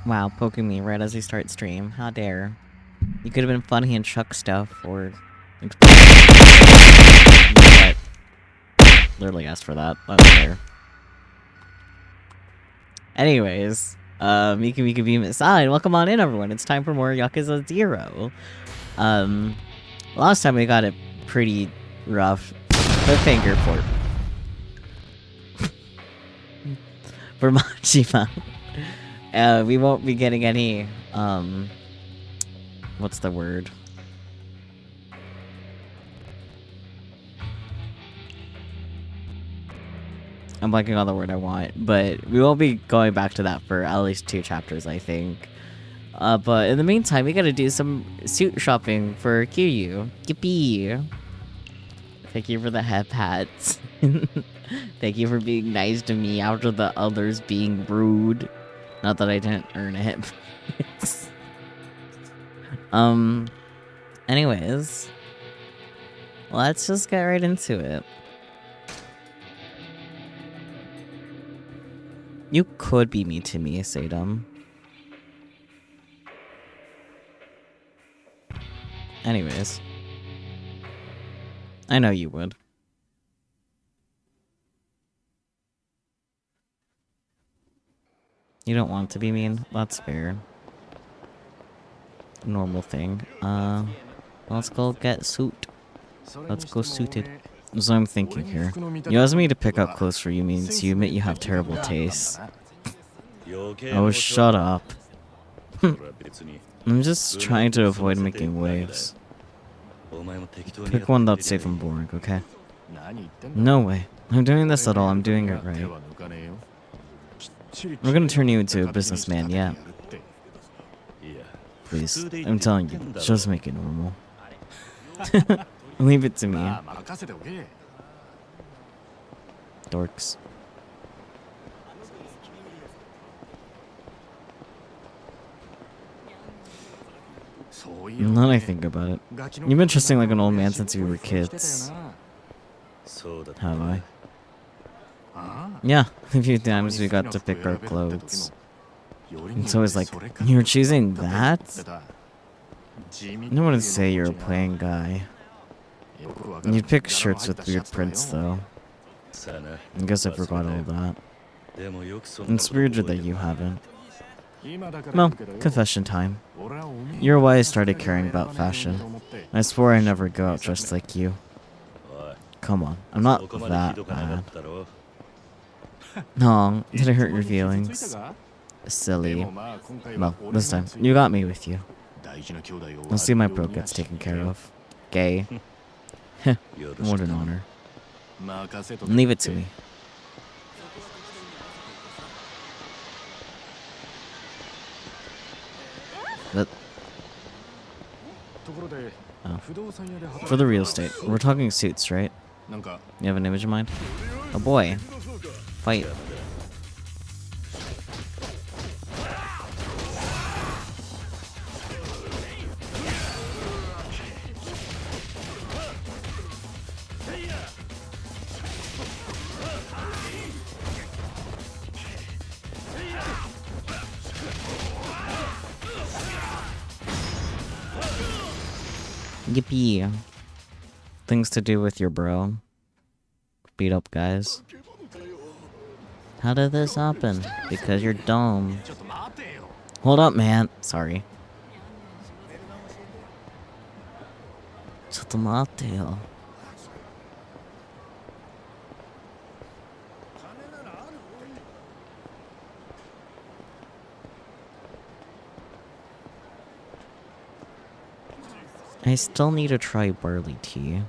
Wow, poking me right as we start stream. How dare. You could have been funny and chuck stuff, or... But... Literally asked for that. That's fair. Anyways, Mika Mika Beam aside, welcome on in, everyone. It's time for more Yakuza 0. Last time we got it pretty rough. Cliffhanger for Majima. We won't be getting any, what's the word? I'm blanking on the word I want, but we won't be going back to that for at least 2 chapters, I think. But in the meantime, we gotta do some suit shopping for Kiryu. Yippee! Thank you for the hep hats. Thank you for being nice to me after the others being rude. Not that I didn't earn it. Anyways. Let's just get right into it. You could be mean to me, Sadum. Anyways. I know you would. You don't want to be mean? That's fair. Normal thing. Let's go get suit. Let's go suited. So I'm thinking here. You asked me to pick out clothes for you means you admit you have terrible taste. Oh, shut up. I'm just trying to avoid making waves. Pick one that's safe and boring, okay? No way. I'm doing this at all, I'm doing it right. We're gonna turn you into a businessman, yeah. Please, I'm telling you, just make it normal. Leave it to me. Dorks. Now that I think about it, you've been trusting like an old man since we were kids. Have I? Yeah, a few times we got to pick our clothes. It's always like, you're choosing that? I wouldn't say you're a plain guy. You'd pick shirts with weird prints though. I guess I forgot all that. It's weirder that you haven't. Well, confession time. You're why I started caring about fashion. I swore I'd never go out dressed like you. Come on, I'm not that bad. No, did I hurt your feelings? Silly. Well, this time, you got me with you. I'll see my bro gets taken care of. Gay. Heh, what an honor. Leave it to me. But... Oh. For the real estate, we're talking suits, right? You have an image in mind? Oh boy. Fight. Yippee. Things to do with your bro. Beat up guys. How did this happen? Because you're dumb. Hold up, man. Sorry. Chotomate. I still need to try barley tea.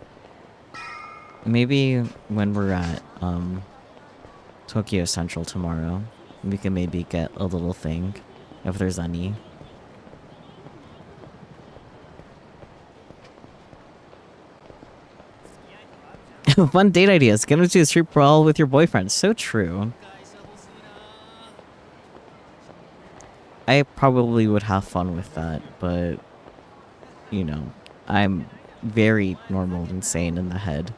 Maybe when we're at, Tokyo Central tomorrow, we can maybe get a little thing, if there's any. Fun date ideas. Get into a street brawl with your boyfriend. So true. I probably would have fun with that, but, you know, I'm very normal and sane in the head.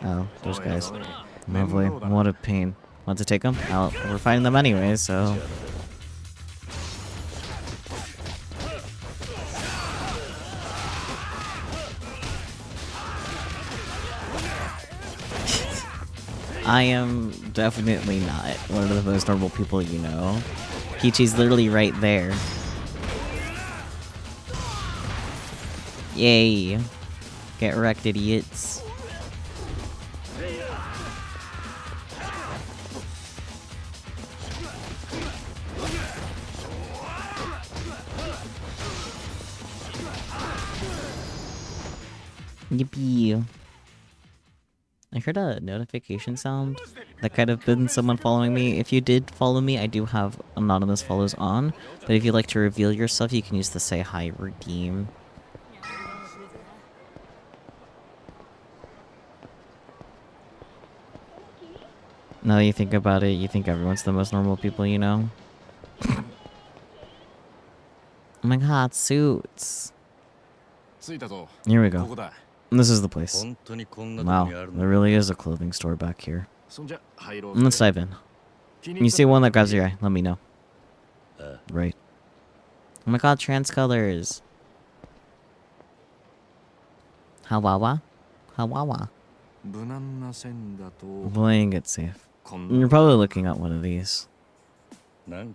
Oh, those guys. Lovely. What a pain. Want to take them? We're fighting them anyway, so... I am definitely not one of the most normal people you know. Kichi's literally right there. Yay. Get wrecked, idiots. Yippee. I heard a notification sound. That could have been someone following me. If you did follow me, I do have anonymous follows on. But if you'd like to reveal yourself, you can use the say hi redeem. Now that you think about it, you think everyone's the most normal people you know? Oh my god, suits. Here we go. This is the place. Wow, there really is a clothing store back here. Let's dive in. You see one that grabs your eye, let me know. Right. Oh my god, trans colors. Hawawa? Hawawa. Playing it safe. You're probably looking at one of these. I'm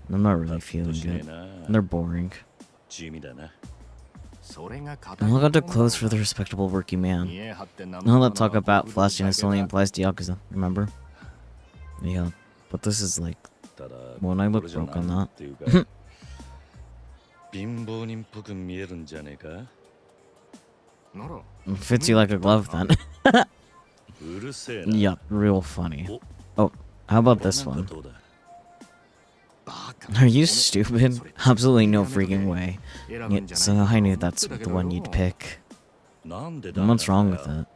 not really feeling good. They're boring. Look at the clothes for the respectable working man. All that talk about flashiness only applies to Yakuza, remember? Yeah, but this is like... when I look broke on that. Fits you like a glove then. Yup, real funny. Oh, how about this one? Are you stupid? Absolutely no freaking way. Yeah, so I knew that's the one you'd pick. What's wrong with it?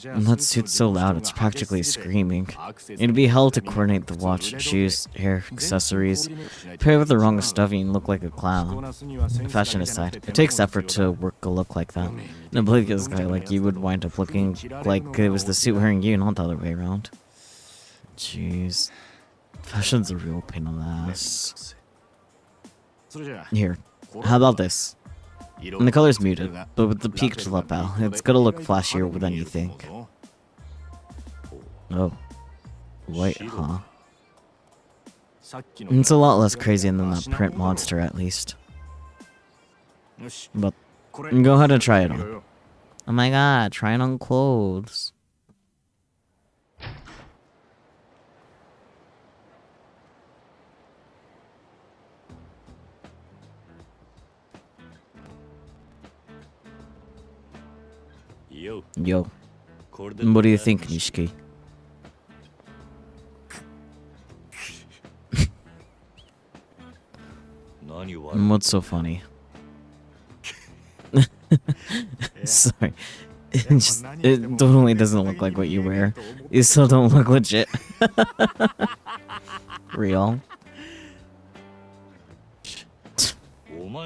That suit's so loud, it's practically screaming. It'd be hell to coordinate the watch, shoes, hair, accessories. Pair with the wrong stuff and you look like a clown. Fashion aside, it takes effort to work a look like that. And I believe this guy like you would wind up looking like it was the suit wearing you, not the other way around. Jeez. Fashion's a real pain in the ass. Here, how about this? And the color's muted, but with the peaked lapel, it's gonna look flashier than you think. Oh. Wait, huh? It's a lot less crazy than that print monster, at least. But, go ahead and try it on. Oh my god, try it on clothes. Yo. What do you think, Nishiki? What's so funny? Sorry. It totally doesn't look like what you wear. You still don't look legit. Real.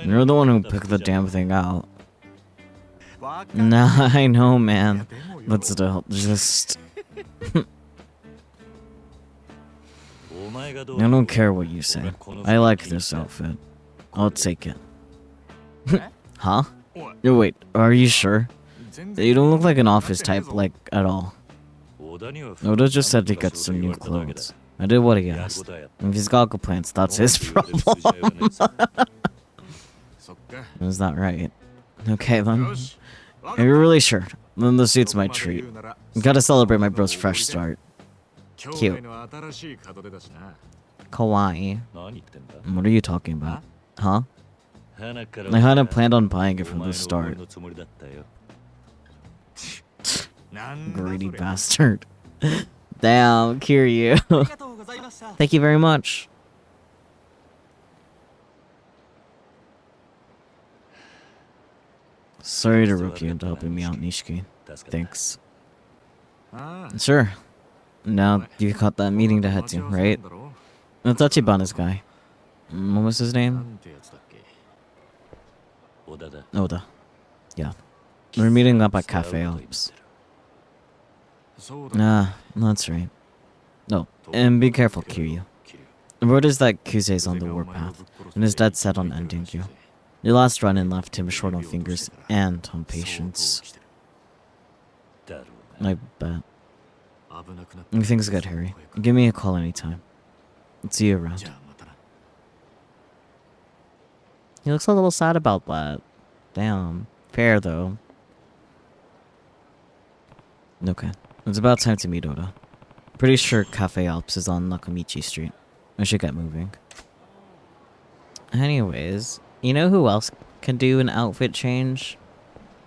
You're the one who picked the damn thing out. Nah, I know, man. But still, just... I don't care what you say. I like this outfit. I'll take it. Huh? No, wait, are you sure? You don't look like an office type, like, at all. Oda just said to get some new clothes. I did what he asked. If he's got complaints, that's his problem. Is that right? Okay, then. If you're really sure, then the suit's my treat. Gotta celebrate my bro's fresh start. Cute. Kawaii. What are you talking about? Huh? I hadn't planned on buying it from the start. Greedy bastard. Damn, Kiryu. Thank you very much. Sorry to rope you into helping me out, Nishiki. Thanks. Sure. Now, you caught that meeting to head to, right? The Tachibana's guy. What was his name? Oda. Yeah. We're meeting up at Cafe Alps. Ah, that's right. No, and be careful, Kiryu. The word is that Kuze's on the warpath, and is dead set on ending you. Your last run-in left him short on fingers and on patience. I bet. If things get hairy, give me a call anytime. Let's see you around. He looks a little sad about that. Damn. Fair, though. Okay. It's about time to meet Oda. Pretty sure Cafe Alps is on Nakamichi Street. I should get moving. Anyways, you know who else can do an outfit change?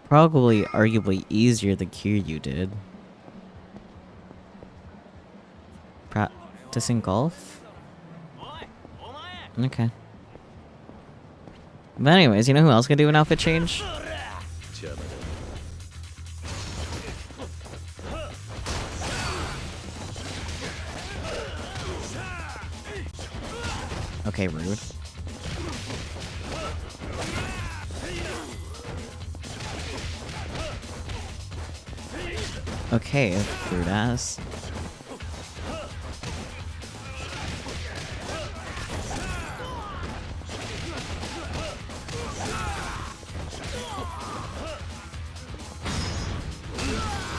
Probably arguably easier than Kiryu did. Practicing golf? Okay. But anyways, you know who else can do an outfit change? Okay, rude. Okay, rude ass.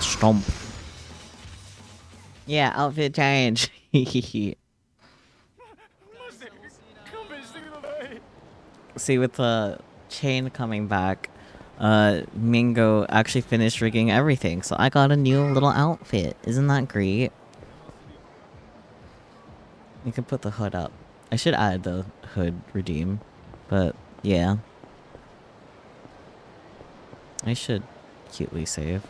Stomp. Yeah, outfit change. See, with the chain coming back, Mingo actually finished rigging everything, so I got a new little outfit. Isn't that great? You can put the hood up. I should add the hood redeem, but yeah. I should cutely save.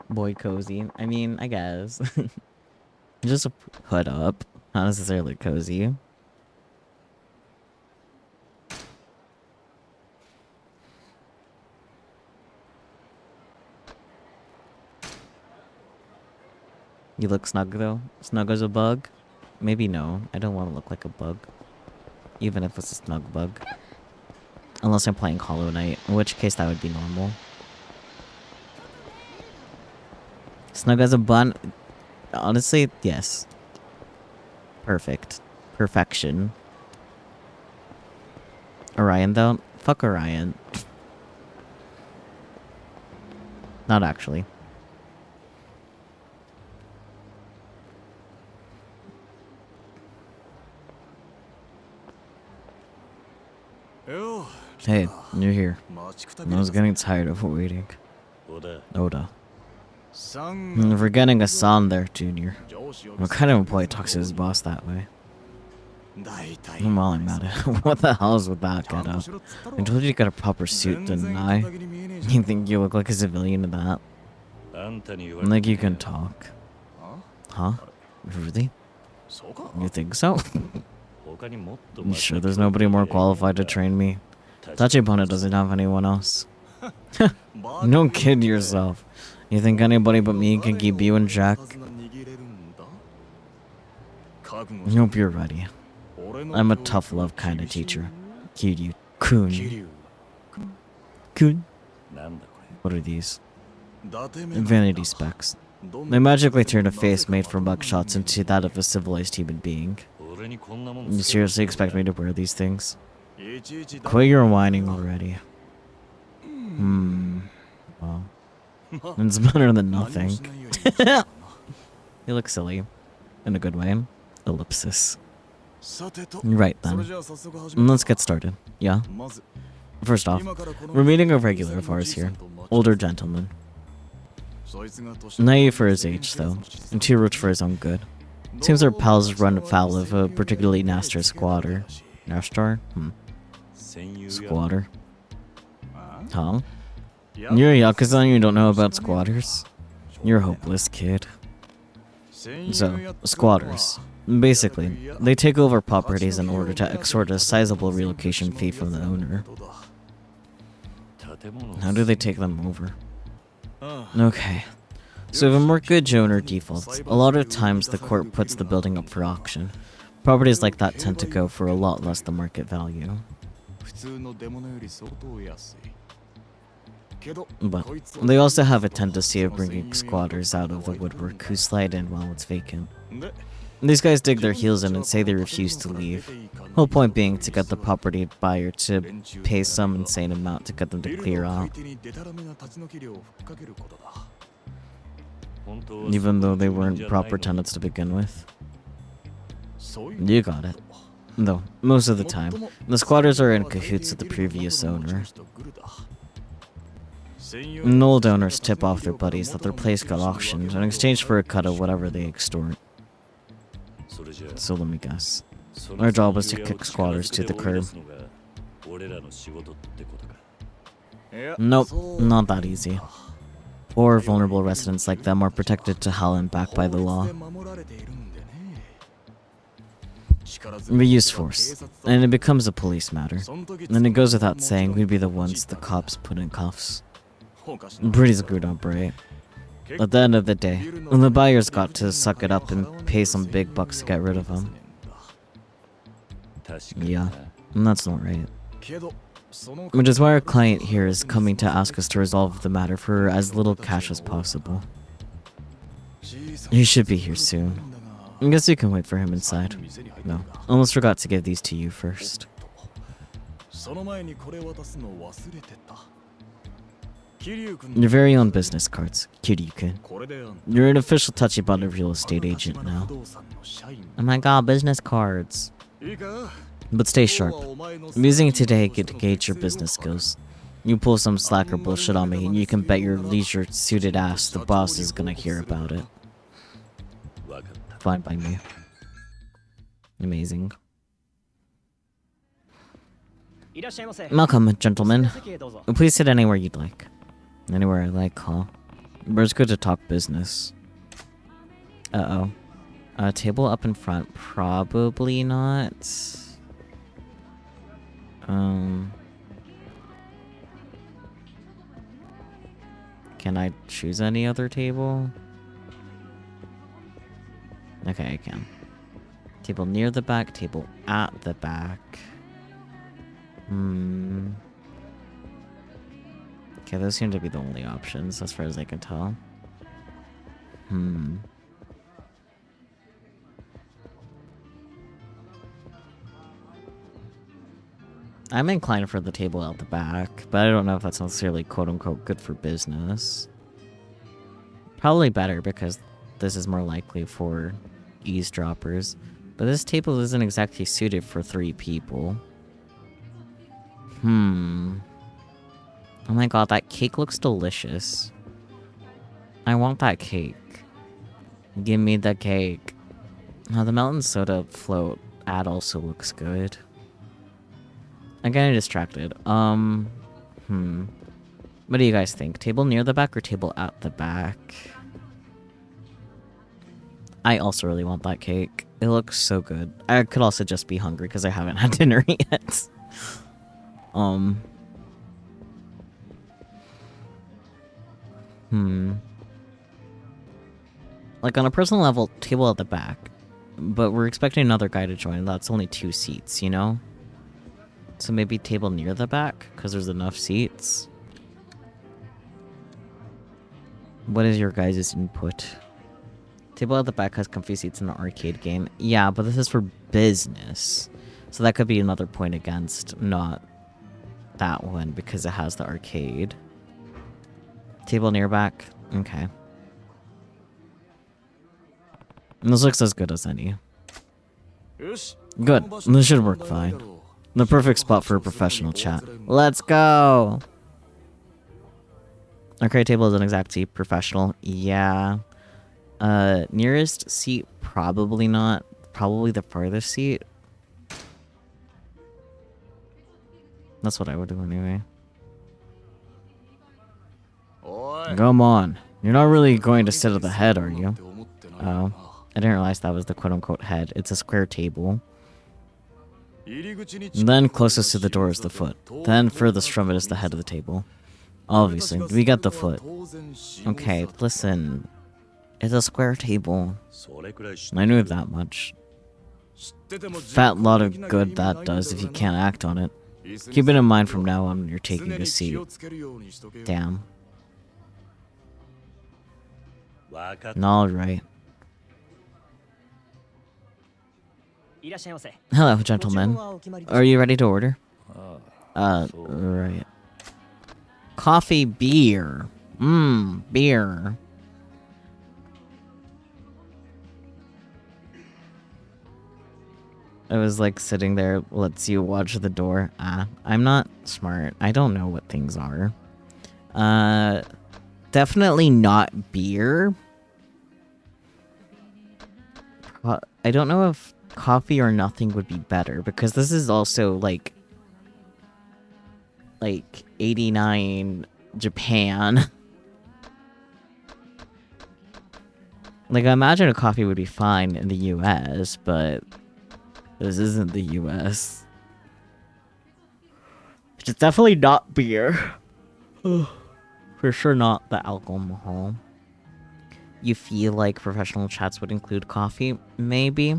Boy cozy. I mean, I guess. Just a hood up. Not necessarily cozy. You look snug though? Snug as a bug? Maybe no. I don't want to look like a bug. Even if it's a snug bug. Unless I'm playing Hollow Knight, in which case that would be normal. Snug as a bun? Honestly, yes. Perfect. Perfection. Orion, though? Fuck Orion. Not actually. Hey, you're here. I was getting tired of waiting. Oda. We're getting a son there, Junior. What kind of employee talks to his boss that way? Well, I'm at it. What the hell is with that getup? I told you to get a proper suit, didn't I? You think you look like a civilian in that? Like you can talk. Huh? Really? You think so? You sure there's nobody more qualified to train me? Tachibana doesn't have anyone else. Don't kid yourself. You think anybody but me can keep you in check? I hope you're ready. I'm a tough love kind of teacher. Kiryu-kun. Kun? What are these? Vanity specs. They magically turn a face made from buckshots into that of a civilized human being. You seriously expect me to wear these things? Quit your whining already. Well, it's better than nothing. You look silly. In a good way. Ellipsis. Right then. Let's get started. Yeah? First off, we're meeting a regular of ours here. Older gentleman. Naive for his age, though, and too rich for his own good. Seems our pals run afoul of a particularly nasty squatter. Nastar? Squatter. Huh? You're a Yakuza and you don't know about squatters? You're a hopeless kid. So, squatters. Basically, they take over properties in order to extort a sizable relocation fee from the owner. How do they take them over? Okay. So if a mortgage owner defaults, a lot of times the court puts the building up for auction. Properties like that tend to go for a lot less than market value. But they also have a tendency of bringing squatters out of the woodwork who slide in while it's vacant. These guys dig their heels in and say they refuse to leave. Whole point being to get the property buyer to pay some insane amount to get them to clear out. Even though they weren't proper tenants to begin with. You got it. Though, most of the time, the squatters are in cahoots with the previous owner. And old owners tip off their buddies that their place got auctioned in exchange for a cut of whatever they extort. So let me guess. Our job was to kick squatters to the curb. Nope, not that easy. Poor, vulnerable residents like them are protected to hell and back by the law. We use force, and it becomes a police matter. And it goes without saying we'd be the ones the cops put in cuffs. Pretty screwed up, right? At the end of the day, the buyers got to suck it up and pay some big bucks to get rid of them. Yeah, and that's not right. Which is why our client here is coming to ask us to resolve the matter for as little cash as possible. He should be here soon. I guess you can wait for him inside. No, almost forgot to give these to you first. Your very own business cards, Kiryu-kun. You're an official touchy-button real estate agent now. Oh my god, business cards. But stay sharp. I'm using it today to gauge your business skills. You pull some slacker bullshit on me and you can bet your leisure-suited ass the boss is gonna hear about it. Fine by me. Amazing. Welcome, gentlemen. Please sit anywhere you'd like. Anywhere I like, huh? But it's good to talk business. Uh-oh. Table up in front? Probably not. Can I choose any other table? Okay, I can. Table near the back, table at the back. Okay, those seem to be the only options, as far as I can tell. I'm inclined for the table out the back, but I don't know if that's necessarily quote-unquote good for business. Probably better, because this is more likely for eavesdroppers. But this table isn't exactly suited for 3 people. Oh my god, that cake looks delicious. I want that cake. Give me the cake. Oh, the melon soda float ad also looks good. I'm getting distracted. What do you guys think? Table near the back or table at the back? I also really want that cake. It looks so good. I could also just be hungry because I haven't had dinner yet. Like, on a personal level, table at the back. But we're expecting another guy to join. That's only 2 seats, you know? So maybe table near the back, because there's enough seats. What is your guys' input? Table at the back has comfy seats in an arcade game. Yeah, but this is for business. So that could be another point against not that one, because it has the arcade. Table near back? Okay. And this looks as good as any. Good. This should work fine. The perfect spot for a professional chat. Let's go! Arcade table isn't exactly professional. Yeah. Nearest seat, probably not. Probably the farthest seat. That's what I would do anyway. Come on. You're not really going to sit at the head, are you? Oh. I didn't realize that was the quote-unquote head. It's a square table. Then closest to the door is the foot. Then furthest from it is the head of the table. Obviously, we get the foot. Okay, listen. It's a square table. I knew that much. Fat lot of good that does if you can't act on it. Keep it in mind from now on when you're taking a seat. Damn. Alright. Hello, gentlemen. Are you ready to order? Right. Coffee, beer. Beer. I was like sitting there, lets you watch the door. I'm not smart. I don't know what things are. Definitely not beer. I don't know if coffee or nothing would be better, because this is also like 89 Japan. Like, I imagine a coffee would be fine in the US, but this isn't the US. It's definitely not beer. For sure not the alcohol. You feel like professional chats would include coffee? Maybe.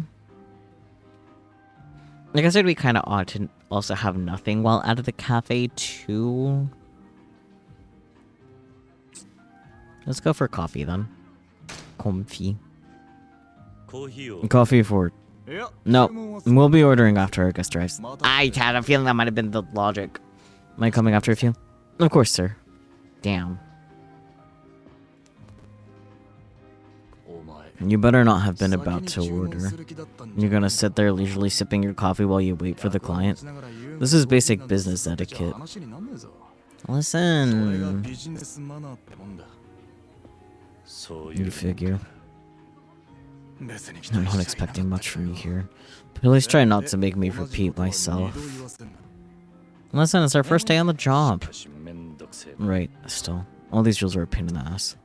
Like I said, we kind of ought to also have nothing while out of the cafe, too. Let's go for coffee, then. Comfy. Coffee for... No, we'll be ordering after our guest arrives. I had a feeling that might have been the logic. Am I coming after a few? Of course, sir. Damn. You better not have been about to order. You're gonna sit there leisurely sipping your coffee while you wait for the client. This is basic business etiquette. Listen. You figure. I'm not expecting much from you here. Please try not to make me repeat myself. Listen, it's our first day on the job. Right, still. All these rules are a pain in the ass.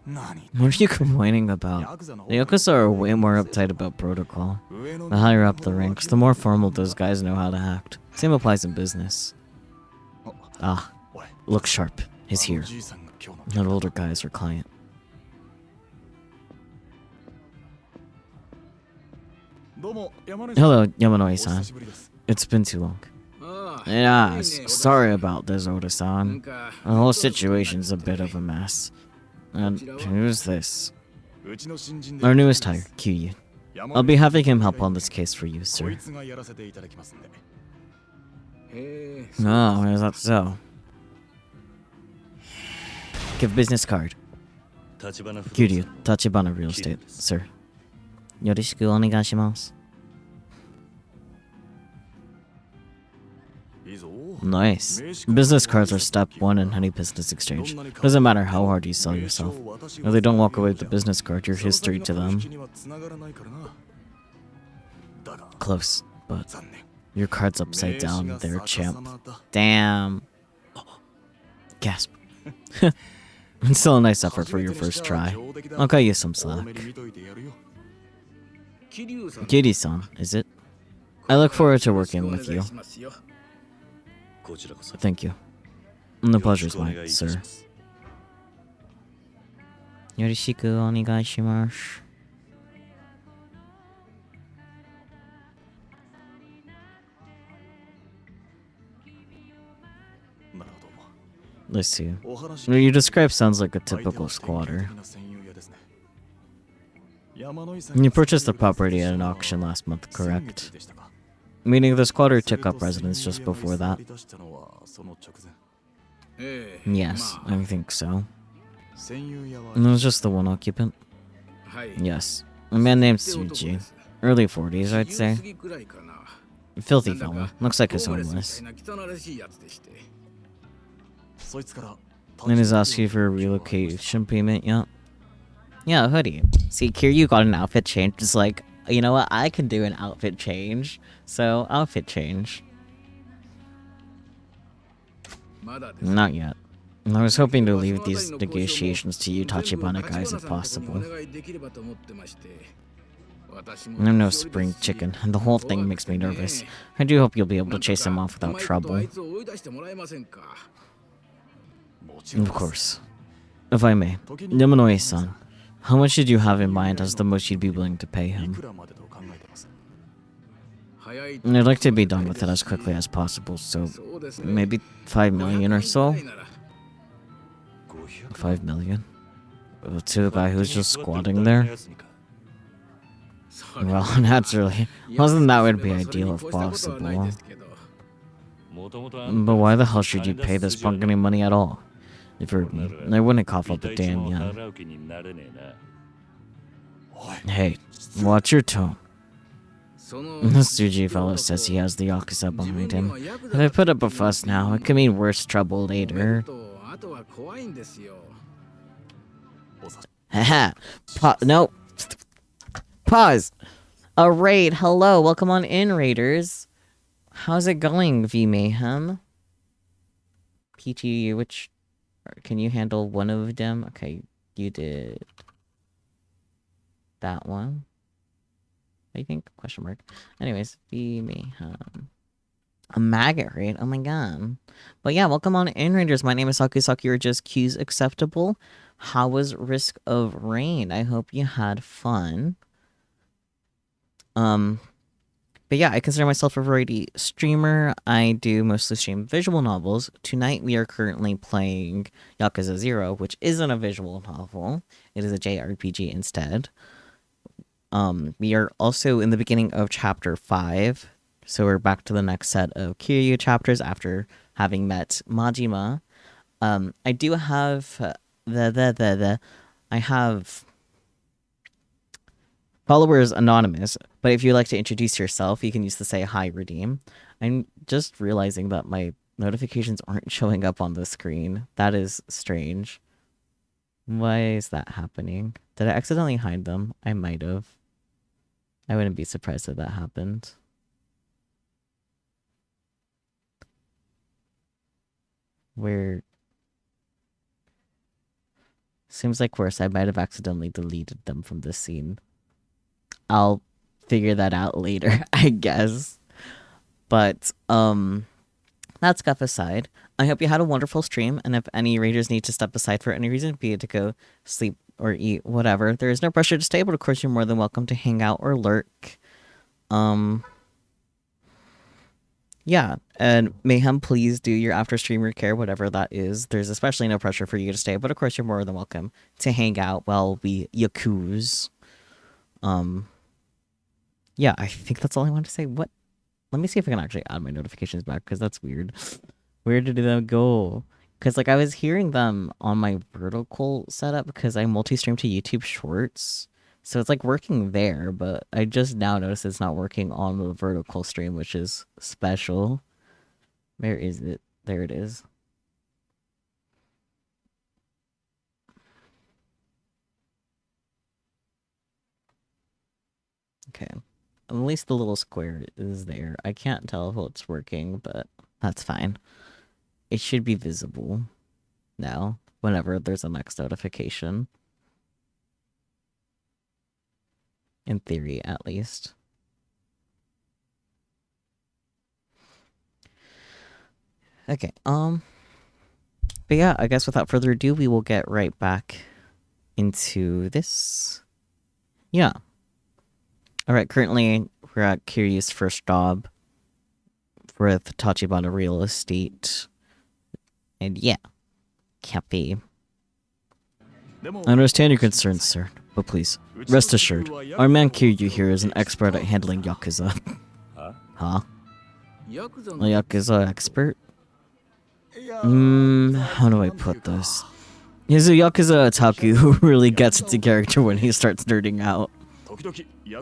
What are you complaining about? The Yakuza are way more uptight about protocol. The higher up the ranks, the more formal those guys know how to act. Same applies in business. Ah, look sharp. He's here. That older guy is our client. Hello, Yamanoi-san. It's been too long. Yeah, sorry about this, Oda-san. The whole situation's a bit of a mess. And who's this? Our newest hire, Kyuyi. I'll be having him help on this case for you, sir. Oh, is that so? Give business card. Kyuyi, Tachibana Real Estate, sir. Yorishiku onegaishimasu. Nice. Business cards are step 1 in any business exchange. Doesn't matter how hard you sell yourself. If they don't walk away with the business card, you're history to them. Close, but your card's upside down there, champ. Damn. Gasp. It's still a nice effort for your first try. I'll cut you some slack. Kiryu-san, is it? I look forward to working with you. Thank you. The pleasure's mine, sir. Yorishiku onegaishimasu. Let's see. What you describe sounds like a typical squatter. You purchased the property at an auction last month, correct? Meaning the squatter took up residence just before that? Yes, I think so. And it was just the one occupant? Yes. A man named Tsuji. Early 40s, I'd say. Filthy fella. Looks like he's homeless. And he's asking for a relocation payment, yeah? Yeah, hoodie. See, Kiryu got an outfit change. It's like, you know what? I can do an outfit change. So, outfit change. Not yet. I was hoping to leave these negotiations to you Tachibana guys if possible. I'm no spring chicken, and the whole thing makes me nervous. I do hope you'll be able to chase him off without trouble. Of course. If I may, Yamanoi-san, How much did you have in mind as the most you'd be willing to pay him? And I'd like to be done with it as quickly as possible, so maybe 5 million or so? 5 million? To the guy who's just squatting there? Well, naturally. Wasn't that would be ideal if possible. But why the hell should you pay this punk any money at all? If you're me, I wouldn't cough up a damn yen. Hey, watch your tone. This Suji fella says he has the Yakuza behind him. If I put up a fuss now, it could mean worse trouble later. Haha. No. Pause. A raid. Hello. Welcome on in, raiders. How's it going, V Mayhem? PT, which... Can you handle one of them? Okay, you did... that one. I think? Question mark. Anyways, V Mayhem. A maggot raid? Oh my god. But yeah, welcome on in, raiders. My name is Sakusaki, or just Q's acceptable. How was Risk of Rain? I hope you had fun. But yeah, I consider myself a variety streamer. I do mostly stream visual novels. Tonight we are currently playing Yakuza 0, which isn't a visual novel. It is a JRPG instead. We are also in the beginning of chapter 5. So we're back to the next set of Kiryu chapters after having met Majima. I do have I have followers anonymous, but if you'd like to introduce yourself, you can use the say hi redeem. I'm just realizing that my notifications aren't showing up on the screen. That is strange. Why is that happening? Did I accidentally hide them? I might have. I wouldn't be surprised if that happened. Where... Seems like worse. I might have accidentally deleted them from this scene. I'll figure that out later, I guess. But, that stuff aside, I hope you had a wonderful stream, and if any raiders need to step aside for any reason, be it to go sleep or eat, whatever, there is no pressure to stay, but of course you're more than welcome to hang out or lurk. Yeah, and Mayhem, please do your after streamer care, whatever that is. There's especially no pressure for you to stay, but of course you're more than welcome to hang out while we Yakuza. Yeah, I think that's all I want to say. What? Let me see if I can actually add my notifications back, because that's weird. Where did they go? Because, like, I was hearing them on my vertical setup, because I multi-stream to YouTube Shorts. So it's, like, working there, but I just now noticed it's not working on the vertical stream, which is special. Where is it? There it is. Okay. At least the little square is there. I can't tell if it's working, but that's fine. It should be visible now, whenever there's a next notification. In theory, at least. Okay, but yeah, I guess without further ado, we will get right back into this. Yeah. Alright, currently we're at Kiryu's first job with Tachibana Real Estate. And yeah, cafe. I understand your concerns, sir, but please, rest assured, our man Kiryu here is an expert at handling Yakuza. Huh? A Yakuza expert? How do I put this? He's a Yakuza otaku who really gets into character when he starts nerding out.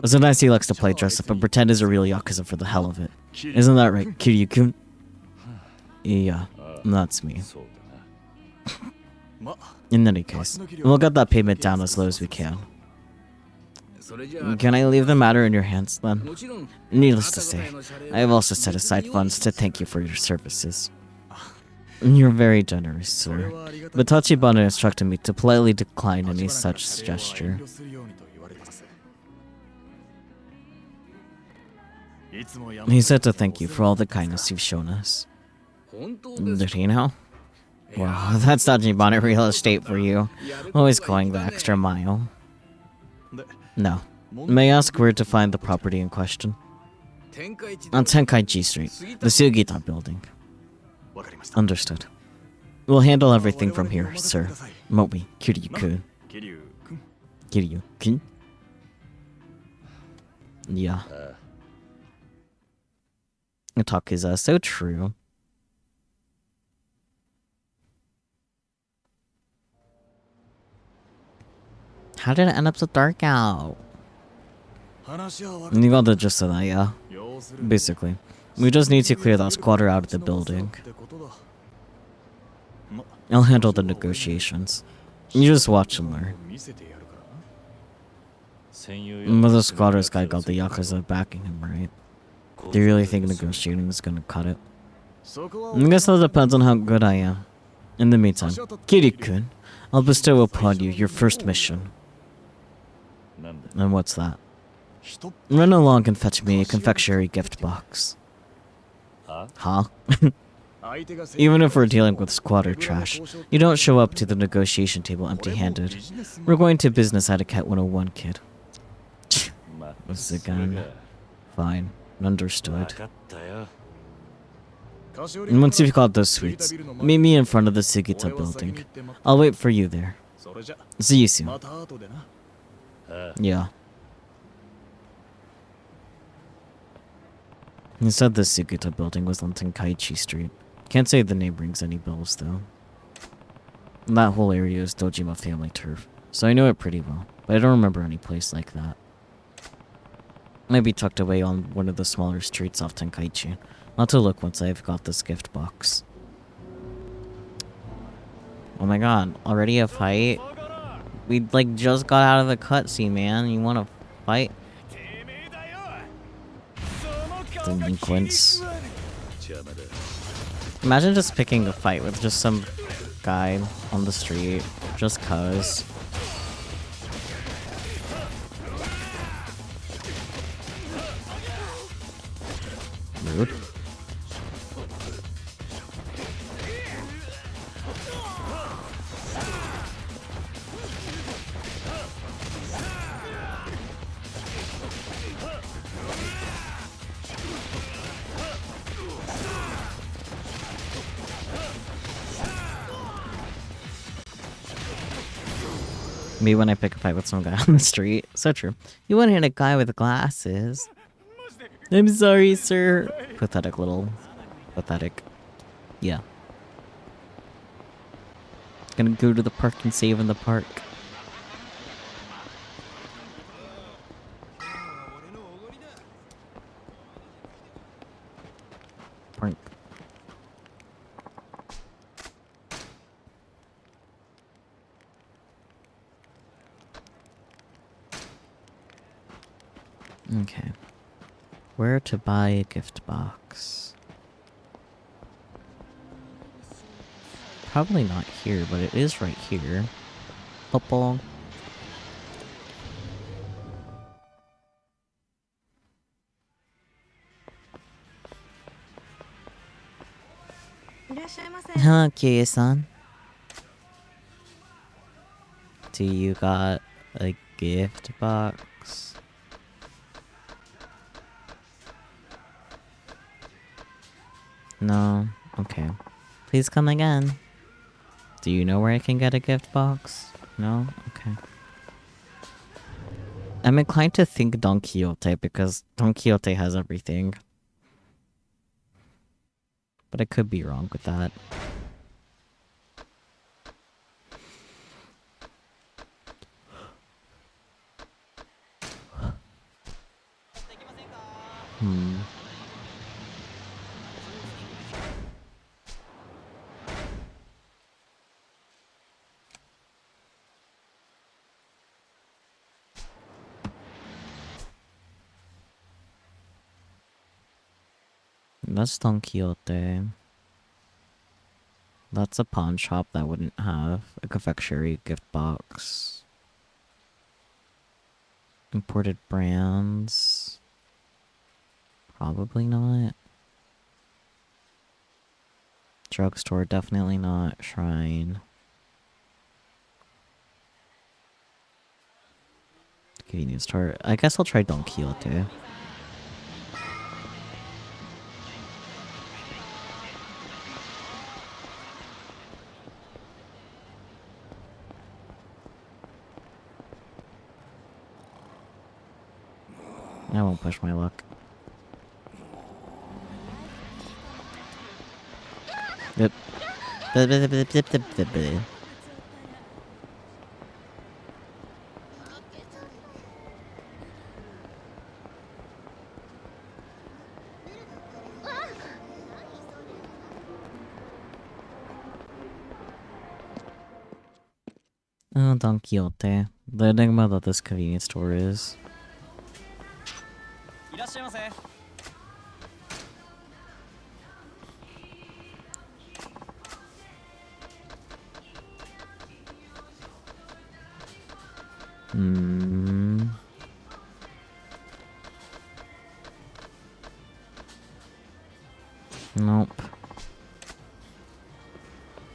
Sometimes he likes to play dress up and pretend he's a real Yakuza for the hell of it. Isn't that right, Kiryu-kun? Yeah, that's me. In any case, we'll get that payment down as low as we can. Can I leave the matter in your hands, then? Needless to say, I have also set aside funds to thank you for your services. You're very generous, sir. But Tachibana instructed me to politely decline any such gesture. He said to thank you for all the kindness you've shown us. Did he know? Well, that's Tachibana Real Estate for you. Always going the extra mile. No. May I ask where to find the property in question? On Tenkaichi Street, the Sugita building. Understood. We'll handle everything from here, sir. Mobi, Kiryu-kun. Kiryu-kun? Yeah. Talk is so true. How did it end up so dark out? You got the gist of that, yeah. Basically. We just need to clear that squatter out of the building. I'll handle the negotiations. You just watch and learn. But the squatter's guy got the Yakuza backing him, right? Do you really think negotiating is gonna cut it? I guess that depends on how good I am. In the meantime, Kiryu-kun, I'll bestow upon you your first mission. And what's that? Run along and fetch me a confectionery gift box. Huh? Even if we're dealing with squatter trash, you don't show up to the negotiation table empty-handed. We're going to business etiquette 101, kid. What's it again? Fine. Understood. And once you've got those sweets, meet me in front of the Sugita building. I'll wait for you there. See you soon. Yeah. He said the Sugita building was on Tenkaichi Street. Can't say the name rings any bells, though. That whole area is Dojima family turf, so I know it pretty well, but I don't remember any place like that. Might be tucked away on one of the smaller streets off Tenkaichi. I'll have to look once I've got this gift box. Oh my god, already a fight? We like just got out of the cutscene, man. You wanna fight? Delinquents. Imagine just picking a fight with just some guy on the street, just cuz. Rude. Me when I pick a fight with some guy on the street. So true. You wouldn't hit a guy with glasses. I'm sorry, sir. Pathetic little... Pathetic. Yeah. Gonna go to the park and save in the park. Park. Okay. Where to buy a gift box? Probably not here, but it is right here. Football. Huh, Kei-san? Do you got a gift box? No? Okay. Please come again. Do you know where I can get a gift box? No? Okay. I'm inclined to think Don Quixote because Don Quixote has everything. But I could be wrong with that. That's Don Quixote. That's a pawn shop that wouldn't have a confectionery gift box. Imported brands. Probably not. Drugstore, definitely not. Shrine. convenience store. I guess I'll try Don Quixote. I won't push my luck. Yep. Oh, Don Quixote. The enigma that this convenience store is. Nope.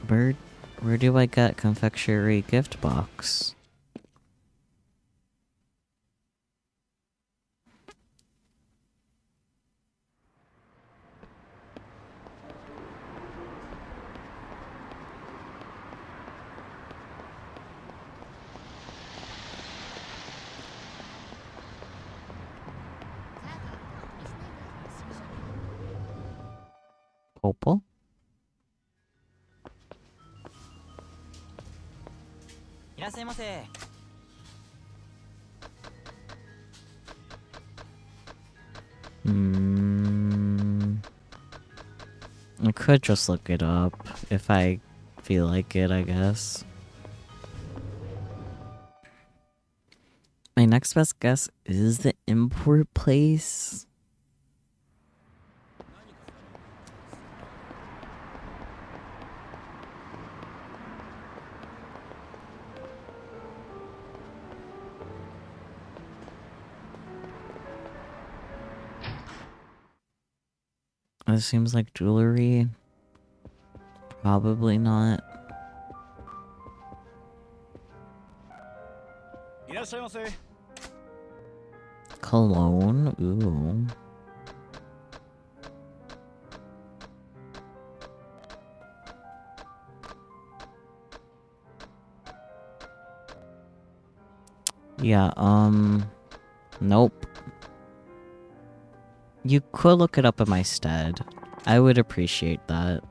Where do I get confectionery gift box? Opal? I could just look it up if I feel like it, I guess. My next best guess is the import place. It seems like jewelry. Probably not. Cologne? Ooh. Yeah, nope. You could look it up in my stead. I would appreciate that.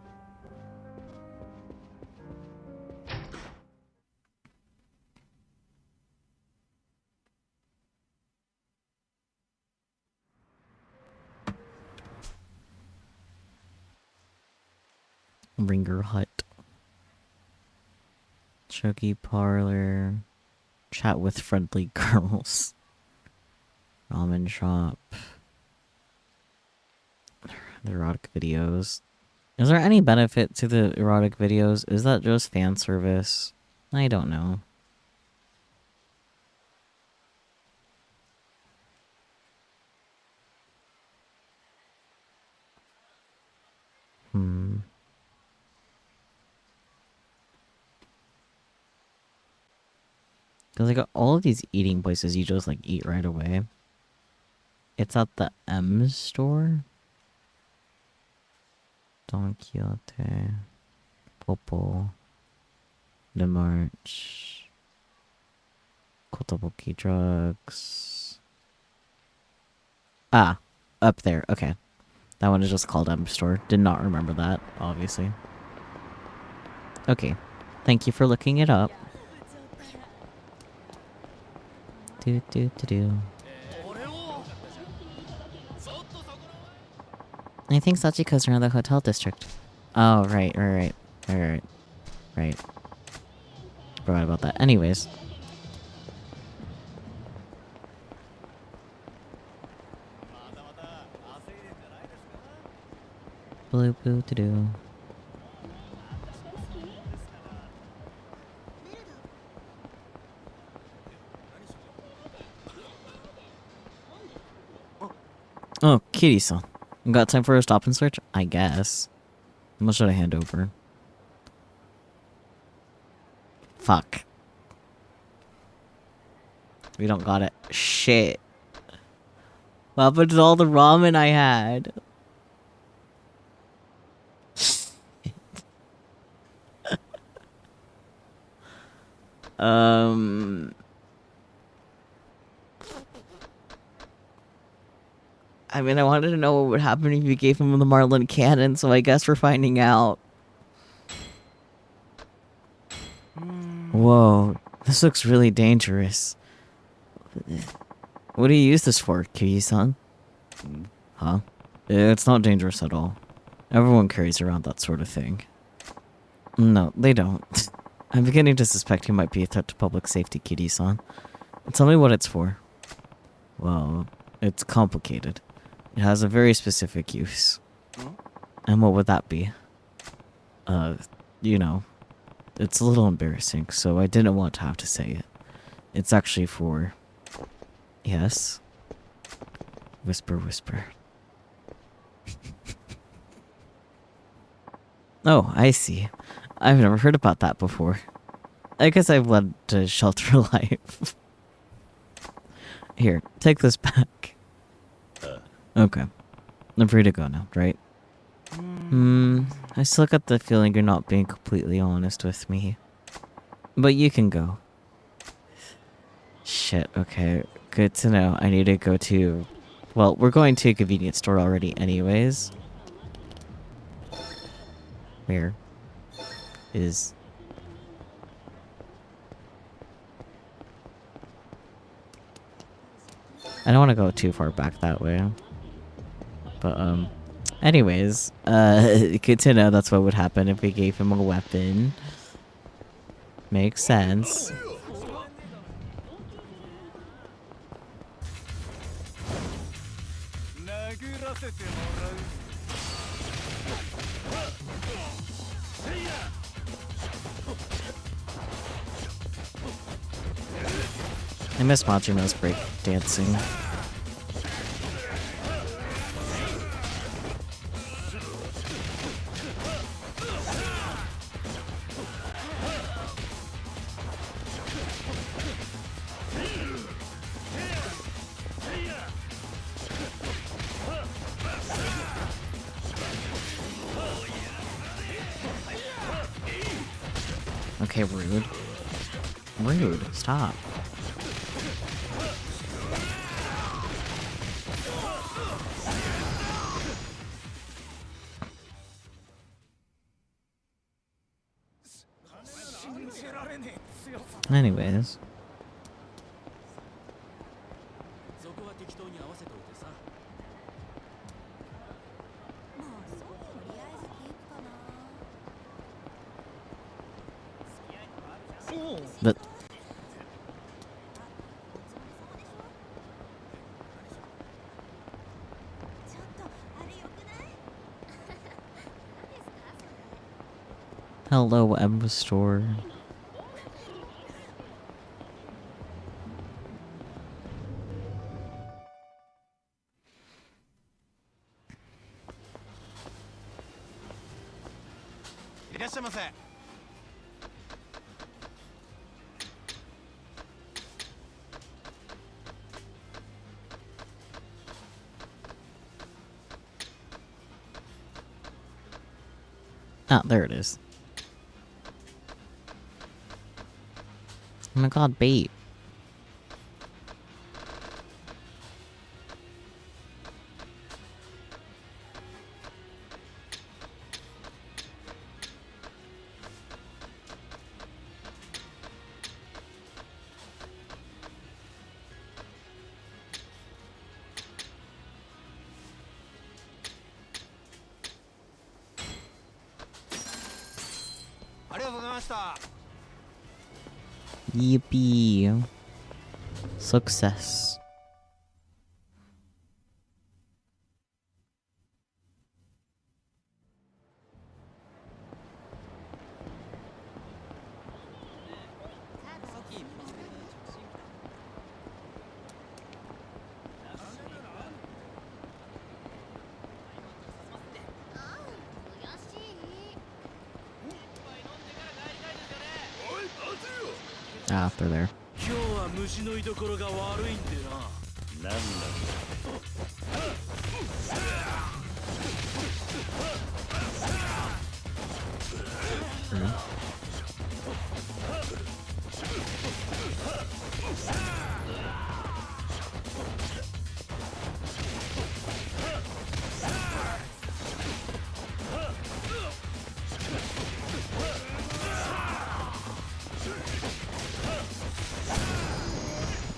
Ringer Hut. Chuggy Parlor. Chat with friendly girls. Ramen shop. The erotic videos. Is there any benefit to the erotic videos? Is that just fan service? I don't know. Because like all of these eating places, you just like eat right away. It's at the M store. Don Quixote. Popo. The March. Kotobuki Drugs. Ah, up there. Okay. That one is just called M store. Did not remember that, obviously. Okay. Thank you for looking it up. I think Sachiko's around the hotel district. Oh, right. Forgot about that. Anyways. Blue boo to do. Oh, Kitty-san. Got time for a stop and search? I guess. How much should I hand over? Fuck. We don't got it. Shit. What happened to all the ramen I had? I mean, I wanted to know what would happen if you gave him the Marlin cannon, so I guess we're finding out. Whoa, this looks really dangerous. What do you use this for, Kiryu-san? Huh? It's not dangerous at all. Everyone carries around that sort of thing. No, they don't. I'm beginning to suspect he might be a threat to public safety, Kiryu-san. Tell me what it's for. Well, it's complicated. It has a very specific use. And what would that be? You know, it's a little embarrassing, so I didn't want to have to say it. It's actually for... Yes? Whisper, whisper. Oh, I see. I've never heard about that before. I guess I've led a shelter life. Here, take this back. Okay. I'm free to go now, right? I still got the feeling you're not being completely honest with me. But you can go. Shit, okay. Good to know. I need to go to... Well, we're going to a convenience store already anyways. Where is... I don't want to go too far back that way. But, anyways, good to know that's what would happen if we gave him a weapon. Makes sense. I miss Majima's break dancing. Okay, rude. Rude, stop. Anyways. But hello, Emma Store. Ah, there it is. Oh my god, bait. Yippee. Success. Ah, they're there.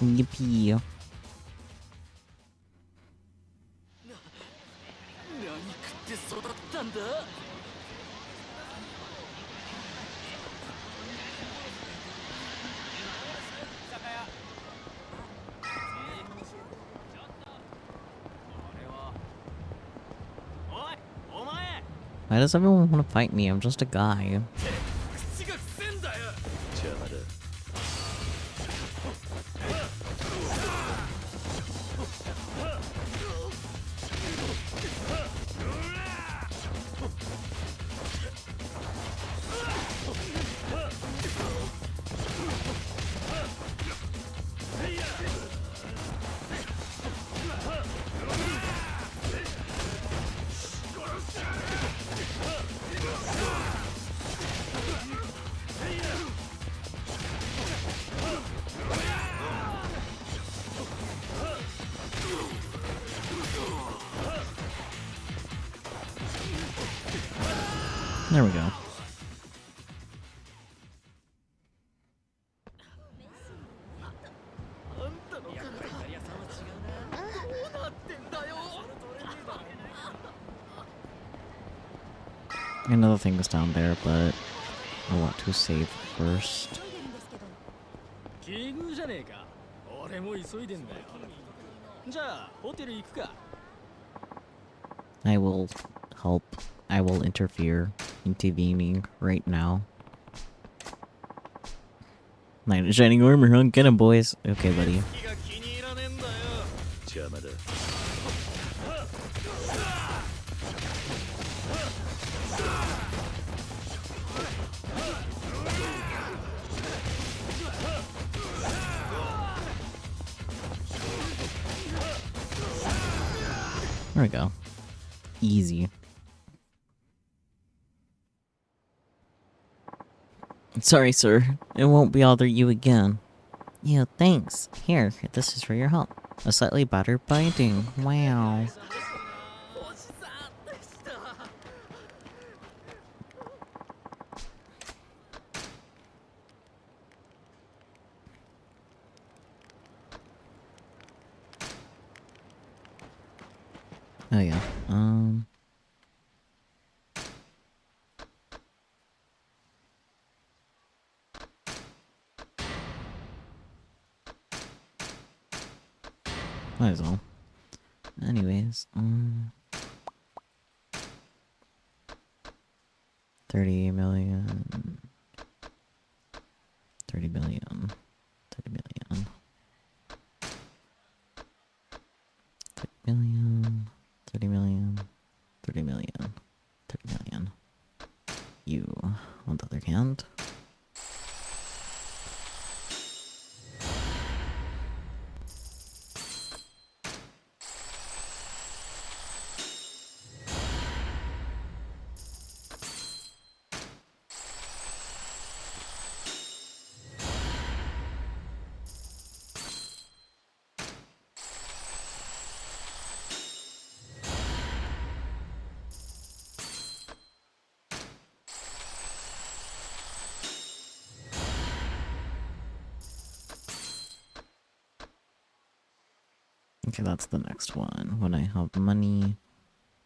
Yippee. Why does everyone want to fight me? I'm just a guy. There we go. Another thing was down there, but I want to save first. I will help. I will interfere, intervening right now. Knight of Shining Armor, huh? Get him, boys. Okay, buddy. There we go. Easy. Sorry, sir. It won't bother you again. Yeah, thanks. Here, this is for your help. A slightly battered binding. Wow. Oh yeah. 那也行。Anyways, 30 million, 30 million, 30 million, 30 million, 30 million, 30 million, 30 million. You, on the other hand. Okay, that's the next one when I have money.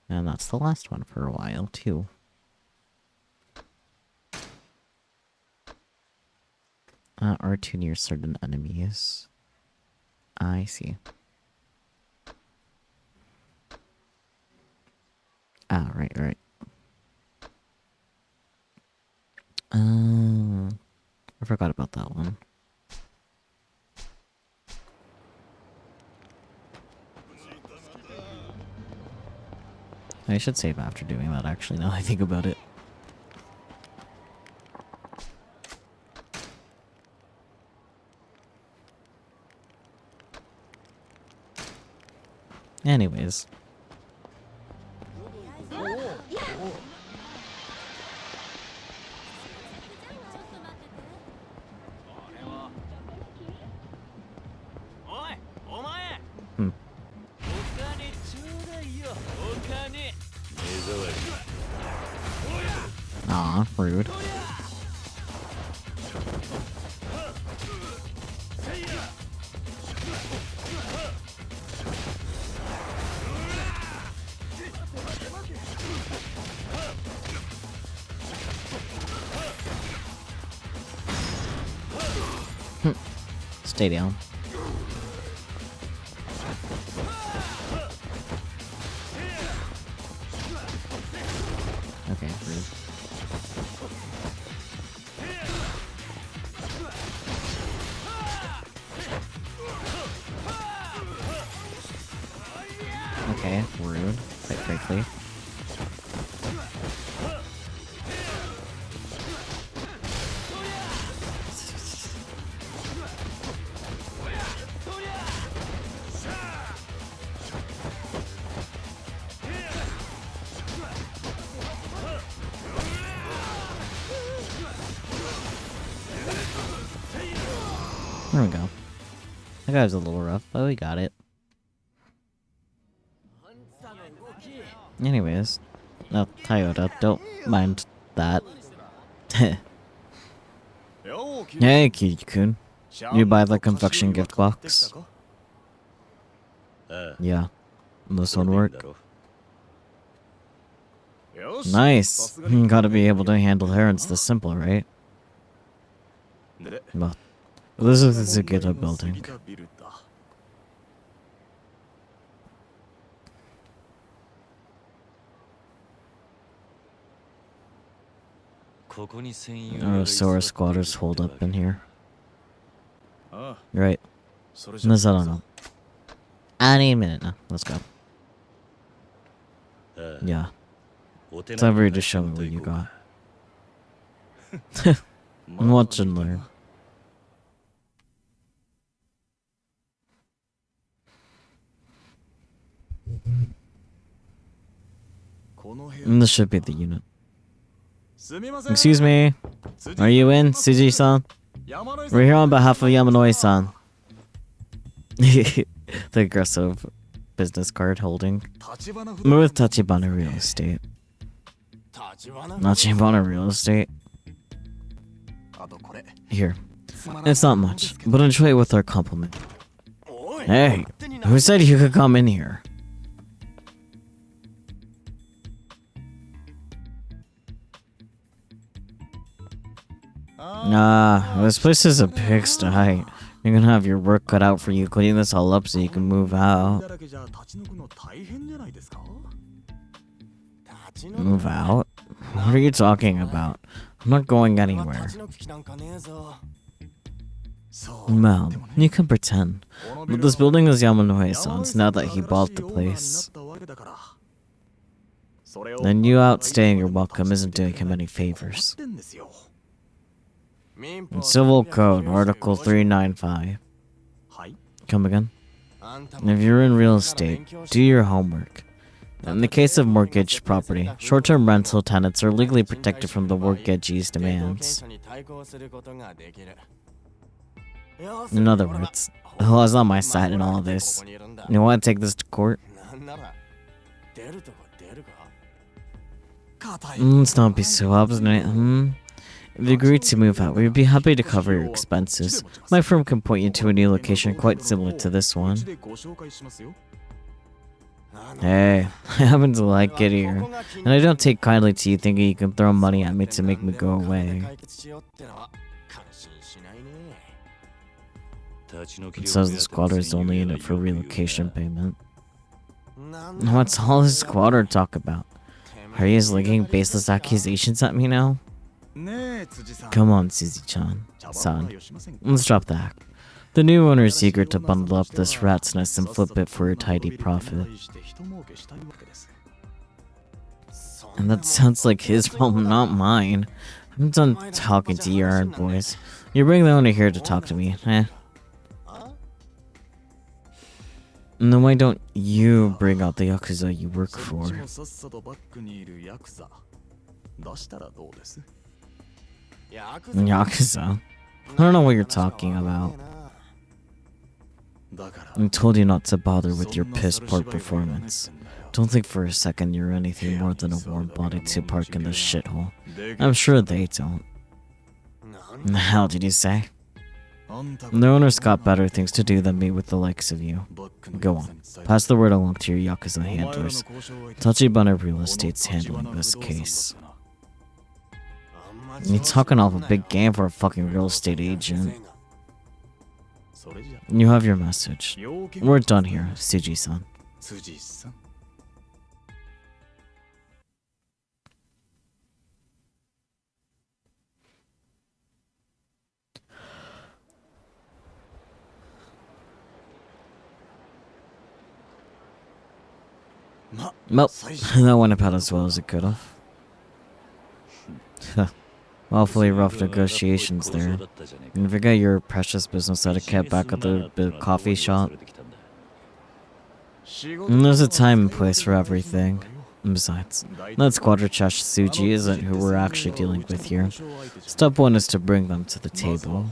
And that's the last one for a while, too. R2 near certain enemies. I see. Ah, right. I forgot about that one. I should save after doing that, actually, now I think about it. Anyways. Aw, rude. Stay down. Okay, rude. Okay, rude, quite frankly. There we go. That guy was a little rough, but we got it. Anyways. No, Toyota, don't mind that. Hey, Kiryu-kun. You buy the convection gift box? Yeah. Will this one work? Nice. Gotta be able to handle errands this simple, right? Well, this is a ghetto building. Oh, so our squatters hold up in here. Right. Let's I don't know. Any minute now. Let's go. Yeah. Time for you to show me what you got. Watch and learn. And this should be the unit. Excuse me. Are you in, Suji-san? We're here on behalf of Yamanoi-san. The aggressive business card holding. We're with Tachibana Real Estate. Tachibana Real Estate? Here. It's not much, but enjoy it with our compliment. Hey, who said you could come in here? This place is a pigsty. You're gonna have your work cut out for you cleaning this all up so you can move out. Move out? What are you talking about? I'm not going anywhere. Well, you can pretend. But this building is Yamanoi-san's now that he bought the place. Then you outstaying your welcome isn't doing him any favors. In Civil Code, Article 395. Come again? If you're in real estate, do your homework. In the case of mortgaged property, short-term rental tenants are legally protected from the mortgagee's demands. In other words, the law is on my side in all of this. You want to take this to court? Let's not be so obstinate, If you agree to move out, we'd be happy to cover your expenses. My firm can point you to a new location quite similar to this one. Hey, I happen to like it here, and I don't take kindly to you thinking you can throw money at me to make me go away. It says the squatter is only in it for relocation payment. What's all this squatter talk about? Are you slinging baseless accusations at me now? Come on, Suzy-chan. Let's drop the act. The new owner is eager to bundle up this rat's nest and flip it for a tidy profit. And that sounds like his problem, not mine. I'm done talking to your errand boys. You bring the owner here to talk to me, eh? And then why don't you bring out the Yakuza you work for? Yakuza? I don't know what you're talking about. I told you not to bother with your piss-poor performance. Don't think for a second you're anything more than a warm body to park in this shithole. I'm sure they don't. The hell did you say? The owner's got better things to do than meet with the likes of you. Go on, pass the word along to your Yakuza handlers. Tachibana Real Estate's handling this case. You're talking off a big game for a fucking real estate agent. You have your message. We're done here, Suji-san. Well, that went about as well as it could have. Awfully rough negotiations there. And forget your precious business etiquette back at the coffee shop. And there's a time and place for everything. Besides, that Squadra-Chash Suji isn't who we're actually dealing with here. Step 1 is to bring them to the table.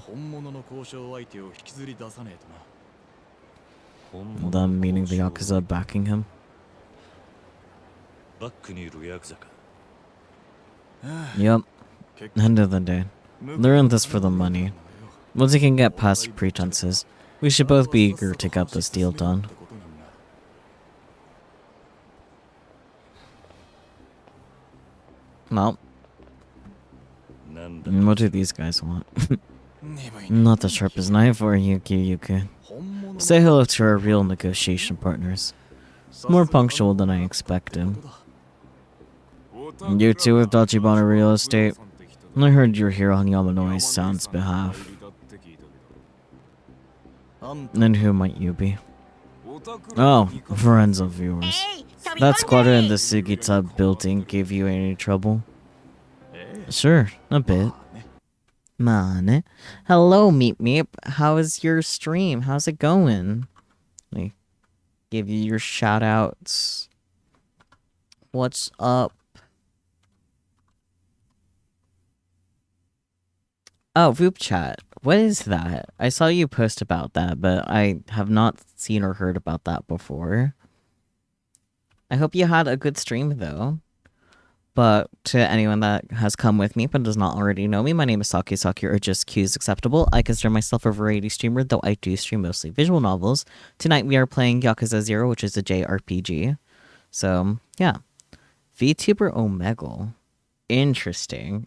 Them meaning the Yakuza backing him. Yep. End of the day, they're in this for the money. Once you can get past pretenses, we should both be eager to get this deal done. Well, what do these guys want? Not the sharpest knife or Yuki. Say hello to our real negotiation partners. More punctual than I expected. You two with Tachibana Real Estate? I heard you're here on Yamanori's behalf. Then who might you be? Oh, friends of yours. That squatter in the Sugita building gave you any trouble? Sure, a bit. Man. Hello, Meep Meep. How is your stream? How's it going? Let me give you your shout-outs. What's up? Oh, Voop Chat. What is that? I saw you post about that, but I have not seen or heard about that before. I hope you had a good stream, though. But to anyone that has come with me but does not already know me, my name is Saki or just Q is acceptable. I consider myself a variety streamer, though I do stream mostly visual novels. Tonight we are playing Yakuza 0, which is a JRPG. So, yeah. VTuber Omegle. Interesting.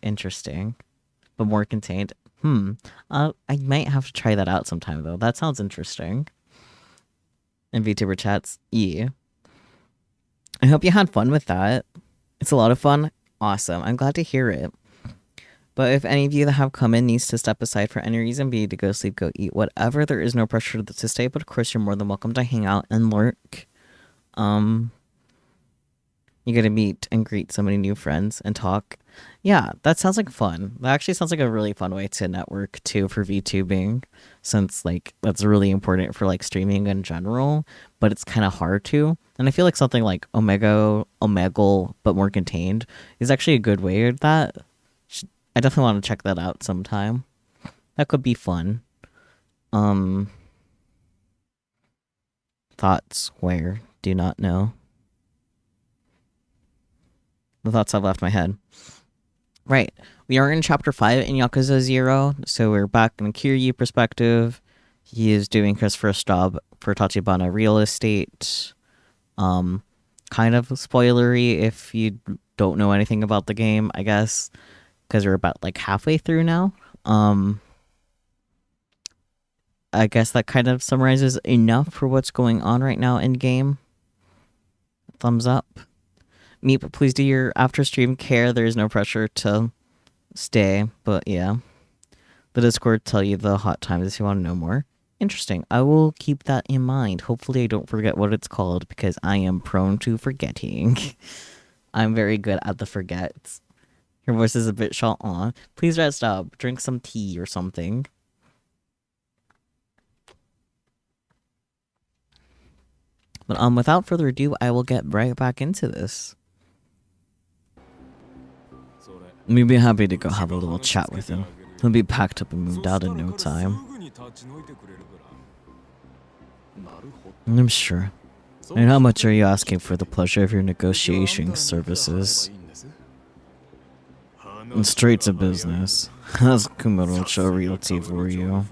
But more contained. I might have to try that out sometime, though. That sounds interesting. And VTuber chats, yeah. I hope you had fun with that. It's a lot of fun. Awesome. I'm glad to hear it. But if any of you that have come in needs to step aside for any reason, be it to go sleep, go eat, whatever, there is no pressure to stay, but of course you're more than welcome to hang out and lurk. You get to meet and greet so many new friends and talk. Yeah, that sounds like fun. That actually sounds like a really fun way to network too for VTubing, since like that's really important for like streaming in general, but it's kind of hard to. And I feel like something like Omegle, but more contained is actually a good way of that. I definitely want to check that out sometime. That could be fun. Thoughts where? Do not know. The thoughts have left my head. Right. We are in Chapter 5 in Yakuza 0, so we're back in a Kiryu perspective. He is doing his first job for Tachibana Real Estate. Kind of spoilery if you don't know anything about the game, I guess, because we're about like halfway through now. I guess that kind of summarizes enough for what's going on right now in game. Thumbs up. Meep, please do your after stream care. There is no pressure to stay, but yeah. The Discord tell you the hot times if you want to know more. Interesting. I will keep that in mind. Hopefully I don't forget what it's called because I am prone to forgetting. I'm very good at the forgets. Your voice is a bit shot on. Please rest up. Drink some tea or something. But without further ado, I will get right back into this. We'd be happy to go have a little chat with him. He'll be packed up and moved out in no time. I'm sure. And how much are you asking for the pleasure of your negotiation services? And straight to business. That's Kumarocho Realty for you.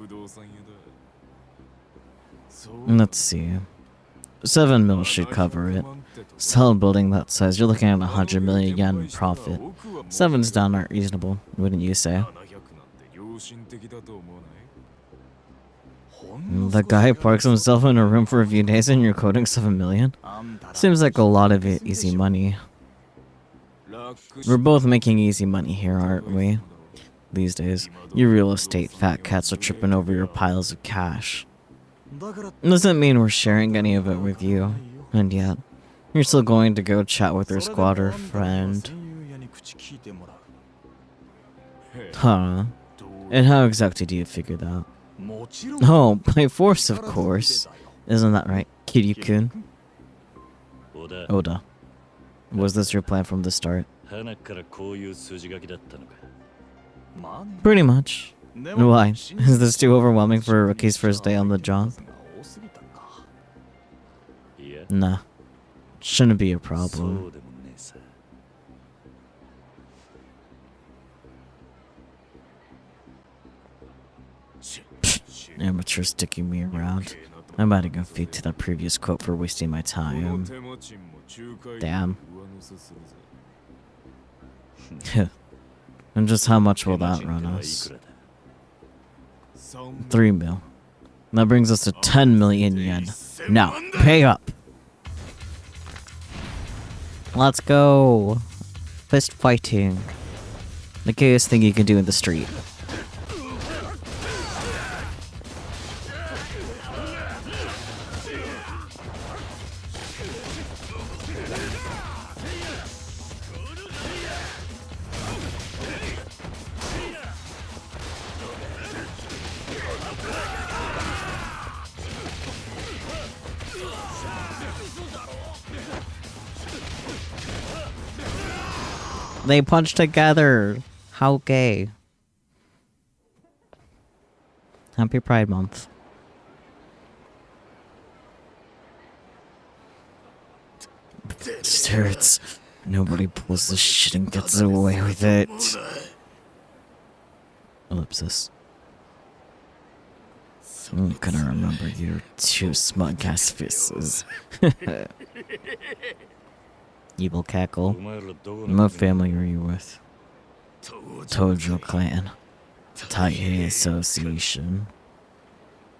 Let's see. 7 mil should cover it. Sell a building that size, you're looking at 100 million yen in profit. 7's downright reasonable, wouldn't you say? The guy parks himself in a room for a few days and you're quoting 7 million? Seems like a lot of it easy money. We're both making easy money here, aren't we? These days, you real estate fat cats are tripping over your piles of cash. Doesn't mean we're sharing any of it with you. And yet, you're still going to go chat with your squatter friend. Huh? And how exactly do you figure that? Oh, by force, of course. Isn't that right, Kiryu-kun? Oda. Was this your plan from the start? Pretty much. Why? Is this too overwhelming for a rookie's first day on the job? Nah. Shouldn't be a problem. Amateur sticking me around. I might have gone feed to that previous quote for wasting my time. Damn. And just how much will that run us? 3 mil. That brings us to 10 million yen. Now, pay up! Let's go! Fist fighting. The gayest thing you can do in the street. They punch together. How gay. Happy Pride Month. This hurts. Nobody pulls this shit and gets away with it. Ellipsis. I'm gonna remember your 2 smug-ass faces. Evil cackle. What family are you with? Tojo clan. Taihei Association.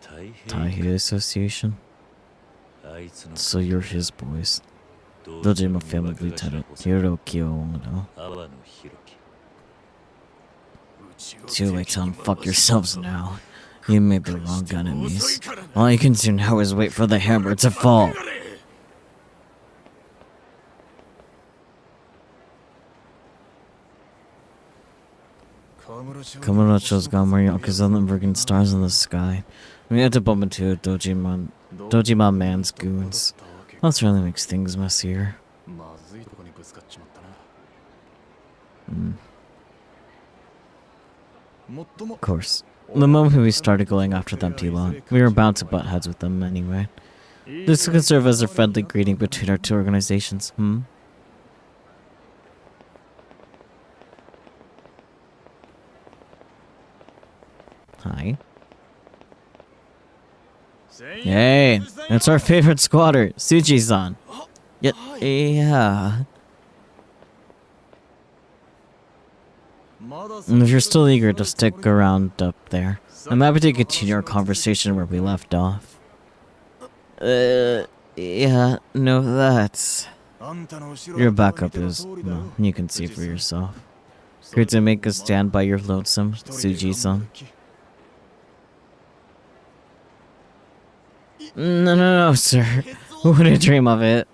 Taihei Association? So you're his boys. Dojima family lieutenant Hiroki Ono. Too late to unfuck yourselves now. You made the wrong enemies. All you can do now is wait for the hammer to fall. Kamurocho's got more Yakuza than friggin' stars in the sky. We had to bump into a Dojima man's goons. That really makes things messier. Of course. The moment we started going after the empty lot, we were bound to butt heads with them anyway. This could serve as a friendly greeting between our 2 organizations, Hi. Hey, it's our favorite squatter, Suji-san. Yeah. And if you're still eager to stick around up there, I'm happy to continue our conversation where we left off. Yeah, no, that's... Your backup is, well, you can see for yourself. Great to make a stand by your lonesome, Suji-san. No, sir. Who wouldn't dream of it?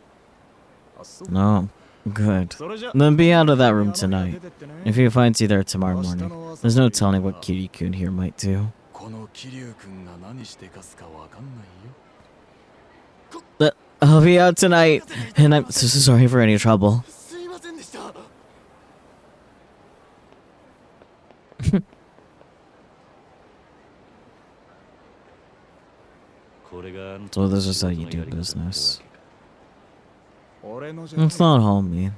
No. Good. Then be out of that room tonight. If he finds you there tomorrow morning, there's no telling what Kiryu-kun here might do. I'll be out tonight, and I'm so sorry for any trouble. So this is how you do business. It's not all me.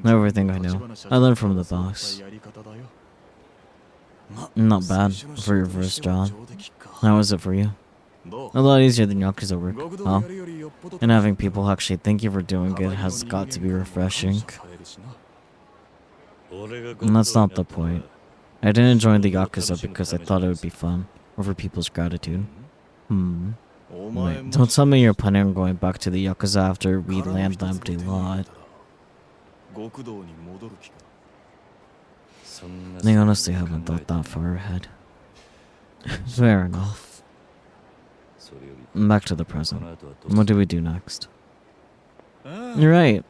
Everything I know, I learned from the boss. Not bad for your first job. How was it for you? A lot easier than Yakuza work, huh? And having people actually thank you for doing it has got to be refreshing. And that's not the point. I didn't join the Yakuza because I thought it would be fun, or for people's gratitude. Wait, don't tell me you're planning on going back to the Yakuza after we land the empty lot. I honestly haven't thought that far ahead. Fair enough. Back to the present. What do we do next? You're right.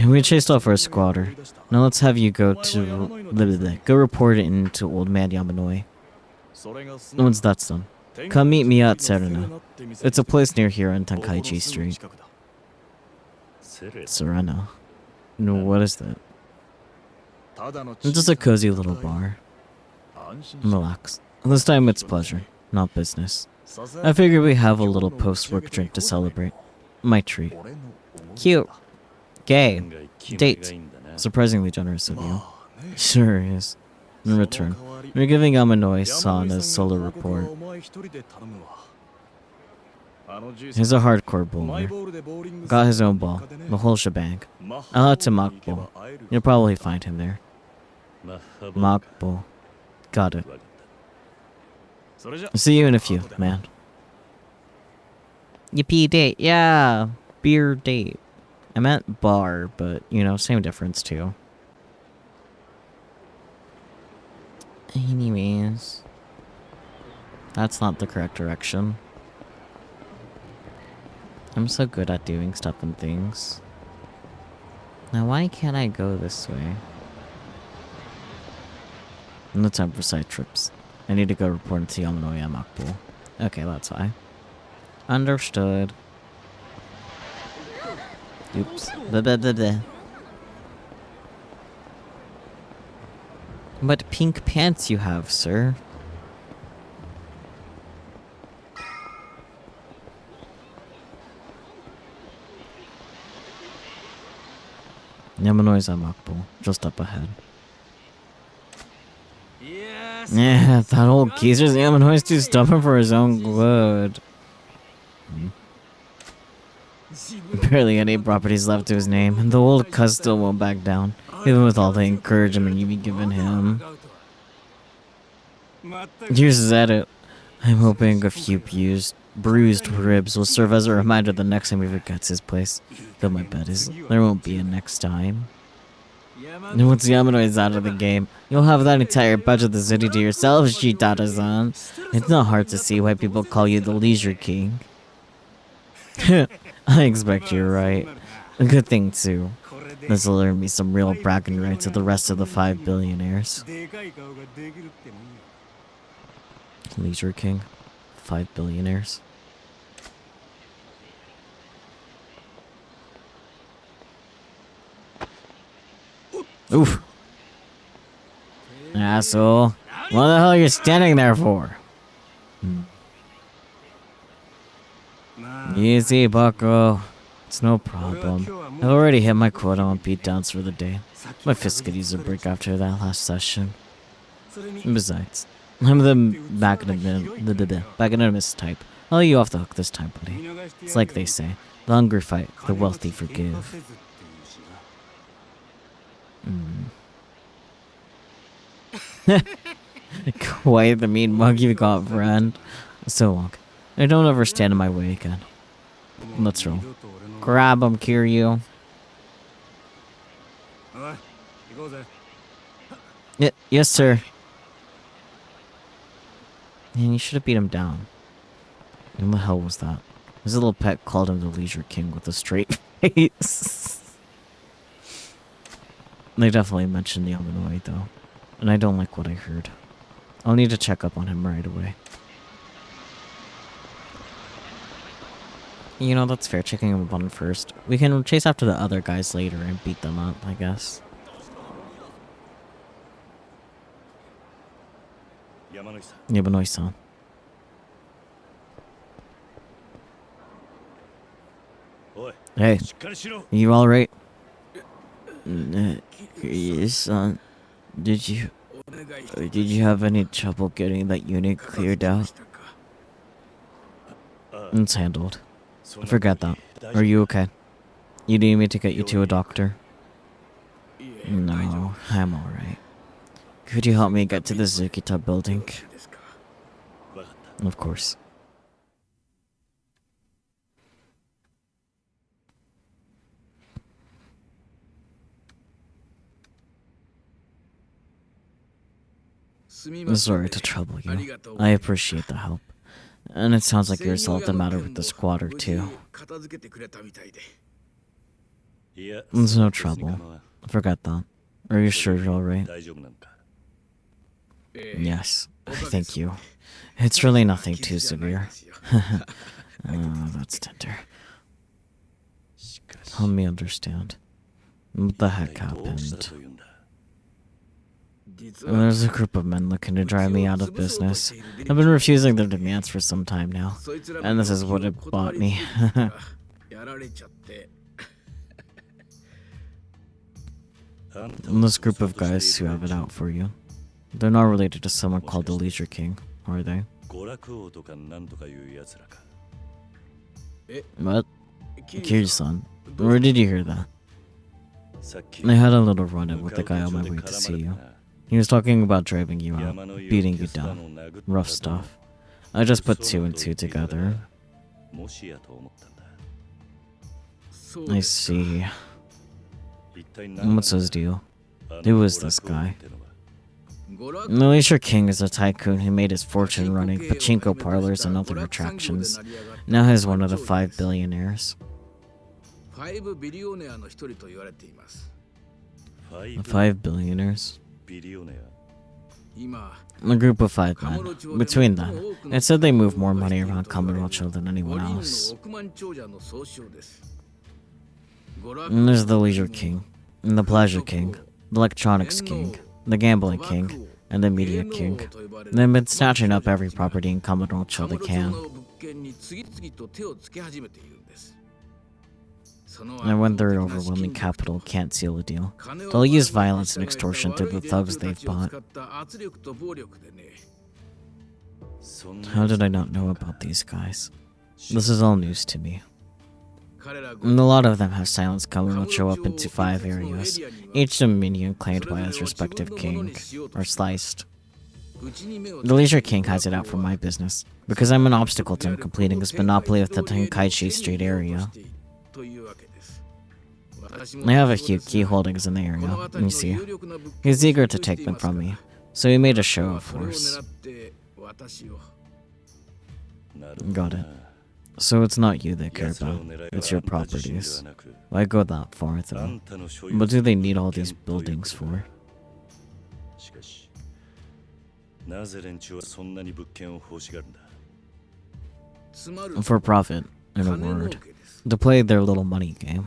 We chased off our squatter. Now let's have you go report it into Old Man Yamanoi. Once that's done, come meet me at Serena. It's a place near here on Tenkaichi Street. Serena? No, what is that? It's just a cozy little bar. Relax. This time it's pleasure, not business. I figure we have a little post-work drink to celebrate. My treat. Cute. Gay. Date. Surprisingly generous of you. Sure is. In return, we're giving Yamanoi-san a solo report. He's a hardcore bowler. Got his own ball, the whole shebang. I'll head to Makbo. You'll probably find him there. Makbo. Got it. See you in a few, man. Yippee date, yeah. Beer date. I meant bar, but, you know, same difference too. Anyways. That's not the correct direction. I'm so good at doing stuff and things. Now why can't I go this way? No time for side trips. I need to go report to Yamanoi and Makbo. Okay, that's why. Understood. Oops. Blah, blah, blah, blah. What pink pants you have, sir? Yamanoi's at Makbo, just up ahead. Yes. Yeah, that old geezer's Yamanoi's too stubborn for his own good. Barely any properties left to his name, and the old cuss still won't back down, even with all the encouragement you've been giving him. Here's at it. I'm hoping a few bruised ribs will serve as a reminder the next time he forgets his place. Though my bet is there won't be a next time. And once Yamanoi is out of the game, you'll have that entire budget of the city to yourself, Shitara-san. It's not hard to see why people call you the Leisure King. I expect you're right. A good thing, too. This will earn me some real bragging rights with the rest of the 5 billionaires. Leisure King? 5 billionaires? Oof. Asshole. What the hell are you standing there for? Easy, bucko. It's no problem. I've already hit my quota on beatdowns for the day. My fist could use a break after that last session. Besides, I'm the magnanimous type. I'll let you off the hook this time, buddy. It's like they say, the hungry fight, the wealthy forgive. Quite the mean mug you got, friend. So long. I don't ever stand in my way again. Let's roll. Grab him, Kiryu. Yes, sir. Man, you should have beat him down. What the hell was that? His little pet called him the Leisure King with a straight face. They definitely mentioned Yamanoi, though. And I don't like what I heard. I'll need to check up on him right away. You know, that's fair. Checking him one first. We can chase after the other guys later and beat them up, I guess. Yamanoi-san. Hey, you alright? Yes, son. Did you have any trouble getting that unit cleared out? It's handled. Forget that. Are you okay? You need me to get you to a doctor? No, I'm alright. Could you help me get to the Zukita building? Of course. Sorry to trouble you. I appreciate the help. And it sounds like you resolved the matter with the squatter too. There's no trouble. Forget that. Are you sure you're alright? Yes, thank you. It's really nothing too severe. That's tender. Help me understand. What the heck happened? There's a group of men looking to drive me out of business. I've been refusing their demands for some time now, and this is what it bought me. And this group of guys who have it out for you, they're not related to someone called the Leisure King, are they? What? Kiryu-san, where did you hear that? I had a little run-in with the guy on my way to see you. He was talking about driving you out, beating you down. Rough stuff. I just put two and two together. I see. What's his deal? Who is this guy? The Leisure King is a tycoon who made his fortune running pachinko parlors and other attractions. Now he's one of the 5 billionaires. 5 billionaires? A group of 5 men. Between them, it said they move more money around Kamurocho than anyone else. And there's the Leisure King, and the Pleasure King, the Electronics King, the Gambling King, and the Media King. They've been snatching up every property in Kamurocho they can. And when their overwhelming capital can't seal a deal, they'll use violence and extortion through the thugs they've bought. How did I not know about these guys? This is all news to me. And a lot of them have silenced Kamurocho up into 5 areas, each dominion claimed by its respective king, or sliced. The Leisure King has it out for my business, because I'm an obstacle to him completing his monopoly of the Tenkaichi Street area. I have a few key holdings in the area, you see. He's eager to take them from me, so he made a show of force. Got it. So it's not you they care about, it's your properties. Why go that far, though? What do they need all these buildings for? For profit, in a word. To play their little money game.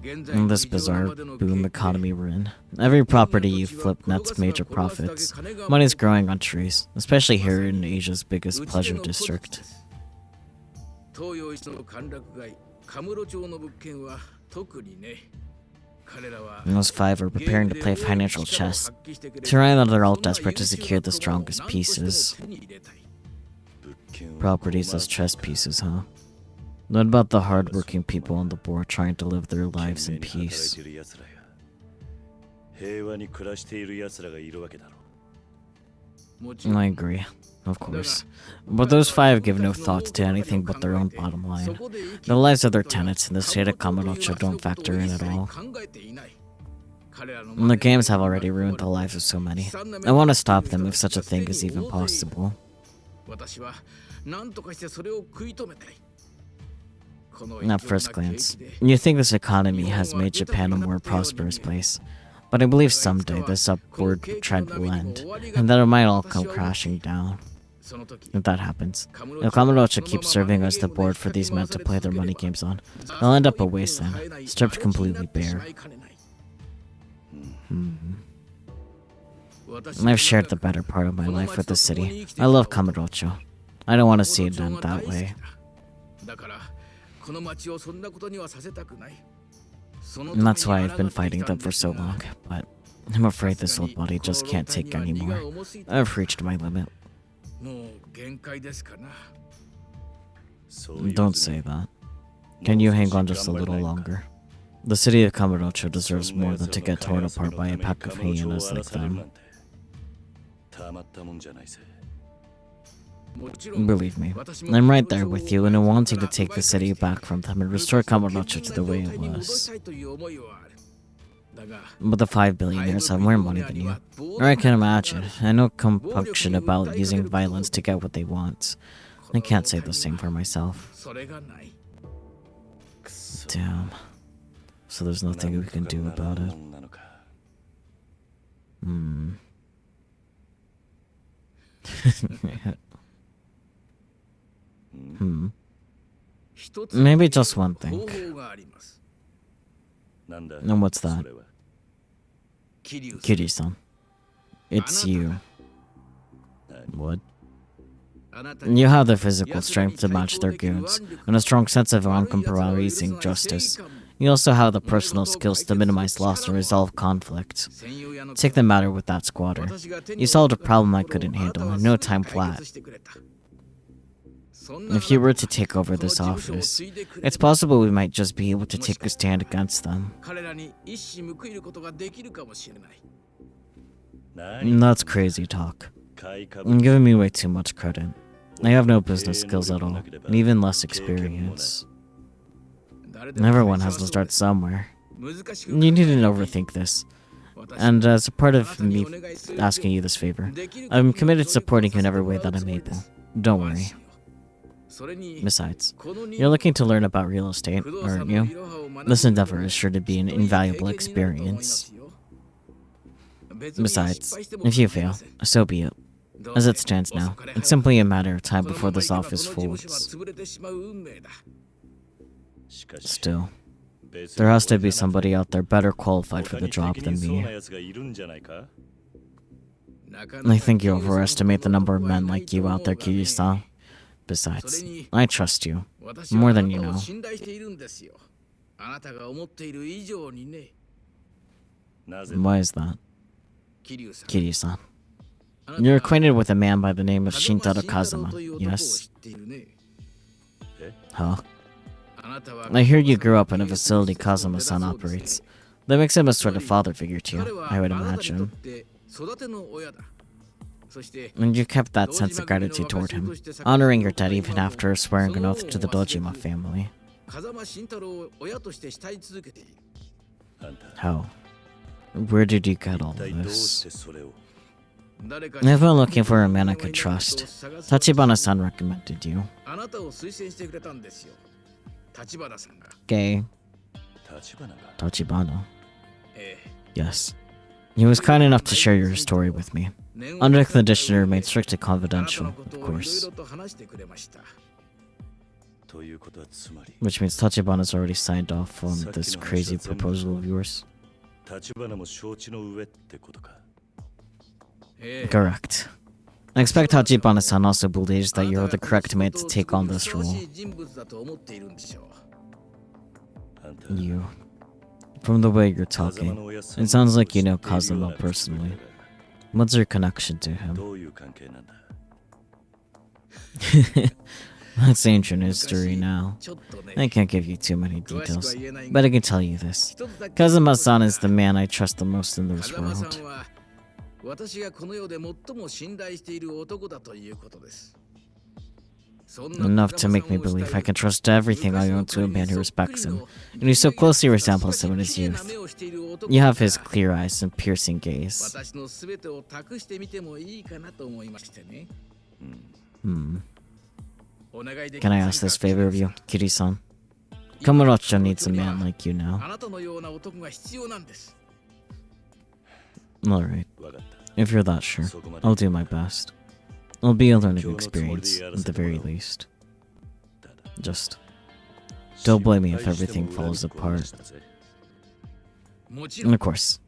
In this bizarre boom economy we're in, every property you flip nets major profits. Money's growing on trees, especially here in Asia's biggest pleasure district. And those 5 are preparing to play financial chess. To right now they're all desperate to secure the strongest pieces. Properties as chess pieces, huh? What about the hard-working people on the board trying to live their lives in peace? I agree, of course. But those 5 give no thought to anything but their own bottom line. The lives of their tenants in the state of Kamurocho don't factor in at all. And the games have already ruined the lives of so many. I want to stop them if such a thing is even possible. At first glance, you think this economy has made Japan a more prosperous place, but I believe someday this upward trend will end, and that it might all come crashing down. If that happens, if Kamurocho keeps serving as the board for these men to play their money games on, they'll end up a wasteland, stripped completely bare. I've shared the better part of my life with the city. I love Kamurocho. I don't want to see it end that way. And that's why I've been fighting them for so long, but I'm afraid this old body just can't take anymore. I've reached my limit. Don't say that. Can you hang on just a little longer? The city of Kamurocho deserves more than to get torn apart by a pack of hyenas like them. Believe me, I'm right there with you in wanting to take the city back from them and restore Kamurocho to the way it was. But the 5 billionaires have more money than you. Or I can imagine, I know compunction about using violence to get what they want. I can't say the same for myself. Damn. So there's nothing we can do about it. Maybe just one thing. And what's that? Kiryu-san. It's you. What? You have the physical strength to match their goons, and a strong sense of uncompromising justice. You also have the personal skills to minimize loss and resolve conflict. Take the matter with that squatter. You solved a problem I couldn't handle in no time flat. If you were to take over this office, it's possible we might just be able to take a stand against them. That's crazy talk. You're giving me way too much credit. I have no business skills at all, and even less experience. Everyone has to start somewhere. You needn't overthink this. And as a part of me asking you this favor, I'm committed to supporting you in every way that I'm able. Don't worry. Besides, you're looking to learn about real estate, aren't you? This endeavor is sure to be an invaluable experience. Besides, if you fail, so be it. As it stands now, it's simply a matter of time before this office folds. Still, there has to be somebody out there better qualified for the job than me. I think you overestimate the number of men like you out there, Kiryu-san. Besides, I trust you, more than you know. Why is that? Kiryu-san. You're acquainted with a man by the name of Shintaro Kazuma, yes? Huh? I hear you grew up in a facility Kazuma-san operates. That makes him a sort of father figure to you, I would imagine. And you kept that sense of gratitude toward him, honoring your dad even after swearing an oath to the Dojima family. How? Where did you get all of this? I've been looking for a man I could trust. Tachibana-san recommended you. Gay. Tachibana? Yes. He was kind enough to share your story with me. Under the condition to remain strictly confidential, of course. Which means Tachibana's already signed off on this crazy proposal of yours. Correct. I expect Tachibana-san also believes that you're the correct man to take on this role. You. From the way you're talking, it sounds like you know Kazuma personally. What's your connection to him? That's ancient history now. I can't give you too many details, but I can tell you this. Kazuma-san is the man I trust the most in this world. Enough to make me believe I can trust everything I own to a man who respects him, and who so closely resembles him in his youth. You have his clear eyes and piercing gaze. Can I ask this favor of you, Kiri-san? Kamurocho needs a man like you now. Alright. If you're that sure, I'll do my best. It'll be a learning experience, at the very least. Just don't blame me if everything falls apart. And of course,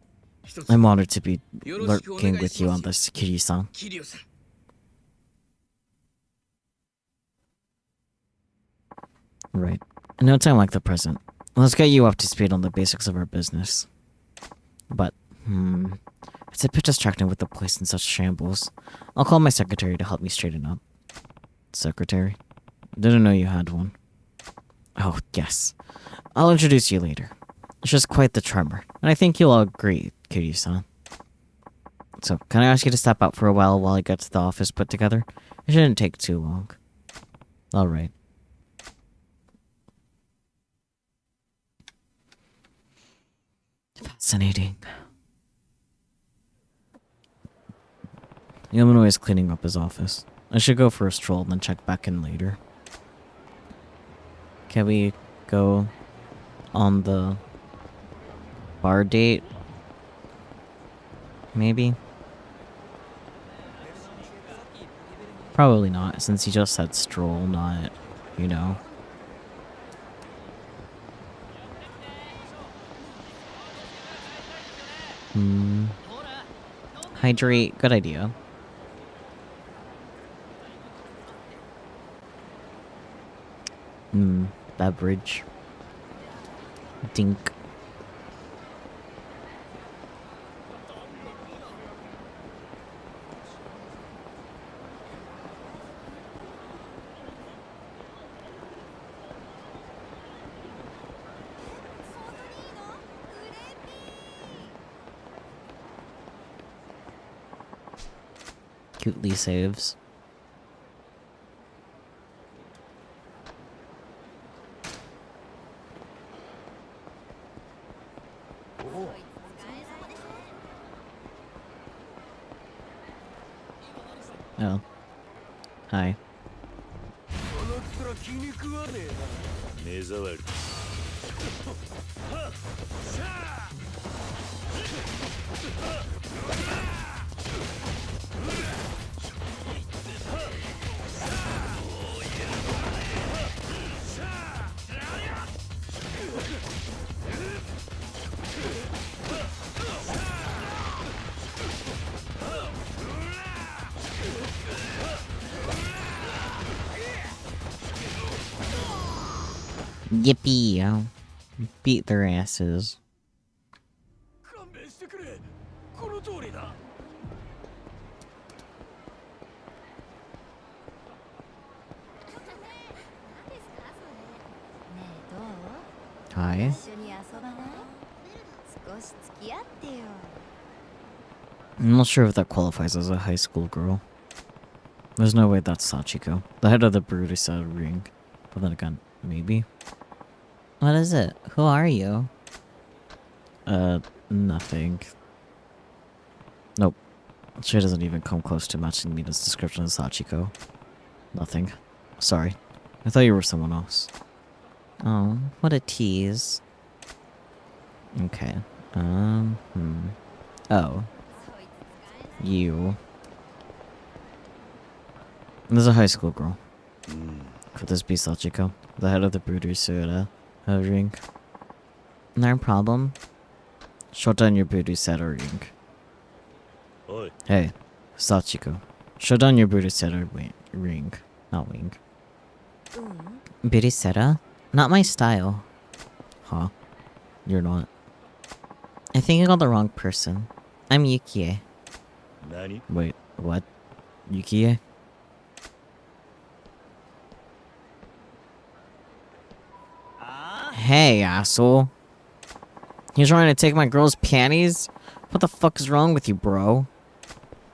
I'm honored to be lurking with you on this, Kiryu-san. Right. In no time like the present, let's get you up to speed on the basics of our business. But, it's a bit distracting with the place in such shambles. I'll call my secretary to help me straighten up. Secretary? Didn't know you had one. Oh, yes. I'll introduce you later. She's quite the charmer, and I think you'll all agree, Kiryu-san. So, can I ask you to step out for a while I get the office put together? It shouldn't take too long. Alright. Fascinating. Yamano is cleaning up his office. I should go for a stroll and then check back in later. Can we go on the bar date? Maybe? Probably not, since he just said stroll, not, you know. Hydrate, good idea. Beverage. Dink. Cutely saves. Oh. Hi. Yippee! I'll beat their asses. Hi. I'm not sure if that qualifies as a high school girl. There's no way that's Sachiko, the head of the Brutus ring. But then again, maybe. What is it? Who are you? Nothing. Nope. She doesn't even come close to matching Mina's description of Sachiko. Nothing. Sorry. I thought you were someone else. Oh, what a tease. Okay. Oh. You. There's a high school girl. Could this be Sachiko? The head of the Bruder ring? No problem. Shut down your Bruder ring. Hey, Sachiko. Shut down your Bruder ring. Not wing. Bruder? Not my style. Huh? You're not. I think I got the wrong person. I'm Yukie. Wait, what? Yukie? Hey, asshole. You trying to take my girl's panties? What the fuck is wrong with you, bro?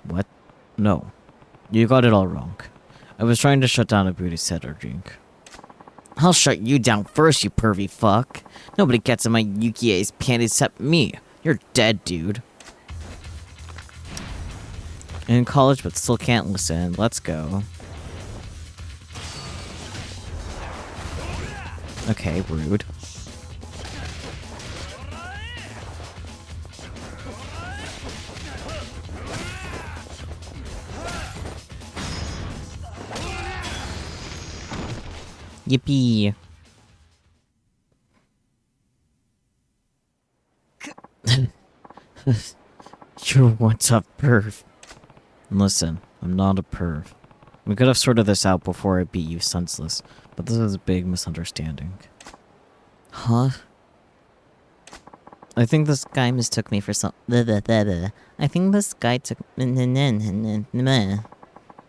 What? No. You got it all wrong. I was trying to shut down a booty setter drink. I'll shut you down first, you pervy fuck. Nobody gets in my Yukie's panties except me. You're dead, dude. In college, but still can't listen. Let's go. Okay, rude. Yippee. You're what's up, perv. Listen, I'm not a perv. We could have sorted this out before I beat you senseless, but this is a big misunderstanding. Huh? I think this guy mistook me for some. I think this guy took. Why didn't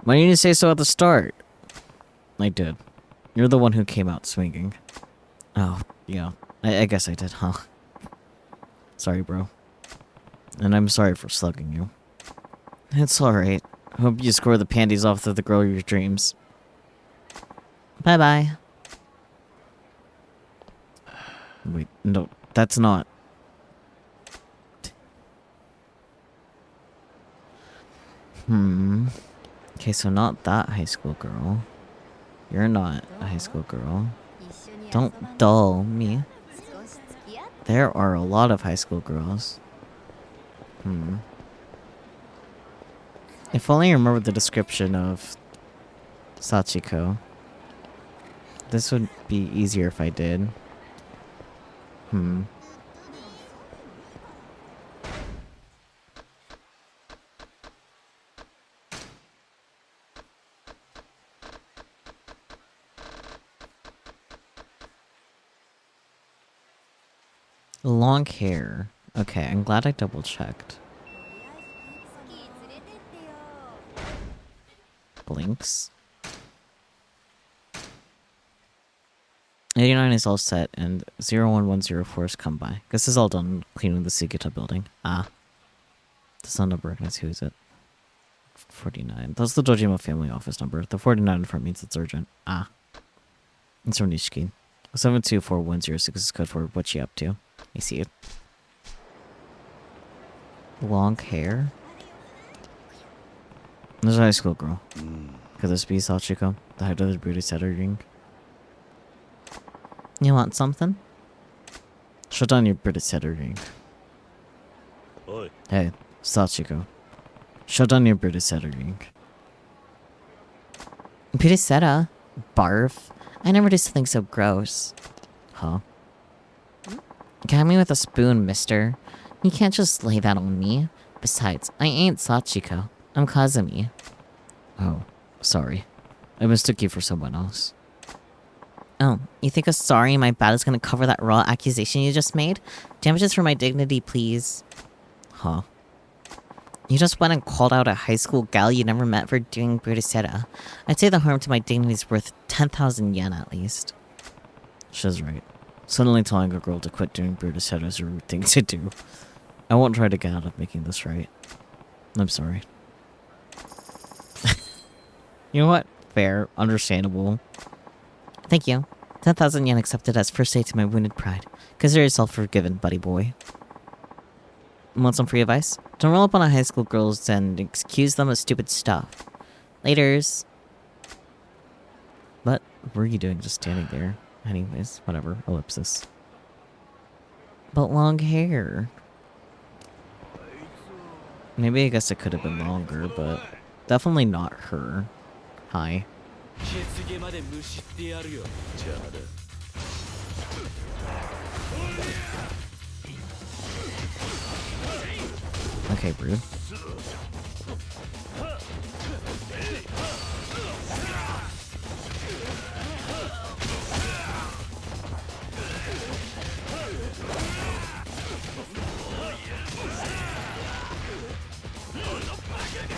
you say so at the start? I did. You're the one who came out swinging. Oh, yeah. I guess I did, huh? Sorry, bro. And I'm sorry for slugging you. It's alright. Hope you score the panties off to the girl of your dreams. Bye-bye. Wait, no, that's not... Okay, so not that high school girl. You're not a high school girl. Don't dull me. There are a lot of high school girls. If only I remembered the description of Sachiko. This would be easier if I did. Long hair. Okay, I'm glad I double checked. Blinks. 89 is all set, and 01104 has come by. Guess this is all done cleaning the Sugita building. Ah. Does not number recognize who is it? 49. That's the Dojima family office number. The 49 in front means it's urgent. Ah. It's from Nishiki. 724-106 is code for what you up to. I see it. Long hair? There's a high school girl. Could this be Sachiko? The head of the beauty setter ring? You want something? Shut down your British setter ring. Oi. Hey, Sachiko. Shut down your British setter ring. British setter? Barf. I never do something so gross. Huh? Got me with a spoon, mister. You can't just lay that on me. Besides, I ain't Sachiko. I'm Kazumi. Oh, sorry. I mistook you for someone else. Oh, you think a sorry my bad is gonna cover that raw accusation you just made? Damages for my dignity, please. Huh. You just went and called out a high school gal you never met for doing Brudicera. I'd say the harm to my dignity is worth 10,000 yen at least. She's right. Suddenly telling a girl to quit doing Brudicera is a rude thing to do. I won't try to get out of making this right. I'm sorry. You know what? Fair. Understandable. Thank you. 10,000 yen accepted as first aid to my wounded pride. Consider yourself forgiven, buddy boy. Want some free advice? Don't roll up on high school girls and accuse them of stupid stuff. Laters. What were you doing just standing there? Anyways, whatever. Ellipsis. But long hair. Maybe I guess it could have been longer, but definitely not her. Hi. Okay, rude.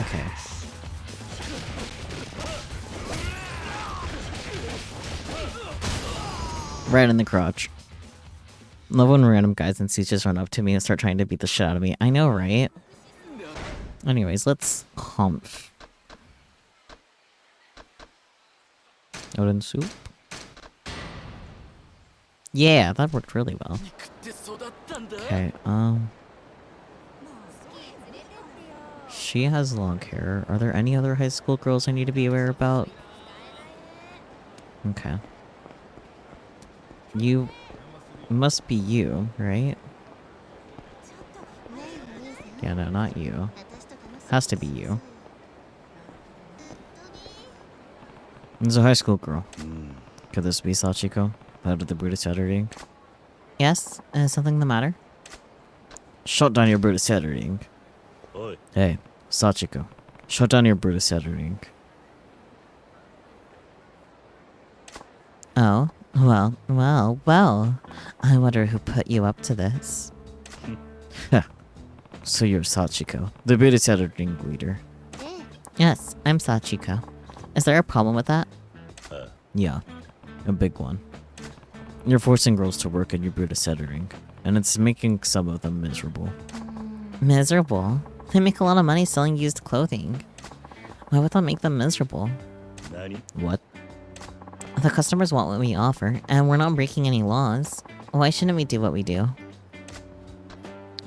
Okay. Right in the crotch. Love when random guys and seats just run up to me and start trying to beat the shit out of me. I know, right? Anyways, let's humph. Odin soup? Yeah, that worked really well. Okay, she has long hair. Are there any other high school girls I need to be aware about? Okay. You must be you, right? Yeah, no, not you. Has to be you. There's a high school girl. Could this be Sachiko? Out of the Buddhist editing? Yes? Is something the matter? Shut down your Buddhist editing. Oi. Hey, Sachiko. Shut down your Buddhist editing. Oh, well. I wonder who put you up to this. So you're Sachiko, the Buddhist editing leader. Yes, I'm Sachiko. Is there a problem with that? Yeah, a big one. You're forcing girls to work in your Buddhist editing, and it's making some of them miserable. Miserable? They make a lot of money selling used clothing. Why would that make them miserable? Nani? What? The customers want what we offer, and we're not breaking any laws. Why shouldn't we do what we do?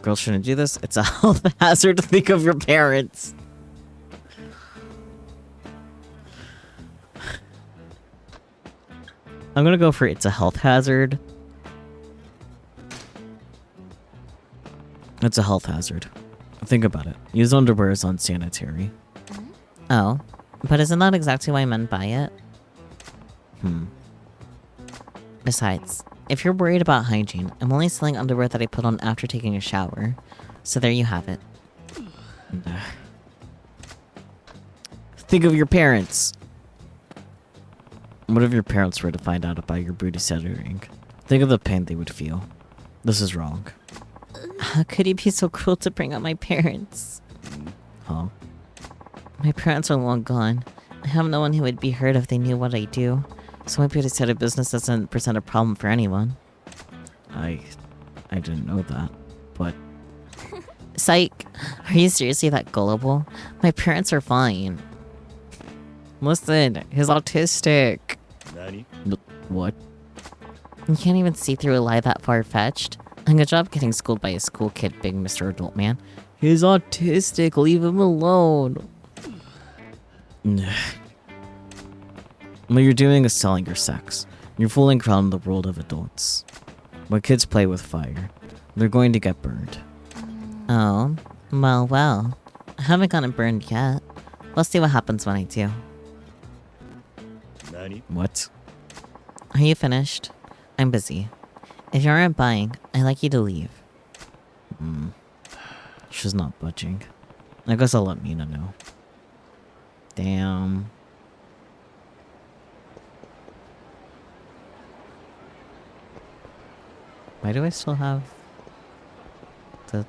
Girls shouldn't do this? It's a health hazard to think of your parents. I'm gonna go for it's a health hazard. It's a health hazard. Think about it. Use underwear is unsanitary. Oh, but isn't that exactly why men buy it? Besides, if you're worried about hygiene, I'm only selling underwear that I put on after taking a shower. So there you have it. Think of your parents. What if your parents were to find out about your booty centering? Think of the pain they would feel. This is wrong. How could you be so cruel to bring up my parents? Huh? My parents are long gone. I have no one who would be hurt if they knew what I do. So my beauty set of business doesn't present a problem for anyone. I didn't know that, but... Psych! Are you seriously that gullible? My parents are fine. Listen, he's autistic. Nani? What? You can't even see through a lie that far-fetched? And good job getting schooled by a school kid, big Mr. Adult Man. He's autistic, leave him alone. What you're doing is selling your sex. You're fooling around in the world of adults. When kids play with fire, they're going to get burned. Oh, well. I haven't gotten burned yet. We'll see what happens when I do. Nani? What? Are you finished? I'm busy. If you aren't buying, I'd like you to leave. She's not budging. I guess I'll let Mina know. Damn. Why do I still have the...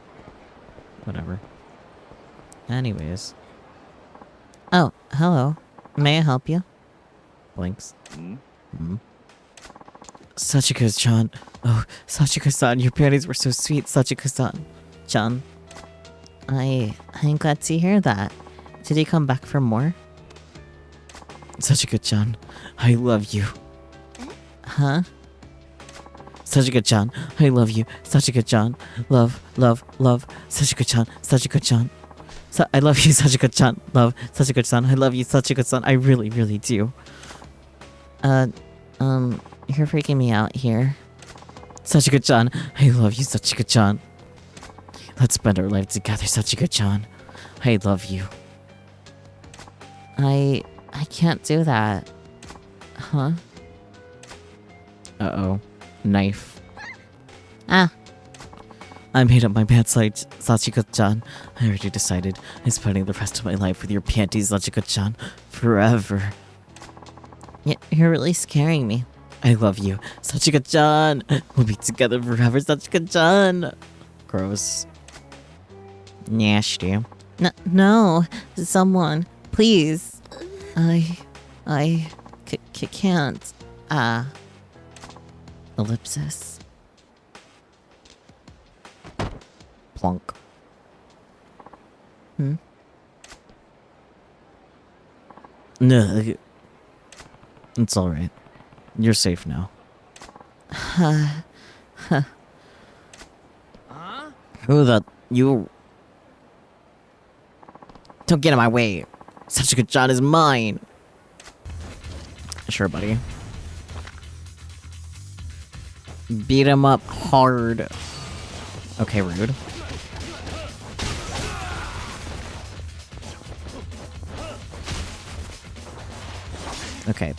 whatever. Anyways. Oh, hello. May I help you? Blinks. Sachiko-chan. Oh, Sachiko-san, your panties were so sweet, Sachiko-san. Chan. I'm glad to hear that. Did you come back for more? Sachiko-chan, I love you. Huh? Sachiko-chan, I love you. Sachiko-chan, love. Sachiko-chan, Sachiko-chan. I love you, Sachiko-chan. Love, Sachiko-chan. I love you, Sachiko-chan. I really, really do. You're freaking me out here. Sachiko-chan, I love you, Sachiko-chan. Let's spend our life together, Sachiko-chan. I love you. I can't do that. Huh? Uh-oh. Knife. Ah. I made up my pants like Sachiko-chan. I already decided I'm spending the rest of my life with your panties, Sachiko-chan. Forever. You're really scaring me. I love you, Sachiko-chan. We'll be together forever, Sachiko-chan. Gross. Nasty. No, someone, please. I can't. Ellipsis. Plunk. No, it's alright. You're safe now. Who the... You... Don't get in my way. Sachiko-chan is mine. Sure, buddy. Beat him up hard. Okay, rude. Okay.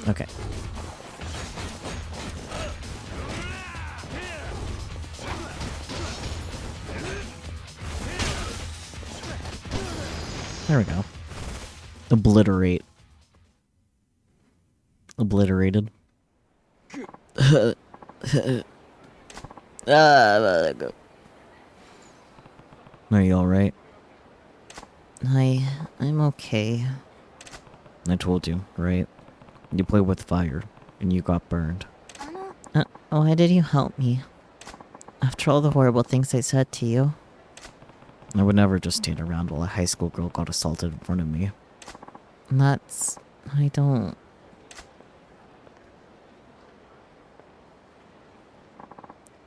Okay. There we go. Obliterate. Obliterated. Are you alright? I'm okay. I told you, right? You play with fire, and you got burned. Why did you help me? After all the horrible things I said to you. I would never just stand around while a high school girl got assaulted in front of me. I don't...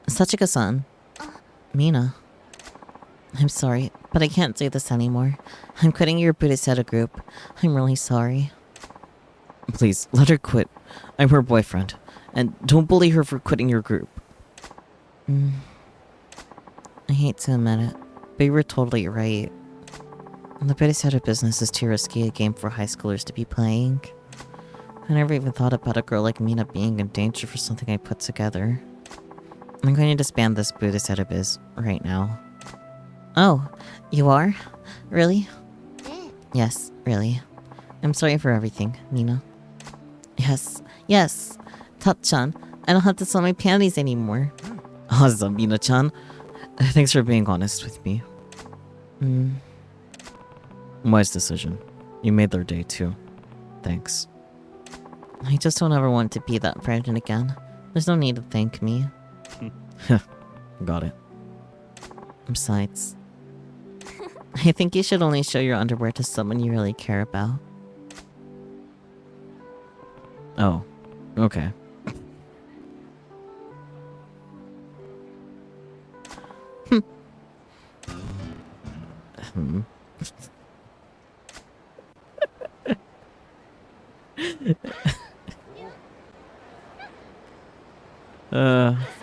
Sachika-san. Mina. I'm sorry, but I can't do this anymore. I'm quitting your Buddhisetta group. I'm really sorry. Please, let her quit. I'm her boyfriend. And don't bully her for quitting your group. I hate to admit it, but you were totally right. The Buddhisetta business is too risky a game for high schoolers to be playing. I never even thought about a girl like Mina being in danger for something I put together. I'm going to disband this Buddhisetta biz right now. Oh, you are? Really? Yes, really. I'm sorry for everything, Mina. Yes. Tat-chan, I don't have to sell my panties anymore. Awesome, Mina-chan. Thanks for being honest with me. Wise decision. You made their day too. Thanks. I just don't ever want to be that friend again. There's no need to thank me. Got it. Besides, I think you should only show your underwear to someone you really care about. Oh, okay.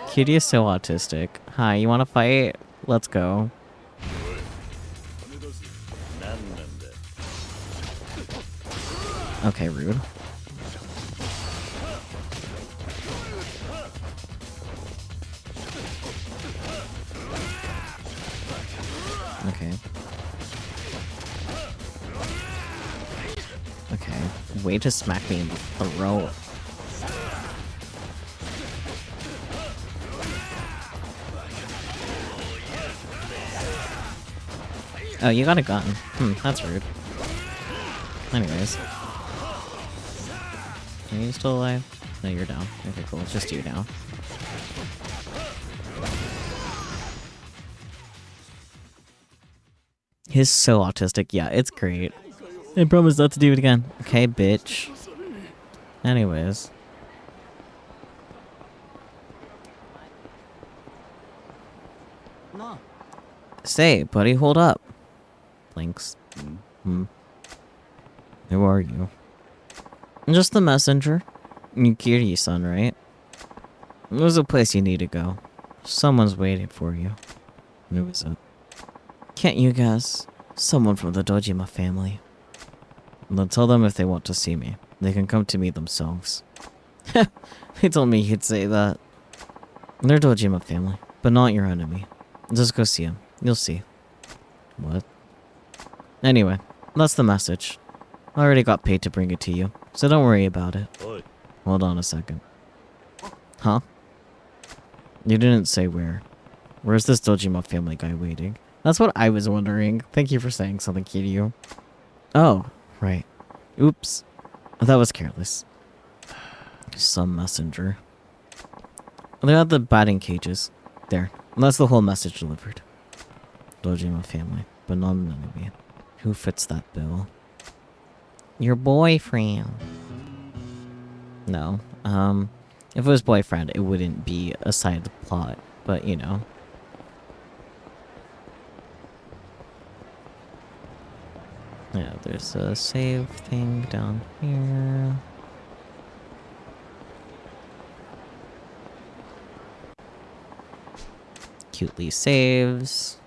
Kitty is so autistic. Hi, you wanna fight? Let's go. Okay, rude. Okay. Okay. Way to smack me in the throat. Oh, you got a gun. That's rude. Anyways. Are you still alive? No, you're down. Okay, cool. It's just you now. He's so autistic. Yeah, it's great. I promise not to do it again. Okay, bitch. Anyways. Say, buddy, hold up. Blinks. Who are you? I'm just the messenger. Yukiri-san, right? There's a place you need to go. Someone's waiting for you. Who is it? Can't you guess? Someone from the Dojima family. Then tell them if they want to see me. They can come to me themselves. They told me you'd say that. They're Dojima family, but not your enemy. Just go see them. You'll see. What? Anyway, that's the message. I already got paid to bring it to you, so don't worry about it. Oi. Hold on a second. Huh? You didn't say where. Where's this Dojima family guy waiting? That's what I was wondering. Thank you for saying something, Kiryu. Oh, right. Oops. That was careless. Some messenger. They're at the batting cages. There. That's the whole message delivered. Dojima family, but not an enemy. Who fits that bill? Your boyfriend. No. If it was boyfriend, it wouldn't be a side plot, but you know. Yeah, there's a save thing down here. Cutely saves.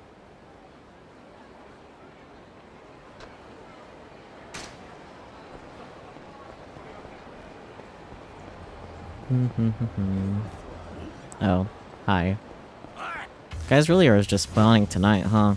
Oh, hi. Guys really are just spawning tonight, huh?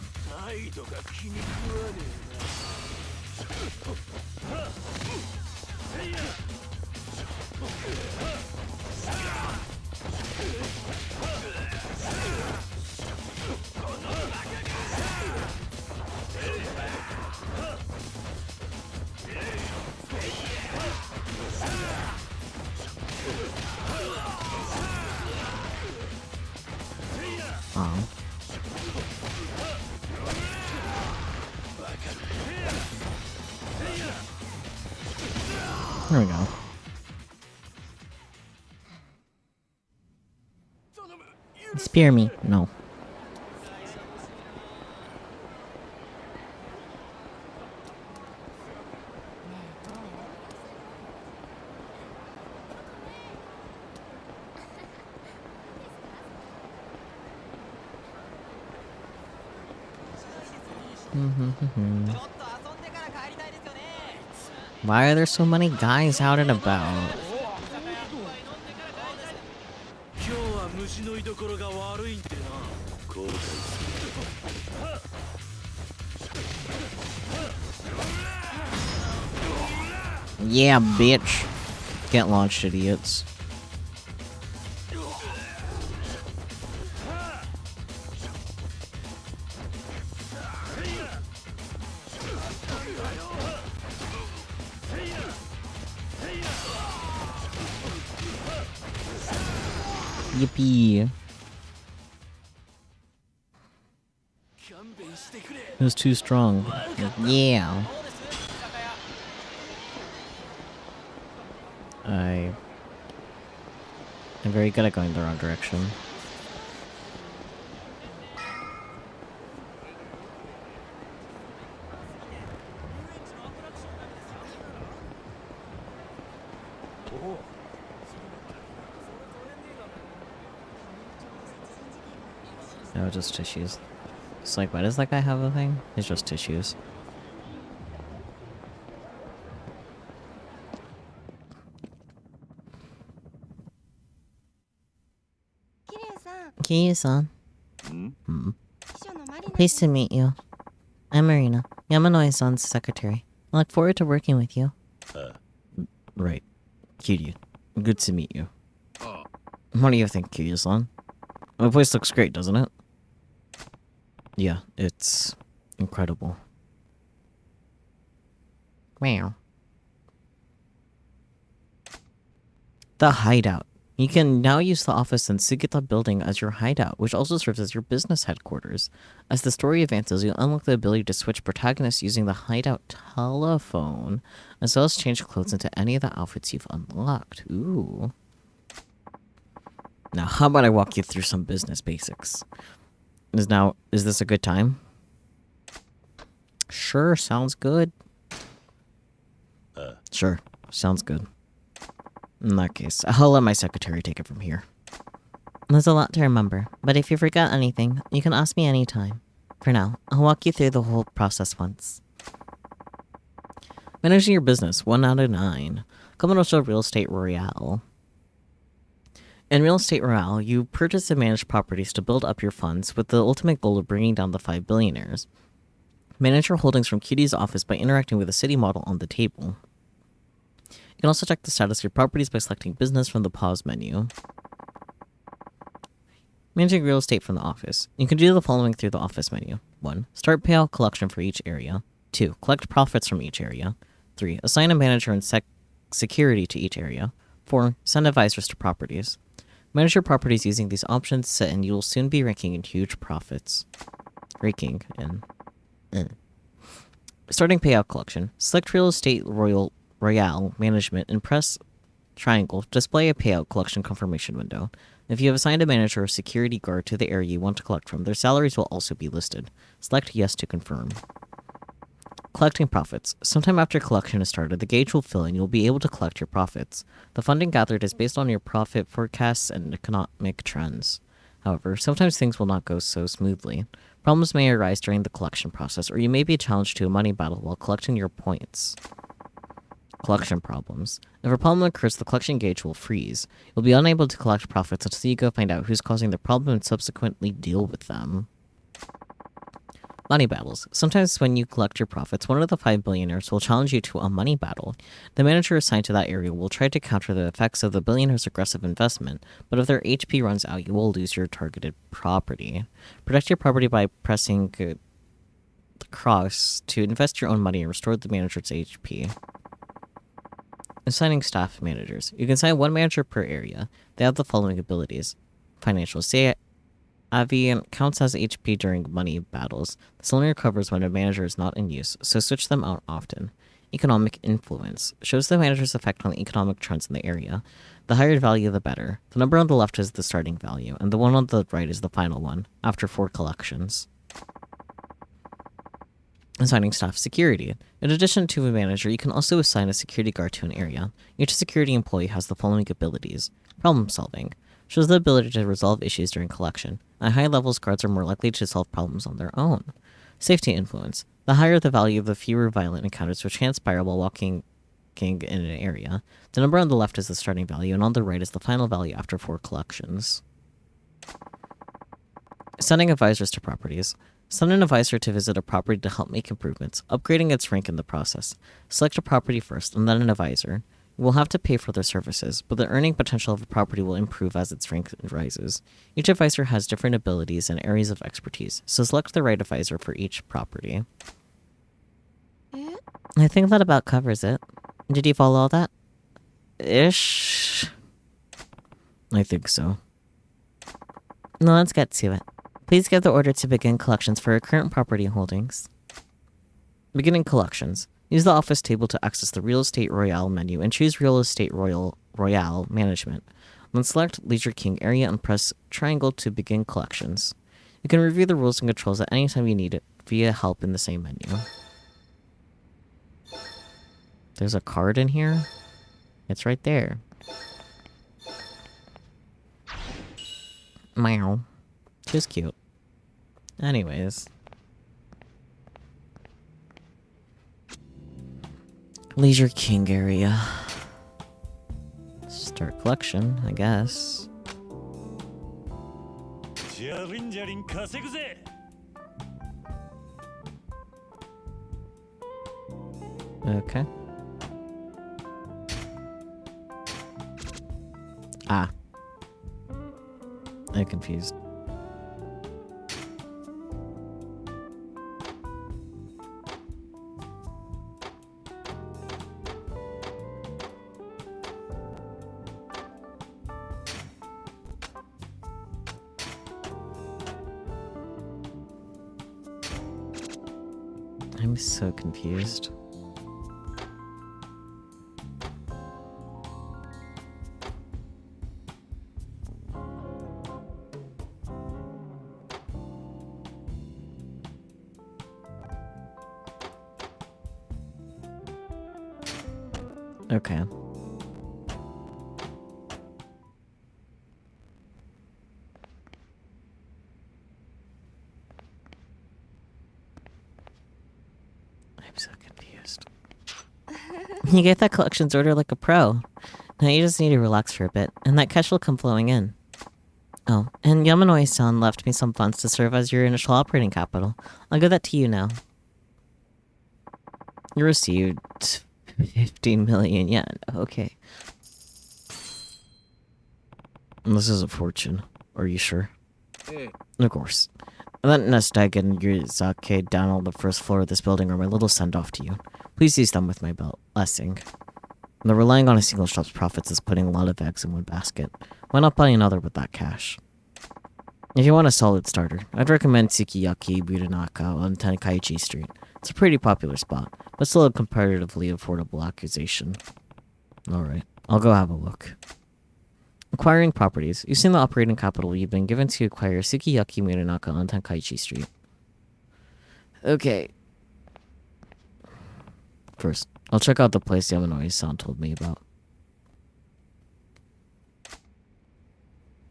Oh. There we go. Spear me. No. Why are there so many guys out and about? Yeah, bitch. Get launched, idiots. Yippee. It was too strong. Yeah. I'm very good at going the wrong direction. No, just tissues. It's like, why does that guy have a thing? It's just tissues. Kiryu-san. Pleased to meet you. I'm Marina, Yamanoi-san's secretary. I look forward to working with you. Right. Kiryu. Good to meet you. What do you think, Kiryu-san? The place looks great, doesn't it? Yeah, it's incredible. Wow. The hideout. You can now use the office in Sugita building as your hideout, which also serves as your business headquarters. As the story advances, you'll unlock the ability to switch protagonists using the hideout telephone, as well as change clothes into any of the outfits you've unlocked. Ooh. Now, how about I walk you through some business basics? Is this a good time? Sure, sounds good. Sure, sounds good. In that case, I'll let my secretary take it from here. There's a lot to remember, but if you forgot anything, you can ask me anytime. For now, I'll walk you through the whole process once. Managing your business, 1 out of 9. Commercial Real Estate Royale. In Real Estate Royale, you purchase and manage properties to build up your funds with the ultimate goal of bringing down the 5 billionaires. Manage your holdings from QD's office by interacting with the city model on the table. You can also check the status of your properties by selecting business from the pause menu. Managing real estate from the office. You can do the following through the office menu. 1. Start payout collection for each area. 2. Collect profits from each area. 3. Assign a manager and security to each area. 4. Send advisors to properties. Manage your properties using these options, and you will soon be raking in huge profits. Raking in. Starting payout collection. Select Real Estate Royale Management and press triangle to display a payout collection confirmation window. If you have assigned a manager or security guard to the area you want to collect from, their salaries will also be listed. Select yes to confirm. Collecting profits. Sometime after collection is started, the gauge will fill and you'll be able to collect your profits. The funding gathered is based on your profit forecasts and economic trends. However, sometimes things will not go so smoothly. Problems may arise during the collection process, or you may be challenged to a money battle while collecting your points. Collection problems. If a problem occurs, the collection gauge will freeze. You'll be unable to collect profits until you go find out who's causing the problem and subsequently deal with them. Money battles. Sometimes when you collect your profits, one of the 5 billionaires will challenge you to a money battle. The manager assigned to that area will try to counter the effects of the billionaire's aggressive investment, but if their HP runs out, you will lose your targeted property. Protect your property by pressing the cross to invest your own money and restore the manager's HP. Assigning staff managers. You can assign one manager per area. They have the following abilities. Financial Avi counts as HP during money battles. This only recovers when a manager is not in use, so switch them out often. Economic influence. Shows the manager's effect on the economic trends in the area. The higher value, the better. The number on the left is the starting value, and the one on the right is the final one, after 4 collections. Assigning staff security. In addition to a manager, you can also assign a security guard to an area. Each security employee has the following abilities. Problem solving. Shows the ability to resolve issues during collection. At high levels, guards are more likely to solve problems on their own. Safety influence. The higher the value, the fewer violent encounters which transpire while walking in an area. The number on the left is the starting value, and on the right is the final value after 4 collections. Sending advisors to properties. Send an advisor to visit a property to help make improvements, upgrading its rank in the process. Select a property first, and then an advisor. You will have to pay for their services, but the earning potential of a property will improve as its rank rises. Each advisor has different abilities and areas of expertise, so select the right advisor for each property. I think that about covers it. Did you follow all that? Ish. I think so. Now let's get to it. Please give the order to begin collections for your current property holdings. Beginning collections. Use the office table to access the Real Estate Royale menu and choose Real Estate Royale Management. Then select Leisure King area and press triangle to begin collections. You can review the rules and controls at any time you need it via help in the same menu. There's a card in here? It's right there. Meow. She's cute. Anyways. Leisure King area. Start collection, I guess. Okay. Ah. I'm confused. I'm so confused. Okay. I'm so confused. You get that collections order like a pro. Now you just need to relax for a bit, and that cash will come flowing in. Oh, and Yamanoi-san left me some funds to serve as your initial operating capital. I'll give that to you now. You received 15 million yen. Okay. This is a fortune. Are you sure? Of course. That nest egg and Yurizake down on the first floor of this building are my little send-off to you. Please use them with my blessing. The relying on a single shop's profits is putting a lot of eggs in one basket. Why not buy another with that cash? If you want a solid starter, I'd recommend Tsukiyaki Buranaka on Tenkaichi Street. It's a pretty popular spot, but still a comparatively affordable accusation. Alright, I'll go have a look. Acquiring properties. Using the operating capital you've been given to acquire Sukiyaki Muranaka on Tenkaichi Street. Okay. First, I'll check out the place Yamanori-san told me about.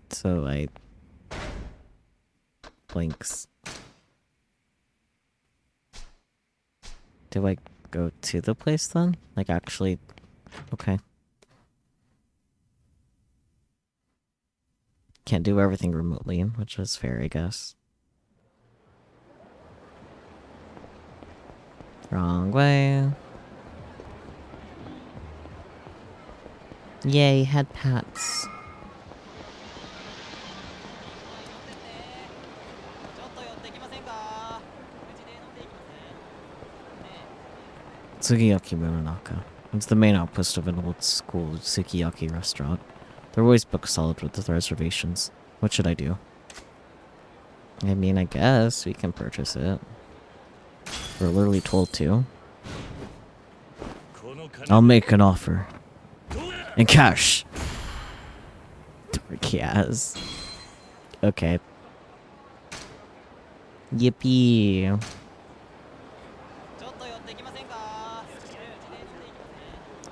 So, Blinks. Do I go to the place then? Like, actually Okay. Can't do everything remotely, which is fair, I guess. Wrong way. Yay, head pats. Sukiyaki Munonaka. It's the main outpost of an old school sukiyaki restaurant. They're always booked solid with the reservations. What should I do? I mean, I guess we can purchase it. We're literally told to. I'll make an offer. In cash! Dorky ass. Okay. Yippee!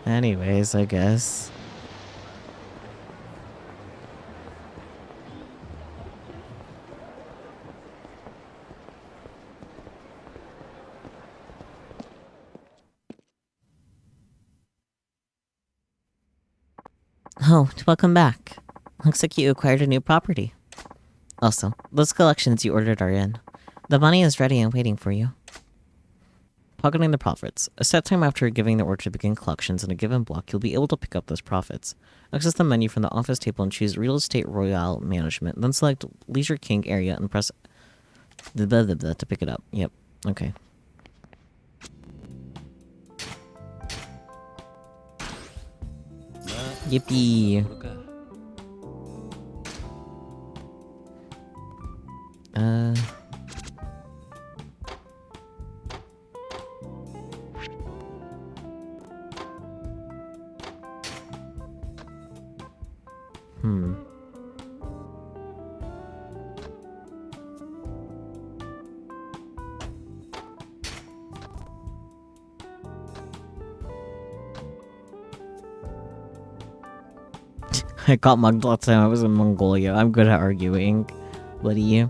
Anyways, I guess. Oh, welcome back. Looks like you acquired a new property. Also, those collections you ordered are in. The money is ready and waiting for you. Pocketing the profits. A set time after giving the order to begin collections in a given block, you'll be able to pick up those profits. Access the menu from the office table and choose Real Estate Royale Management, then select Leisure King area and press the blah, blah, blah to pick it up. Yep, okay. Yippee! I got mugged last time I was in Mongolia. I'm good at arguing. Buddy.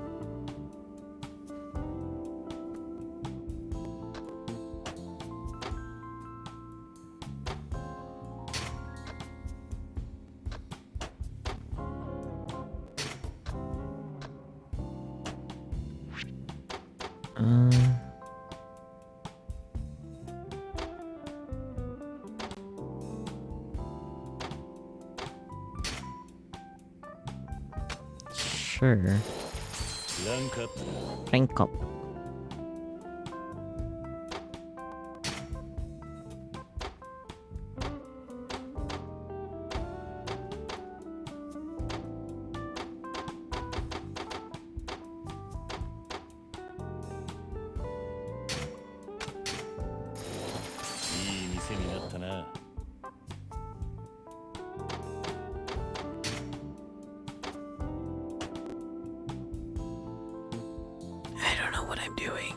Sure. Rank up. I don't know what I'm doing.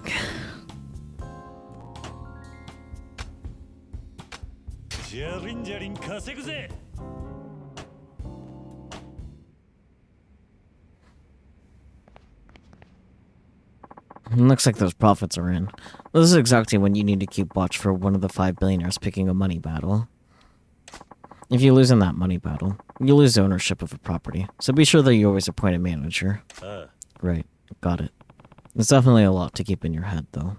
Looks like those profits are in. This is exactly when you need to keep watch for one of the 5 billionaires picking a money battle. If you lose in that money battle, you lose ownership of a property, so be sure that you always appoint a manager. Right, got it. It's definitely a lot to keep in your head, though.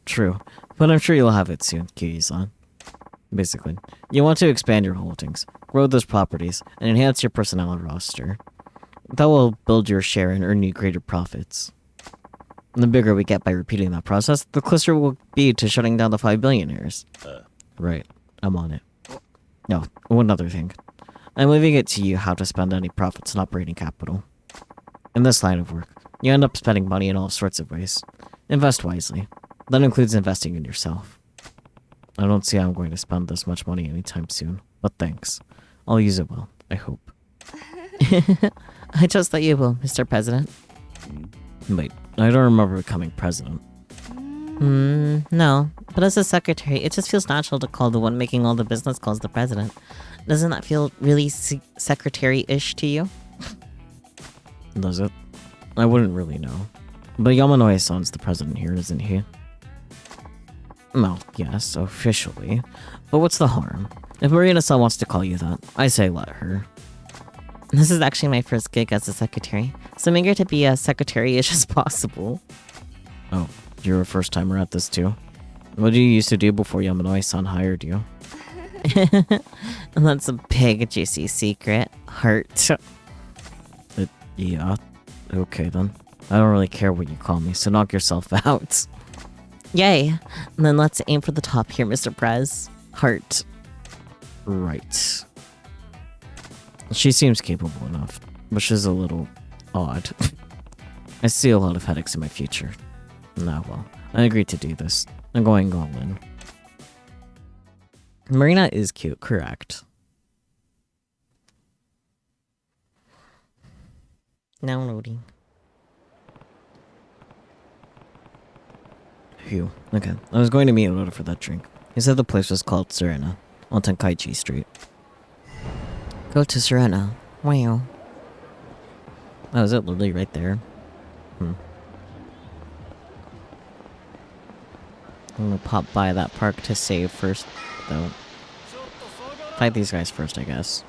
True, but I'm sure you'll have it soon, Kiryu-san. Basically, you want to expand your holdings, grow those properties, and enhance your personnel roster. That will build your share and earn you greater profits. And the bigger we get by repeating that process, the closer we'll be to shutting down the 5 billionaires. Right, I'm on it. No, one other thing. I'm leaving it to you how to spend any profits and operating capital. In this line of work, you end up spending money in all sorts of ways. Invest wisely. That includes investing in yourself. I don't see how I'm going to spend this much money anytime soon, but thanks. I'll use it well, I hope. I trust that you will, Mr. President. Wait, I don't remember becoming president. No. But as a secretary, it just feels natural to call the one making all the business calls the president. Doesn't that feel really secretary-ish to you? Does it? I wouldn't really know. But Yamanoe-san's the president here, isn't he? Well, yes, officially. But what's the harm? If Marina-san wants to call you that, I say let her. This is actually my first gig as a secretary, so I'm eager to be as secretary-ish as possible. Oh, you're a first timer at this too? What did you used to do before Yamanoi-san hired you? That's a big, juicy secret. Heart. Yeah, okay then. I don't really care what you call me, so knock yourself out. Yay. And then let's aim for the top here, Mr. Prez. Heart. Right. She seems capable enough, which is a little odd. I see a lot of headaches in my future. Nah, well, I agreed to do this. I'm going all in. Marina is cute, correct. Now loading. Phew. Okay, I was going to meet Oda for that drink. He said the place was called Serena, on Tenkaichi Street. Go to Serena. Wow. Oh, is it literally right there? I'm gonna pop by that park to save first, though. Fight these guys first, I guess.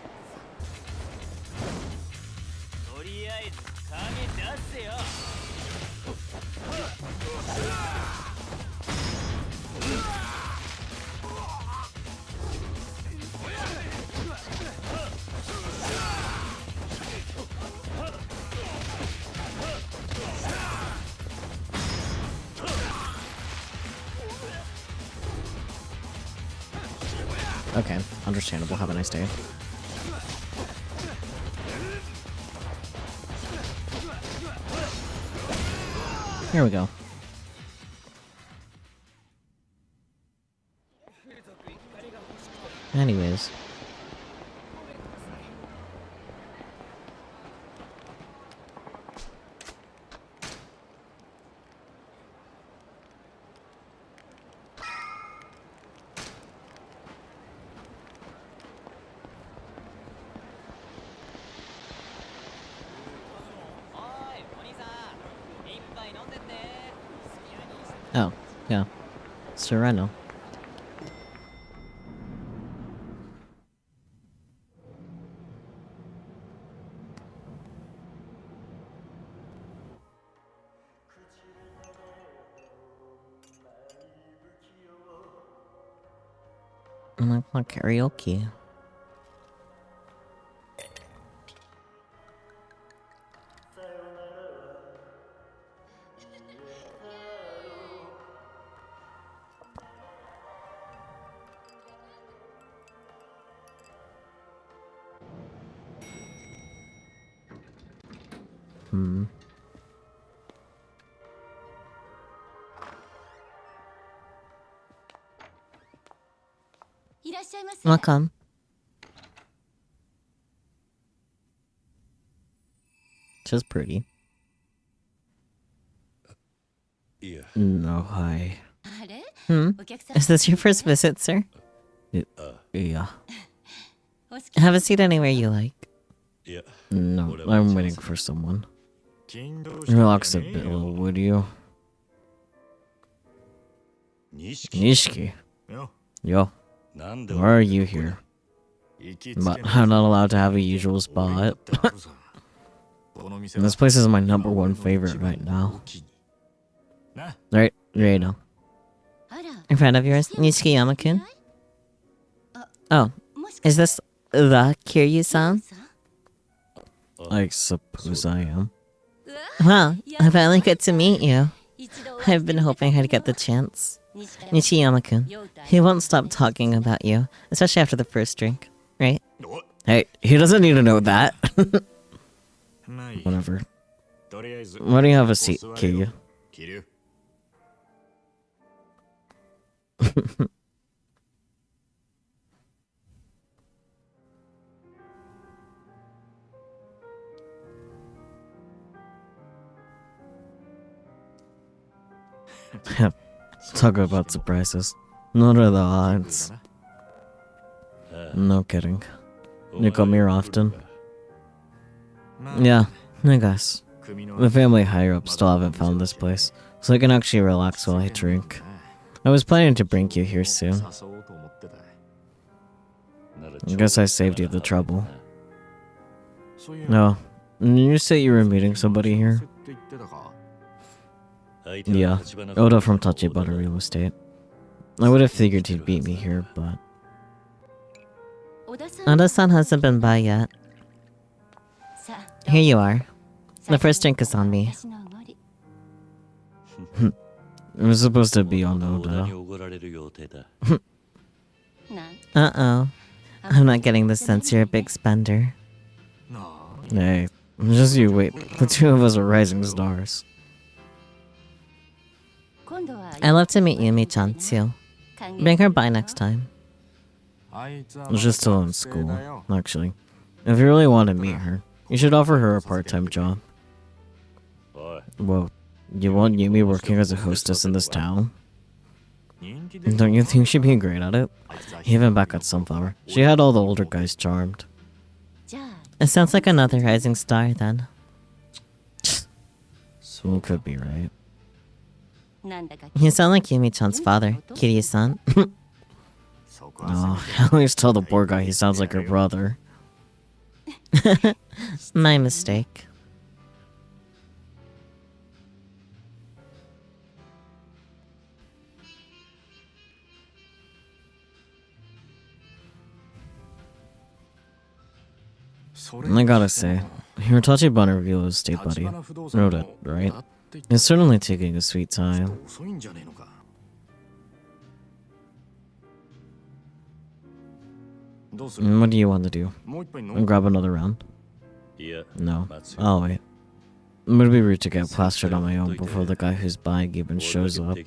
Okay, understandable. Have a nice day. Here we go. Anyways. Oh, yeah. Sereno. I like my karaoke. Welcome. Just pretty. Yeah. No, hi. Is this your first visit, sir? Yeah. Have a seat anywhere you like. Yeah. No, I'm waiting for someone. Relax a bit, would you? Nishiki. Yo. Why are you here? But I'm not allowed to have a usual spot. And this place is my #1 favorite right now. Right now. In front of yours, Nishiki Yamakun? Oh, is this the Kiryu-san? I suppose I am. Well, I finally get to meet you. I've been hoping I'd get the chance. Nishiyama-kun, he won't stop talking about you, especially after the first drink, right? Hey, he doesn't need to know that. Whatever. Why don't you have a seat, Kiryu? Talk about surprises. What are the odds? No kidding. You come here often? Yeah, I guess. The family higher-ups still haven't found this place, so I can actually relax while I drink. I was planning to bring you here soon. I guess I saved you the trouble. No. You say you were meeting somebody here? Yeah, Oda from Tachibana Real Estate. I would have figured he'd beat me here, but... Oda-san hasn't been by yet. Here you are. The first drink is on me. It was supposed to be on Oda. Uh-oh. I'm not getting the sense you're a big spender. Hey, just you wait. The two of us are rising stars. I'd love to meet Yumi-chan too. Bring her by next time. She's still in school, actually. If you really want to meet her, you should offer her a part-time job. Whoa, you want Yumi working as a hostess in this town? Don't you think she'd be great at it? Even back at Sunflower, she had all the older guys charmed. It sounds like another rising star then. So it could be right. You sound like Yumi-chan's father, Kiryu-san. Oh, I always tell the poor guy he sounds like her brother. My mistake. I gotta say, your Tachibana Real Estate buddy, wrote it, right? He's certainly taking a sweet time. What do you want to do? Grab another round? No, I'll wait. It would be rude to get plastered on my own before the guy who's buying even shows up.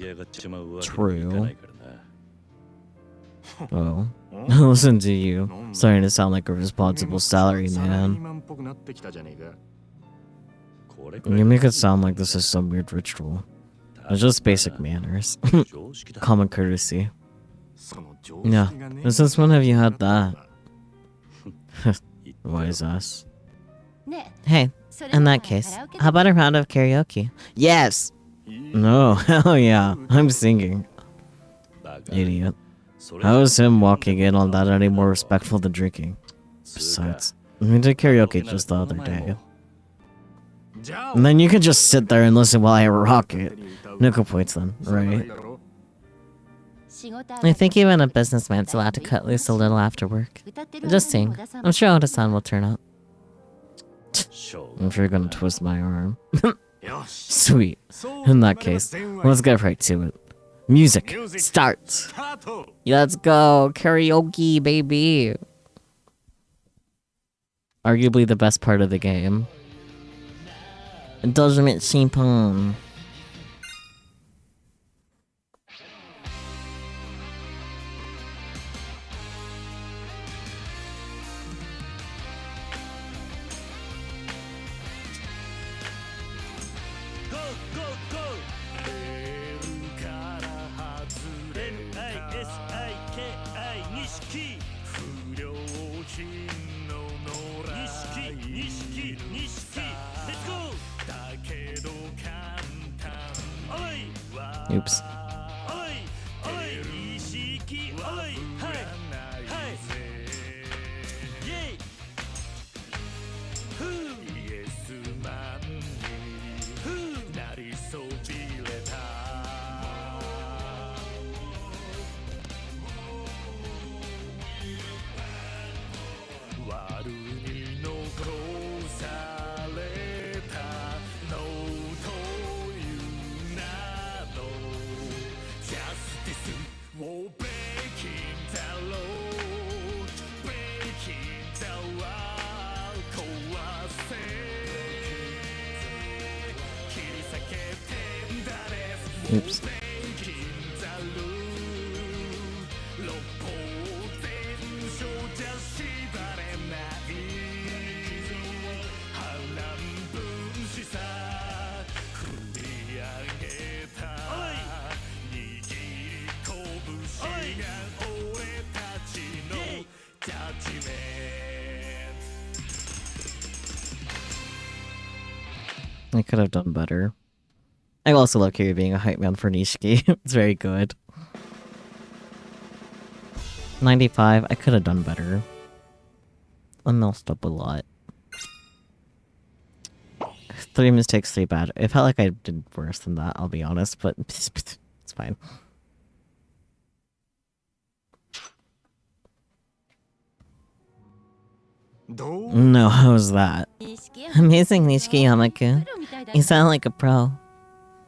True. Oh. Listen to you. Starting to sound like a responsible salary man. You make it sound like this is some weird ritual. It's just basic manners. Common courtesy. Yeah, and since when have you had that? Wise ass. Hey, in that case, how about a round of karaoke? Yes! No, hell yeah, I'm singing. Idiot. How is him walking in on that any more respectful than drinking? Besides, we did karaoke just the other day. And then you can just sit there and listen while I rock it. No complaints then, right? I think even a businessman's allowed to cut loose a little after work. Just sing. I'm sure Oda-san will turn up. If you're gonna twist my arm. Sweet. In that case, let's get right to it. Music, start! Let's go, karaoke, baby. Arguably the best part of the game. Doesn't simple. Oops. Oops. I could have done better. I also love Kiryu being a hype man for Nishiki. It's very good. 95. I could have done better. I messed up a lot. 3 mistakes, 3 bad. It felt like I did worse than that, I'll be honest, but it's fine. No, how was that? Amazing, Nishikiyama-kun. You sound like a pro.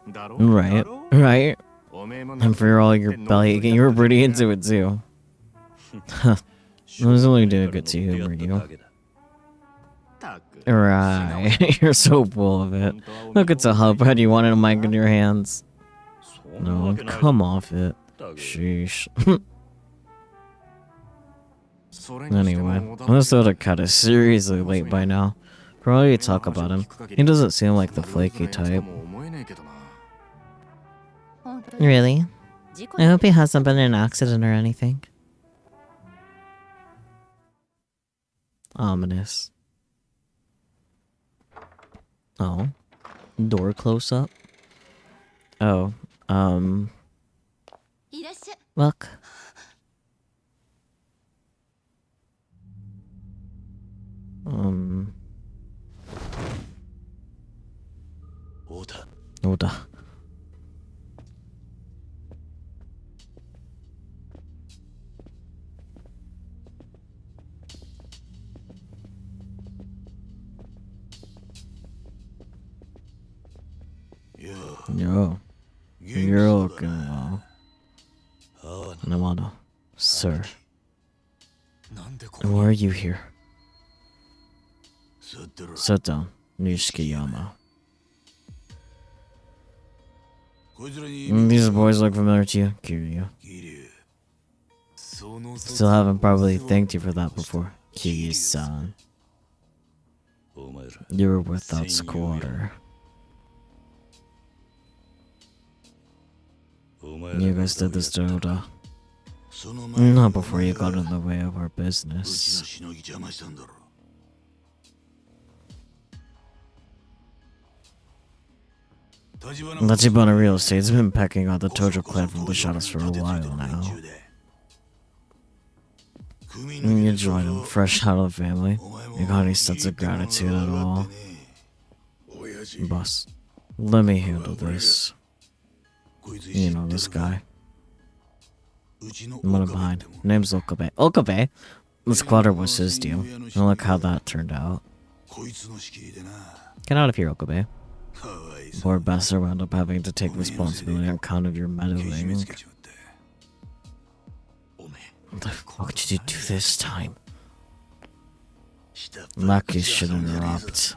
Right, right. And for all your belly aching, you were pretty into it too. I was only doing it to humor you. Right, you're so full of it. Look, it's a hub. How do you want a mic in your hands? No, come off it. Sheesh. Anyway, this oughta cut is seriously late by now. Probably talk about him. He doesn't seem like the flaky type. Really? I hope he hasn't been in an accident or anything. Ominous. Oh. Door close up? Oh, Look. Oda. Yo. You're looking well. Namada. Sir. Why are you here? Sit down, Nishikiyama. These boys look familiar to you, Kiryu. Still haven't probably thanked you for that before, Kiryu-san. You were without squatter. You guys did this to Oda. Not before you got in the way of our business. Tachibana Real Estate's been pecking out the Tojo clan from the shadows for a while now. You joined him fresh out of the family. You got any sense of gratitude at all? Boss, let me handle this. You know this guy. I'm behind. Name's Okabe. Okabe? The squatter was his deal. And look how that turned out. Get out of here, Okabe. Poor bastard wound up having to take responsibility on account of your meddling. What the fuck did you do this time? Lucky should interrupt.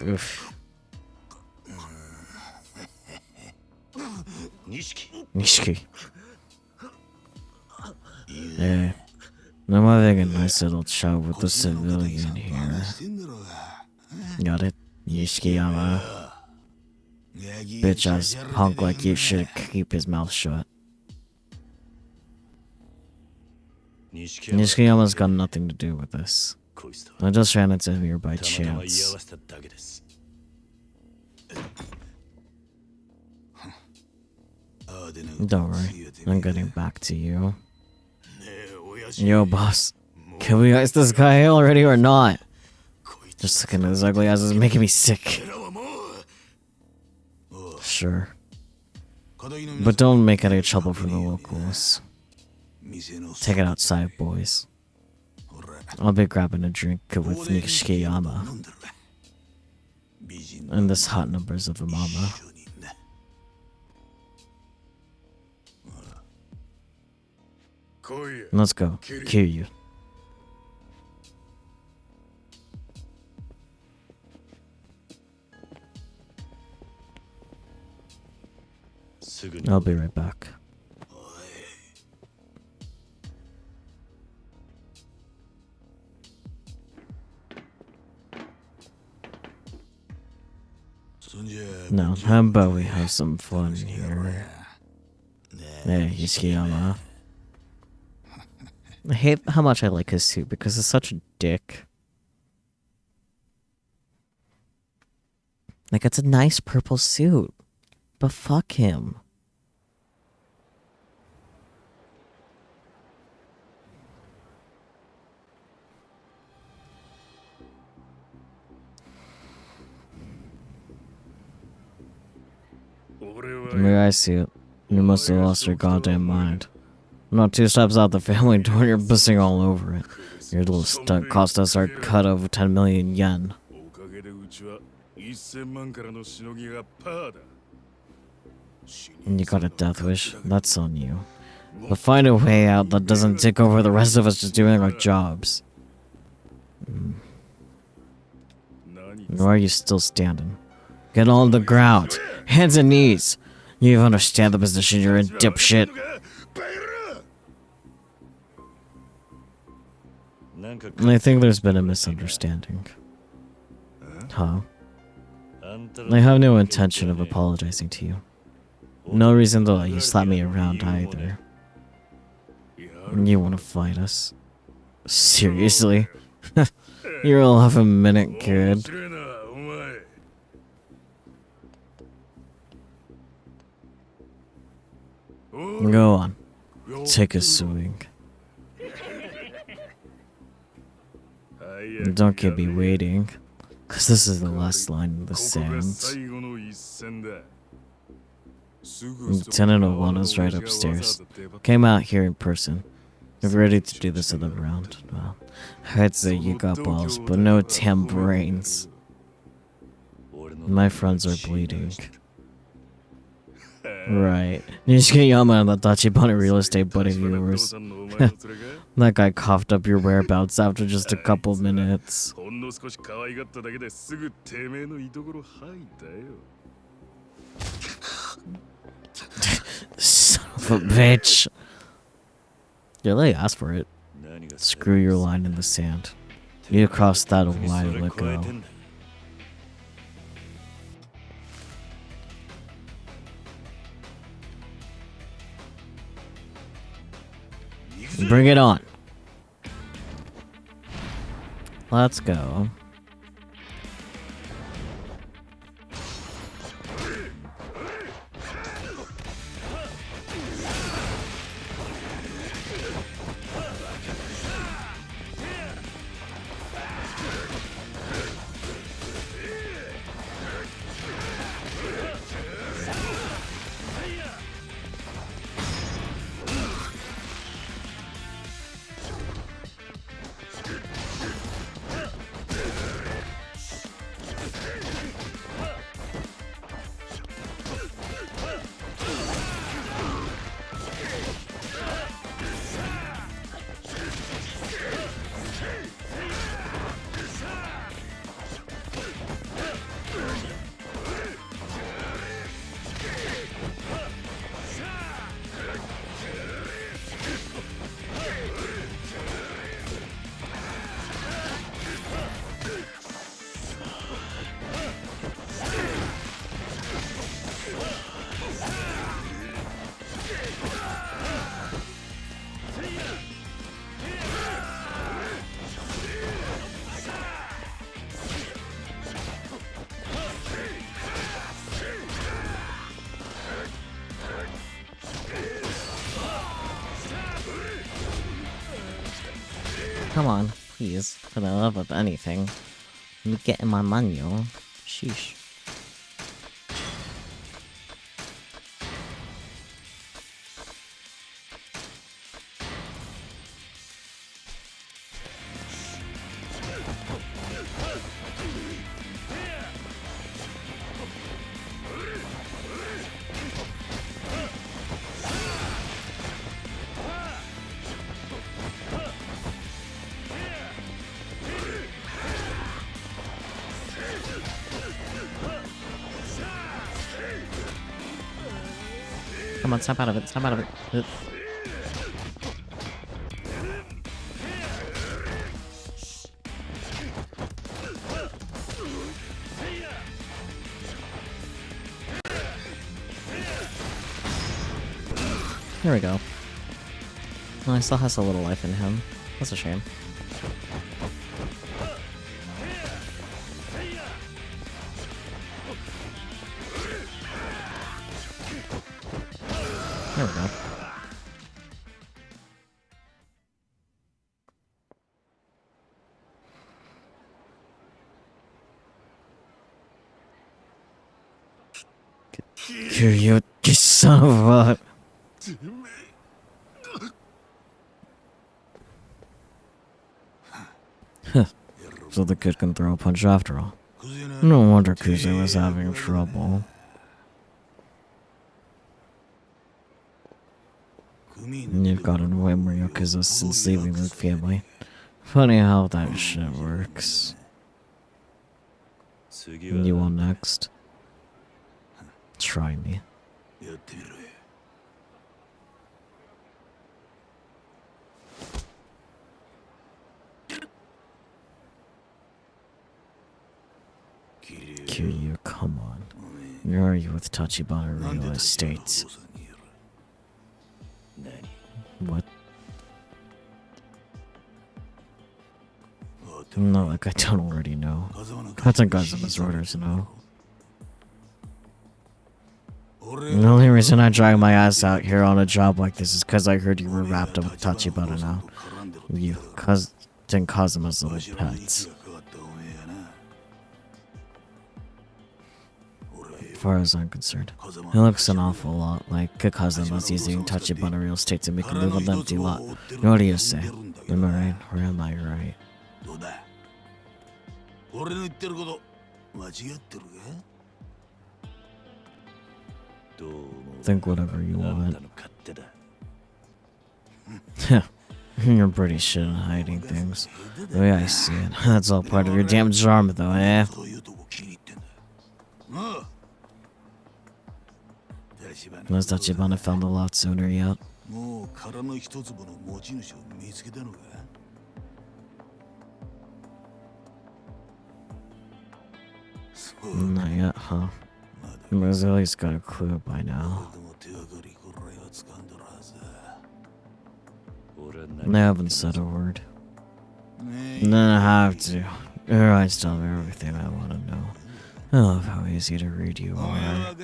Oof. Nishiki. Hey, I'm having a nice little chat with the civilian here. Got it? Nishikiyama. Bitch ass punk like you should keep his mouth shut. Nishikiyama's got nothing to do with this. I just ran into him here by chance. Don't worry, I'm getting back to you. Yo, boss. Can we ice this guy already or not? Just looking at his ugly ass is making me sick. Sure. But don't make any trouble for the locals. Take it outside, boys. I'll be grabbing a drink with Nishikiyama. And this hot numbers of a mama. Let's go. Kiryu. I'll be right back. Now, how about we have some fun here? Hey, Nishikiyama. I hate how much I like his suit because he's such a dick. Like, it's a nice purple suit, but fuck him. The way I see it, you must have lost your goddamn mind. Not 2 steps out the family door, you're pissing all over it. Your little stunt cost us our cut of 10 million yen. And you got a death wish, that's on you. But find a way out that doesn't take over the rest of us just doing our jobs. Why are you still standing? Get on the ground! Hands and knees! You even understand the position you're in, dipshit. I think there's been a misunderstanding. Huh? I have no intention of apologizing to you. No reason to let you slap me around either. You want to fight us? Seriously? You're all half a minute, kid. Go on. Take a swing. Don't keep me waiting, cause this is the last line in the sand. Lieutenant Owano's right upstairs. Came out here in person. If you're ready to do this other round, well, I'd say you got balls, but no damn brains. My friends are bleeding. Right. Nishikiyama and the Tachibana real estate buddy viewers. That guy coughed up your whereabouts after just a couple minutes. Son of a bitch. Yeah, they asked for it. Screw your line in the sand. You crossed that a while ago. Bring it on. Let's go. Come on, please, for the love of anything. Let me get in my manual. Sheesh. Come on, snap out of it, snap out of it. There we go. Well, he still has a little life in him. That's a shame. There we go. Kiryu, you son of a... So the kid can throw a punch after all. No wonder Kuze was having trouble. You've gotten way more Yakuza since leaving the family. Funny how that shit works. You want next? Try me. Kiryu, come on. Where are you with Tachibana Real Estate? What? No, like I don't already know. Captain Kazuma's orders, no. The only reason I drag my ass out here on a job like this is because I heard you were wrapped up with Tachibana now. You, Captain Kazuma's little pets. As far as I'm concerned, it looks an awful lot like Kazama's using Tachibana Real Estate to make a move on the empty lot. What do you say? Am I right or am I right? Think whatever you want. You're pretty shit at hiding things. The way I see it, that's all part of your damn charm though, eh? Was Tachibana found the lot sooner yet? Not yet, huh? But at least got a clue by now. They haven't said a word. Then I have to. Your eyes tell me everything I want to know. I love how easy to read you are.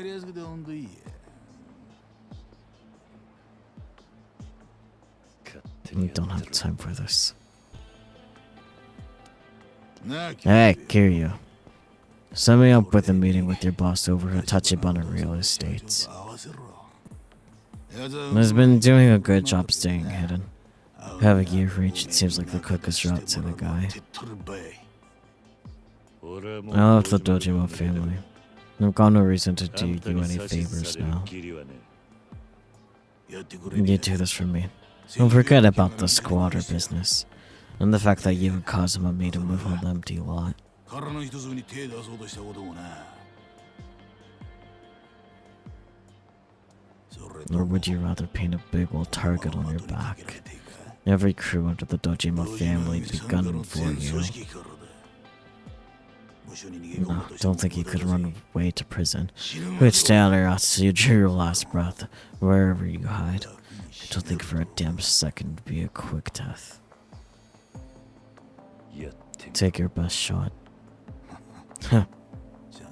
We don't have time for this. Hey, Kiryu. Set me up with a meeting with your boss over at Tachibana Real Estate. He's been doing a good job staying hidden. Having you reach, it seems like the quickest route to the guy. I left the Dojima family. I've got no reason to do you any favors now. You do this for me. Don't forget about the squatter business, and the fact that you and Kazuma made a move on the empty lot. Or would you rather paint a big old target on your back? Every crew under the Dojima family would be gunning for you. No, don't think you could run away to prison. You'd stay on your ass till you drew your last breath, wherever you hide. Don't think for a damn second it'd be a quick death. Take your best shot. Here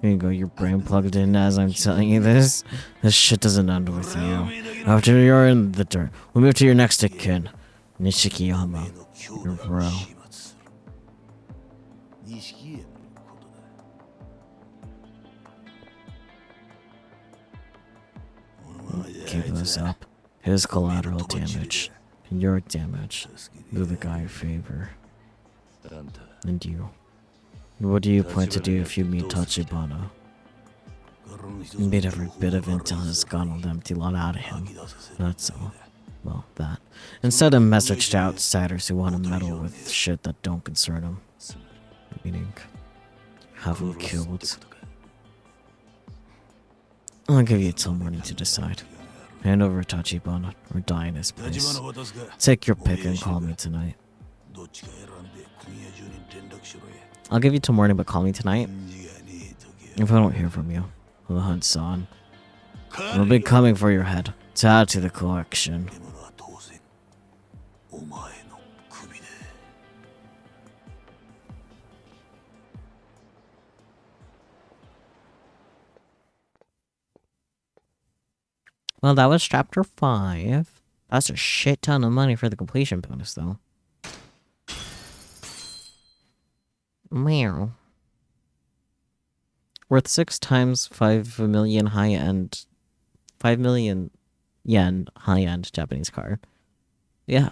you go, your brain plugged in as I'm telling you this. This shit doesn't end with you. After you're in the dirt, we'll move to your next of kin, Nishikiyama, your bro. Keep this up. His collateral damage, and your damage. Do the guy a favor. And you. What do you plan to do if you meet Tachibana? Beat every bit of intel has gone on the empty lot out of him. That's all. Well, that. Instead of message to outsiders who want to meddle with shit that don't concern them. Meaning, have him killed. I'll give you till morning to decide. Hand over Tachibana or die in his place. Take your pick and call me tonight. I'll give you till morning, but call me tonight. If I don't hear from you, the hunt's on. We'll be coming for your head to add to the collection. Well, that was chapter 5. That's a shit ton of money for the completion bonus, though. Meow. Worth 6 times 5 million high-end... 5 million yen high-end Japanese car. Yeah.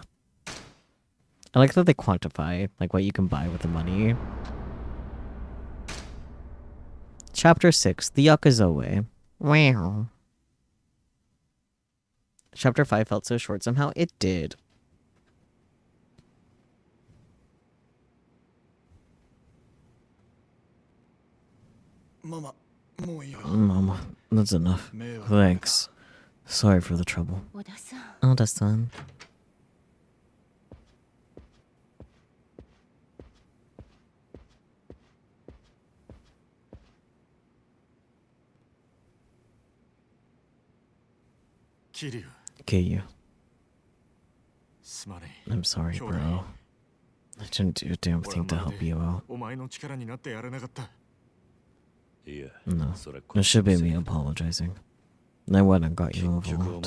I like that they quantify, like, what you can buy with the money. Chapter 6, The Yakuza Way. Wow. Chapter 5 felt so short somehow. It did. Mama, that's enough. Thanks. Sorry for the trouble. Oda-san. Kiryu. I'm sorry, bro. I didn't do a damn thing to help you out. No, it should be me apologizing. I went and got you involved.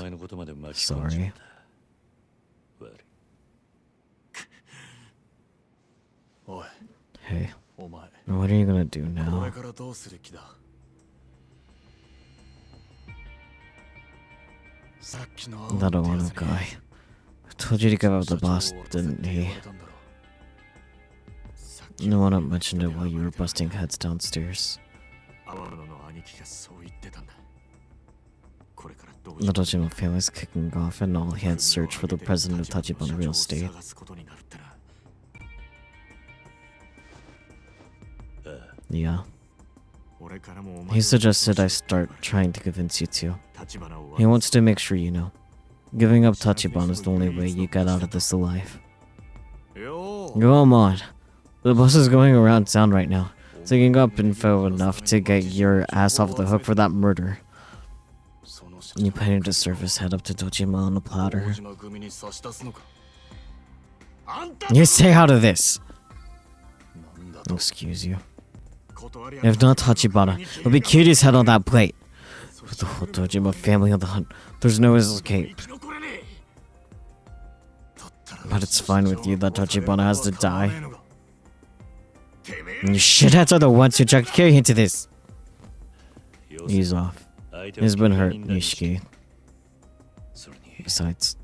Sorry. Hey, what are you gonna do now? That Ono guy. I told you to give up the boss, didn't he? No one mentioned it while you were busting heads downstairs. The Dojima family is kicking off and all hands search for the president of Tachibana Real Estate. Yeah. He suggested I start trying to convince you to. He wants to make sure you know. Giving up Tachibana is the only way you get out of this alive. Come on. The boss is going around town right now, digging up info enough to get your ass off the hook for that murder. You planning to serve his head up to Dojima on a platter. You stay out of this! Excuse you. If not Tachibana, it'll be Kiryu's head on that plate. With the whole Dojima family on the hunt, there's no escape. But it's fine with you that Tachibana has to die. And you shitheads are the ones who dragged Kiryu into this. Ease off. He's been hurt, Nishiki. Besides,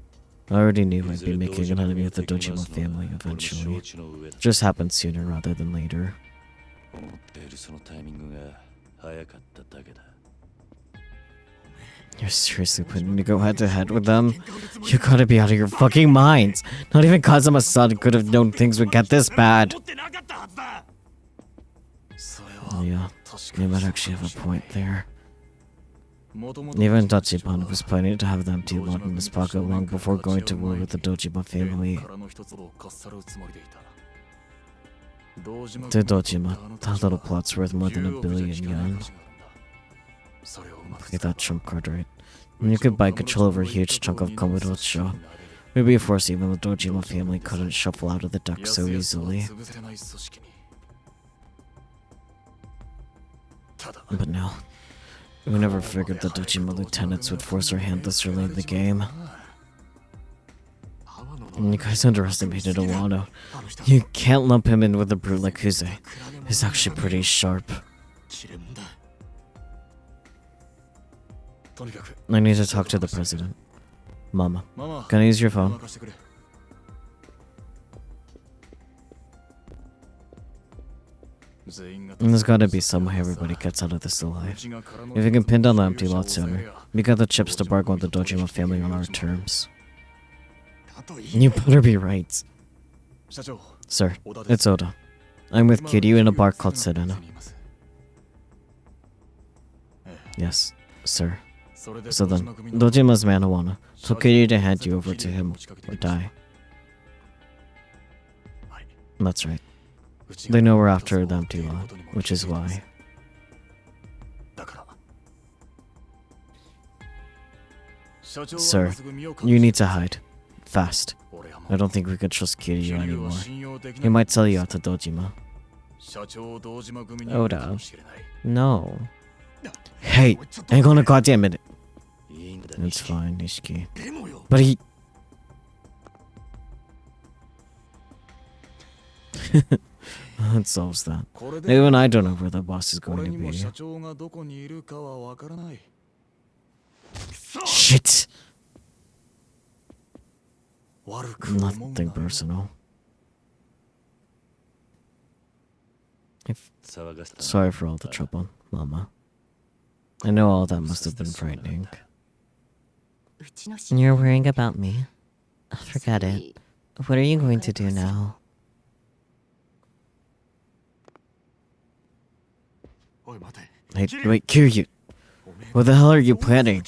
I already knew I'd be making an enemy of the Dojima family eventually. It just happened sooner rather than later. You're seriously planning to go head to head with them? You gotta be out of your fucking minds! Not even Kazuma-san could have known things would get this bad! Yeah, you might actually have a point there. Even Tachibana was planning to have the empty lot in his pocket long before going to war with the Dojima family. To Dojima, that little plot's worth more than 1 billion yen. Play that trump card right. And you could buy control over a huge chunk of Kamurocho. Maybe a force even the Dojima family couldn't shuffle out of the deck so easily. But no. We never figured the Dojima lieutenants would force our hand this early in the game. And you guys underestimated Owano. You can't lump him in with a brute like Kuze. He's actually pretty sharp. I need to talk to the president. Mama, can I use your phone? There's gotta be some way everybody gets out of this alive. If you can pin down the empty lot sooner, we got the chips to bargain with the Dojima family on our terms. You better be right. Sir, it's Oda. I'm with Kiryu in a bar called Serena. Yes, sir. So then, Dojima's man Owano told Kiryu to hand you over to him or die. That's right. They know we're after the empty lot, which is why. Sir, you need to hide. Fast. I don't think we can trust Kiryu anymore. He might sell you out to Dojima. Oda. No. Hey, hang on a goddamn minute. It's fine, Nishiki. But he... It solves that. Even I don't know where the boss is going to be. Shit! Nothing personal. Sorry for all the trouble, Mama. I know all that must have been frightening. You're worrying about me? Forget it. What are you going to do now? Hey, wait, Kiryu! What the hell are you planning?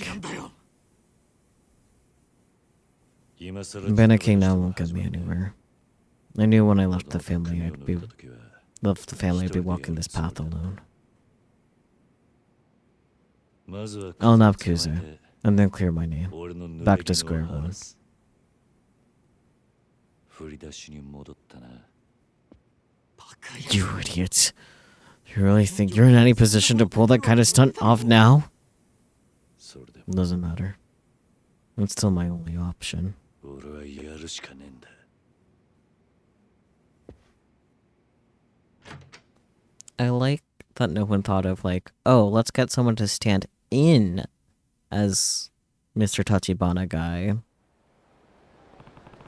Panicking now won't get me anywhere. I knew when I left the family I'd be walking this path alone. I'll nab Kuze, and then clear my name. Back to square one. You idiot. You really think you're in any position to pull that kind of stunt off now? Doesn't matter. It's still my only option. I like that no one thought of like, oh, let's get someone to stand in as Mr. Tachibana guy.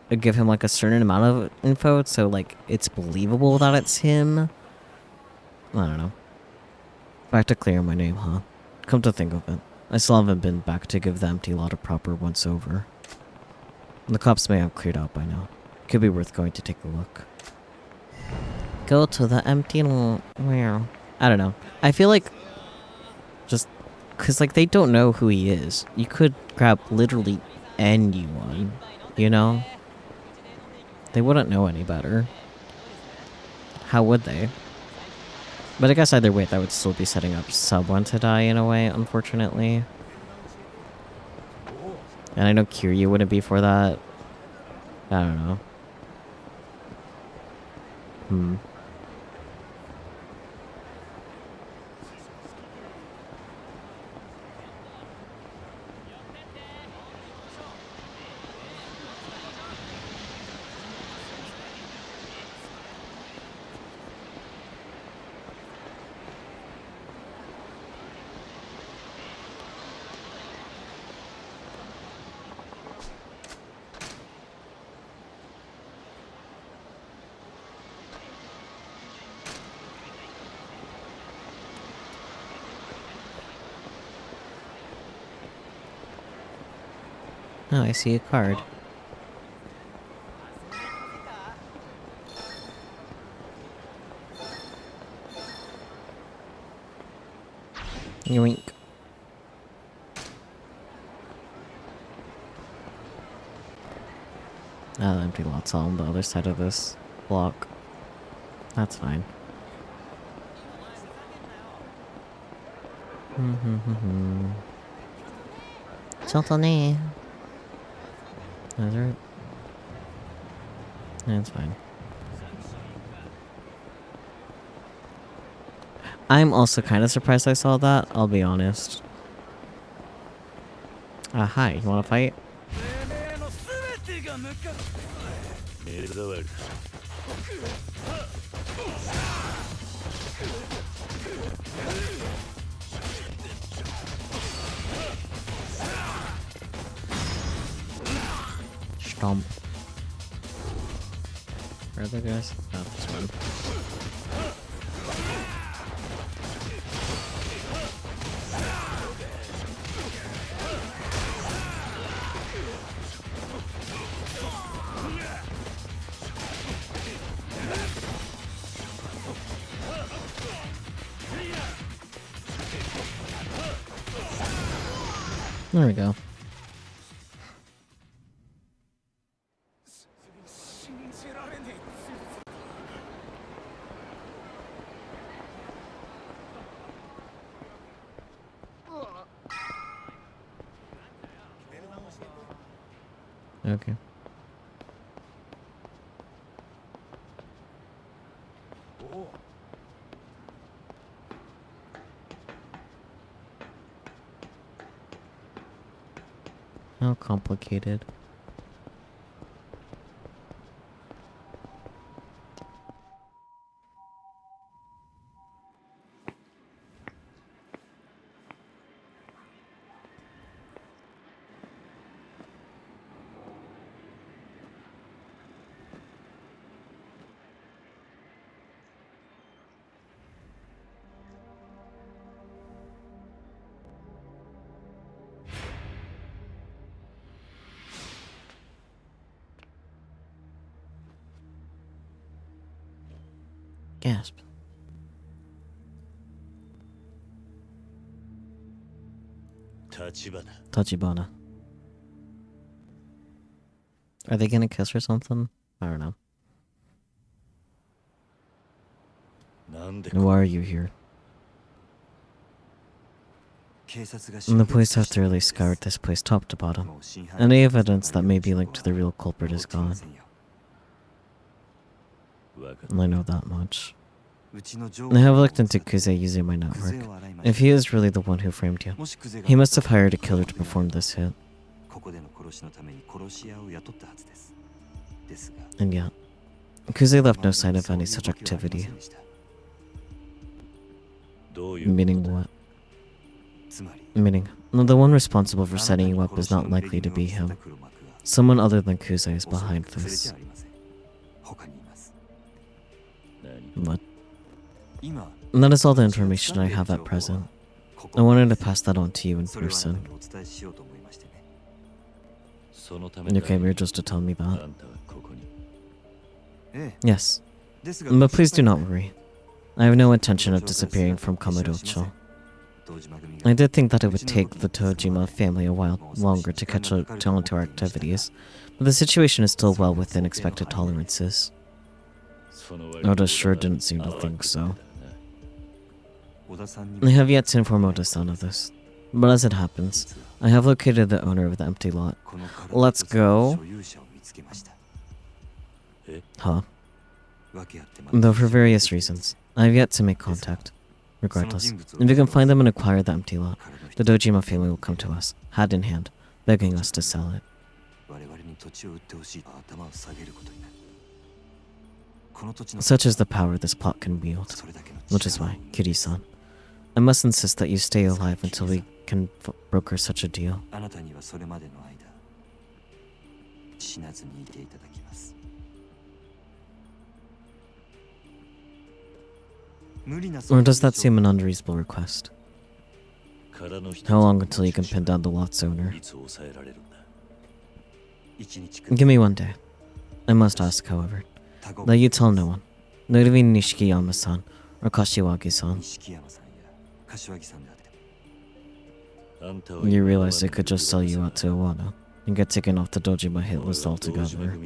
Give him like a certain amount of info so like it's believable that it's him. I don't know. Back to clear my name, huh? Come to think of it, I still haven't been back to give the empty lot a proper once over. The cops may have cleared out by now. Could be worth going to take a look. Go to the empty lot. Where? I don't know. I feel like just because like they don't know who he is. You could grab literally anyone, you know? They wouldn't know any better. How would they? But I guess either way, that would still be setting up someone to die in a way, unfortunately. And I know Kiryu wouldn't be for that. I don't know. Oh, I see a card. Yoink. Oh, the empty lot's on the other side of this block. That's fine. Chotone. That's right. That's fine. I'm also kind of surprised I saw that, I'll be honest. Hi, you wanna fight? Stomp. Where are the guys? Oh, this one. There we go. Okay. How complicated. Gasp. Tachibana. Are they gonna kiss or something? I don't know. Why are you here? And the police have thoroughly scoured this place top to bottom. Any evidence that may be linked to the real culprit is gone. And I know that much. I have looked into Kuze using my network. If he is really the one who framed you, he must have hired a killer to perform this hit. And yet, Kuze left no sign of any such activity. Meaning what? Meaning, the one responsible for setting you up is not likely to be him. Someone other than Kuze is behind this. What? And that is all the information I have at present. I wanted to pass that on to you in person. You came here just to tell me that? Yes. But please do not worry. I have no intention of disappearing from Kamurocho. I did think that it would take the Tojima family a while longer to catch on to our activities, but the situation is still well within expected tolerances. Oda sure didn't seem to think so. I have yet to inform Oda-san of this, but as it happens, I have located the owner of the empty lot. Let's go. Huh? Though for various reasons, I have yet to make contact. Regardless, if we can find them and acquire the empty lot, the Dojima family will come to us, hand in hand, begging us to sell it. Such is the power this plot can wield, which is why, Kiri-san, I must insist that you stay alive until we can broker such a deal. Or does that seem an unreasonable request? How long until you can pin down the lot's owner? Give me 1 day. I must ask, however, that you tell no one, not even Nishikiyama-san or Kashiwagi-san. You realize they could just sell you out to Iwata and get taken off the Dojima hit list altogether.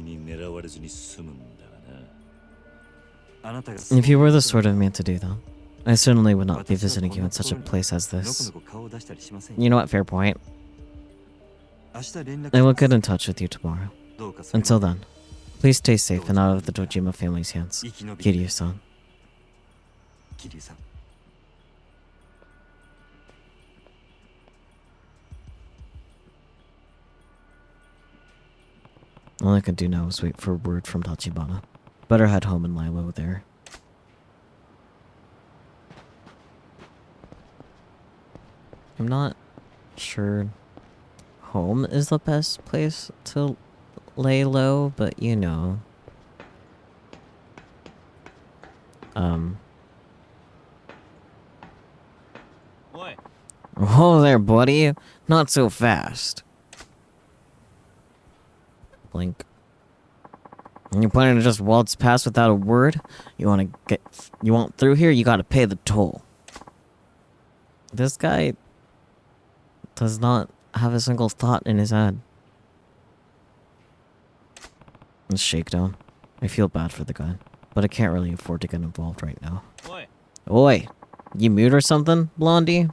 If you were the sort of man to do that, I certainly would not be visiting you in such a place as this. You know what, fair point. I will get in touch with you tomorrow. Until then, please stay safe and out of the Dojima family's hands. Kiryu-san. All I can do now is wait for word from Tachibana. Better head home and lie low there. I'm not sure home is the best place to lay low, but you know. Whoa there, buddy. Not so fast. Blink. You planning to just waltz past without a word? You want through here, you gotta pay the toll. This guy does not have a single thought in his head. It's shakedown. I feel bad for the guy, but I can't really afford to get involved right now. Oi! You mute or something, Blondie?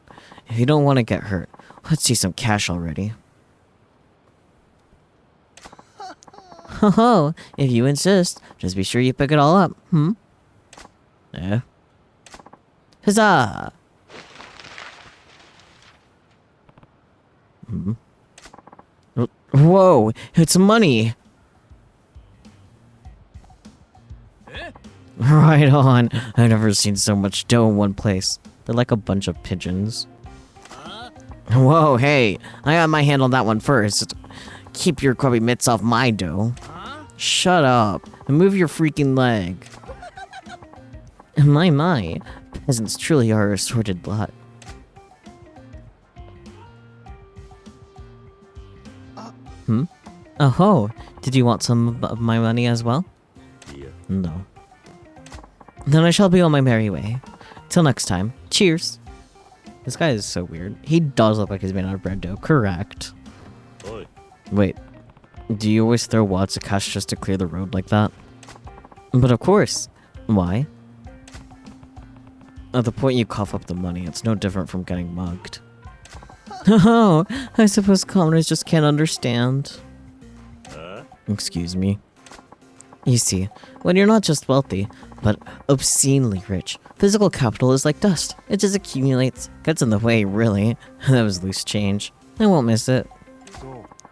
If you don't want to get hurt, let's see some cash already. Ho, if you insist, just be sure you pick it all up, Yeah. Huzzah! Whoa, it's money! Right on. I've never seen so much dough in one place. They're like a bunch of pigeons. Whoa, hey, I got my hand on that one first. Keep your grubby mitts off my dough. Shut up and move your freaking leg. My, peasants truly are a assorted lot. Oh, did you want some of my money as well? No. Then I shall be on my merry way. Till next time, cheers. This guy is so weird. He does look like he's made out of bread dough, correct. Oi. Wait, do you always throw wads of cash just to clear the road like that? But of course. Why? At the point you cough up the money, it's no different from getting mugged. Oh, I suppose commoners just can't understand. Excuse me. You see, when you're not just wealthy, but obscenely rich, physical capital is like dust. It just accumulates, gets in the way, really. That was loose change. I won't miss it.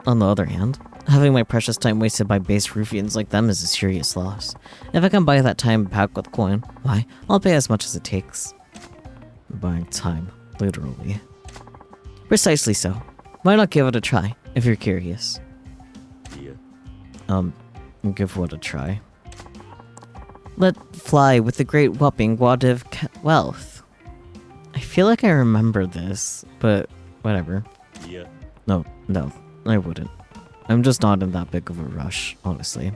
On the other hand, having my precious time wasted by base ruffians like them is a serious loss. If I can buy that time back with coin, why, I'll pay as much as it takes. Buying time, literally. Precisely so. Why not give it a try, if you're curious? Yeah. Give what a try. Let fly with the great whopping wad of wealth. I feel like I remember this, but whatever. Yeah. No, I wouldn't. I'm just not in that big of a rush, honestly.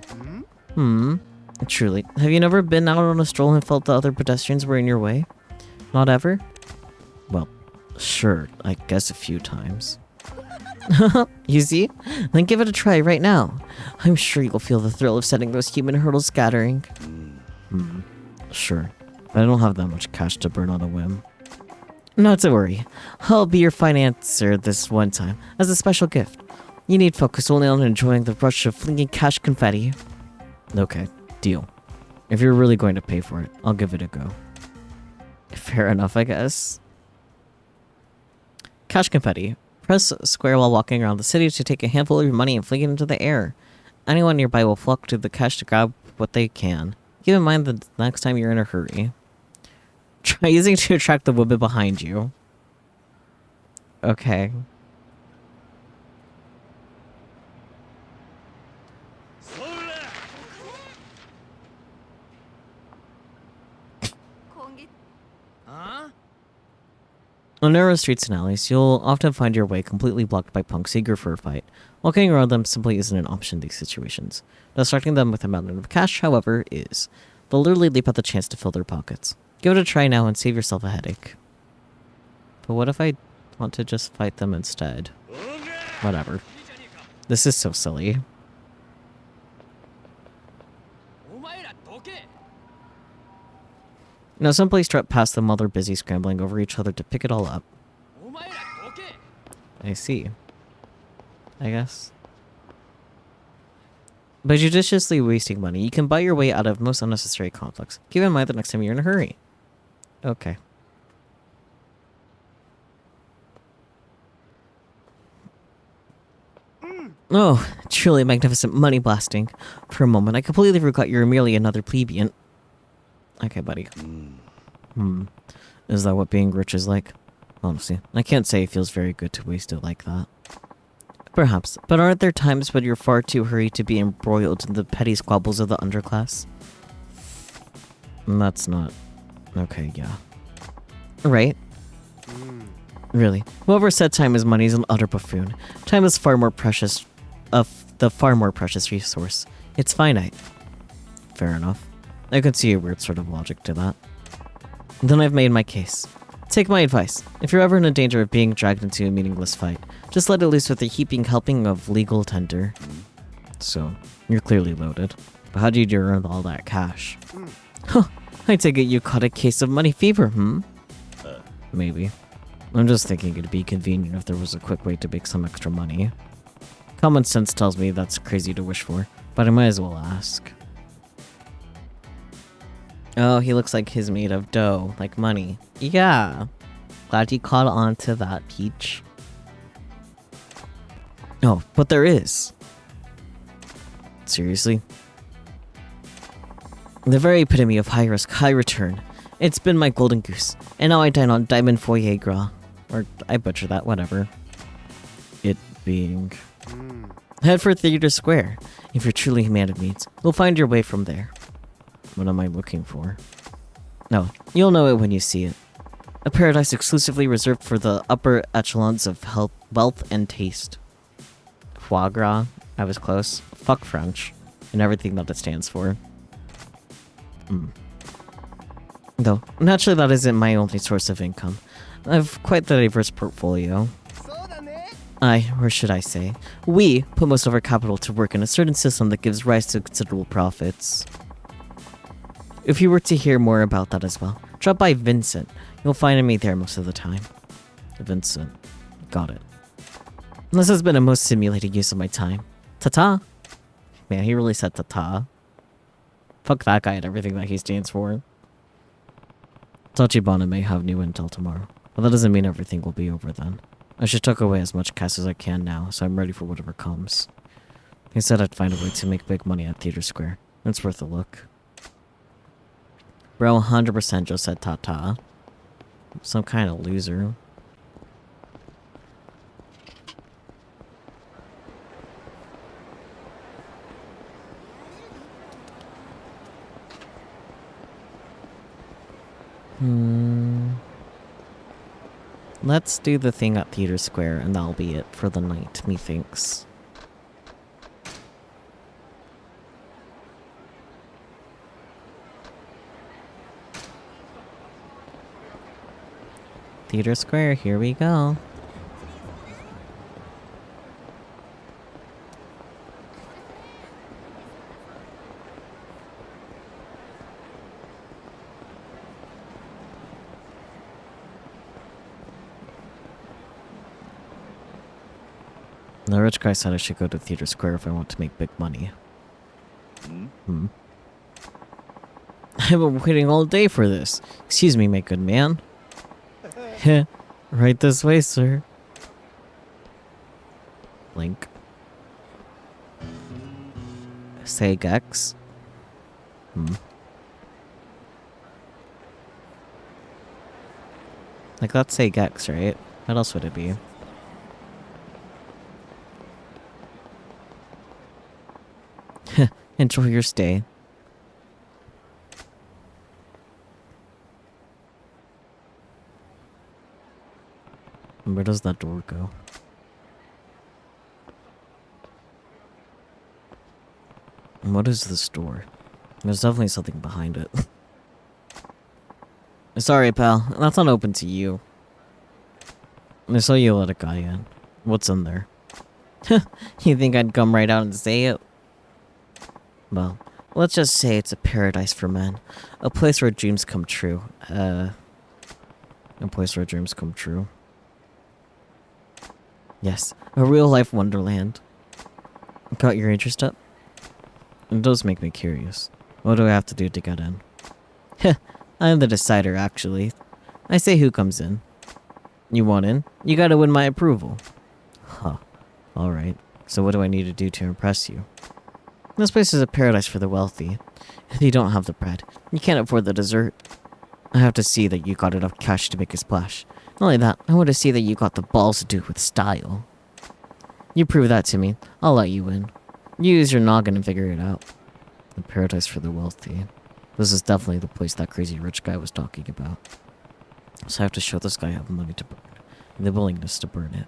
Truly. Have you never been out on a stroll and felt the other pedestrians were in your way? Not ever? Well, sure, I guess a few times. You see? Then give it a try right now. I'm sure you'll feel the thrill of setting those human hurdles scattering. Sure. But I don't have that much cash to burn on a whim. Not to worry. I'll be your financier this one time, as a special gift. You need focus only on enjoying the rush of flinging cash confetti. Okay, deal. If you're really going to pay for it, I'll give it a go. Fair enough, I guess. Cash confetti. Press square while walking around the city to take a handful of your money and fling it into the air. Anyone nearby will flock to the cash to grab what they can. Keep in mind that the next time you're in a hurry. Try using it to attract the woman behind you. Okay. On narrow streets and alleys, you'll often find your way completely blocked by punks eager for a fight. Walking around them simply isn't an option in these situations. Distracting them with a mountain of cash, however, is. They'll literally leap at the chance to fill their pockets. Give it a try now and save yourself a headache. But what if I want to just fight them instead? Whatever. This is so silly. Now simply strut past them while they're busy scrambling over each other to pick it all up. I see. I guess. By judiciously wasting money, you can buy your way out of most unnecessary conflicts. Keep in mind that next time you're in a hurry. Okay. Oh, truly magnificent money blasting. For a moment, I completely forgot you were merely another plebeian. Okay, buddy. Is that what being rich is like? Honestly, I can't say it feels very good to waste it like that. Perhaps, but aren't there times when you're far too hurried to be embroiled in the petty squabbles of the underclass? That's not... Okay, yeah. Right? Really. Whoever said time is money is an utter buffoon. Time is far more precious... the far more precious resource. It's finite. Fair enough. I could see a weird sort of logic to that. Then I've made my case. Take my advice. If you're ever in danger of being dragged into a meaningless fight, just let it loose with a heaping helping of legal tender. So, you're clearly loaded. But how did you earn all that cash? Huh, I take it you caught a case of money fever, Maybe. I'm just thinking it'd be convenient if there was a quick way to make some extra money. Common sense tells me that's crazy to wish for, but I might as well ask. Oh, he looks like he's made of dough, like money. Yeah. Glad you caught on to that, Peach. Oh, but there is. Seriously? The very epitome of high risk, high return. It's been my golden goose, and now I dine on diamond foie gras. Or, I butcher that, whatever. It being... Head for Theater Square. If you're truly a man of means, you'll find your way from there. What am I looking for? No, you'll know it when you see it. A paradise exclusively reserved for the upper echelons of health, wealth and taste. Foie gras. I was close. Fuck French. And everything that it stands for. Though, naturally that isn't my only source of income. I have quite the diverse portfolio. Or should I say, we put most of our capital to work in a certain system that gives rise to considerable profits. If you were to hear more about that as well, drop by Vincent. You'll find me there most of the time. Vincent. Got it. This has been a most simulated use of my time. Ta-ta! Man, he really said ta-ta. Fuck that guy and everything that he stands for. Tachibana may have new intel tomorrow, but that doesn't mean everything will be over then. I should tuck away as much cash as I can now, so I'm ready for whatever comes. He said I'd find a way to make big money at Theater Square. It's worth a look. Bro 100% just said ta-ta. Some kind of loser. Let's do the thing at Theater Square, and that'll be it for the night, methinks. Theater Square, here we go. The rich guy said I should go to Theater Square if I want to make big money. I've been waiting all day for this. Excuse me, my good man. Heh. Right this way, sir. Blink. Say Gex. Like, that's Say Gex, right? What else would it be? Enjoy your stay. Where does that door go? And what is this door? There's definitely something behind it. Sorry, pal. That's not open to you. I saw you let a guy in. What's in there? You think I'd come right out and say it? Well, let's just say it's a paradise for men. A place where dreams come true. A place where dreams come true. Yes, a real-life wonderland. Got your interest up? It does make me curious. What do I have to do to get in? Heh, I'm the decider, actually. I say who comes in. You want in? You gotta win my approval. Huh. Alright. So what do I need to do to impress you? This place is a paradise for the wealthy. If you don't have the bread, you can't afford the dessert. I have to see that you got enough cash to make a splash. Not only that, I want to see that you got the balls to do it with style. You prove that to me, I'll let you in. You use your noggin and figure it out. The paradise for the wealthy. This is definitely the place that crazy rich guy was talking about. So I have to show this guy I have money to burn, and the willingness to burn it.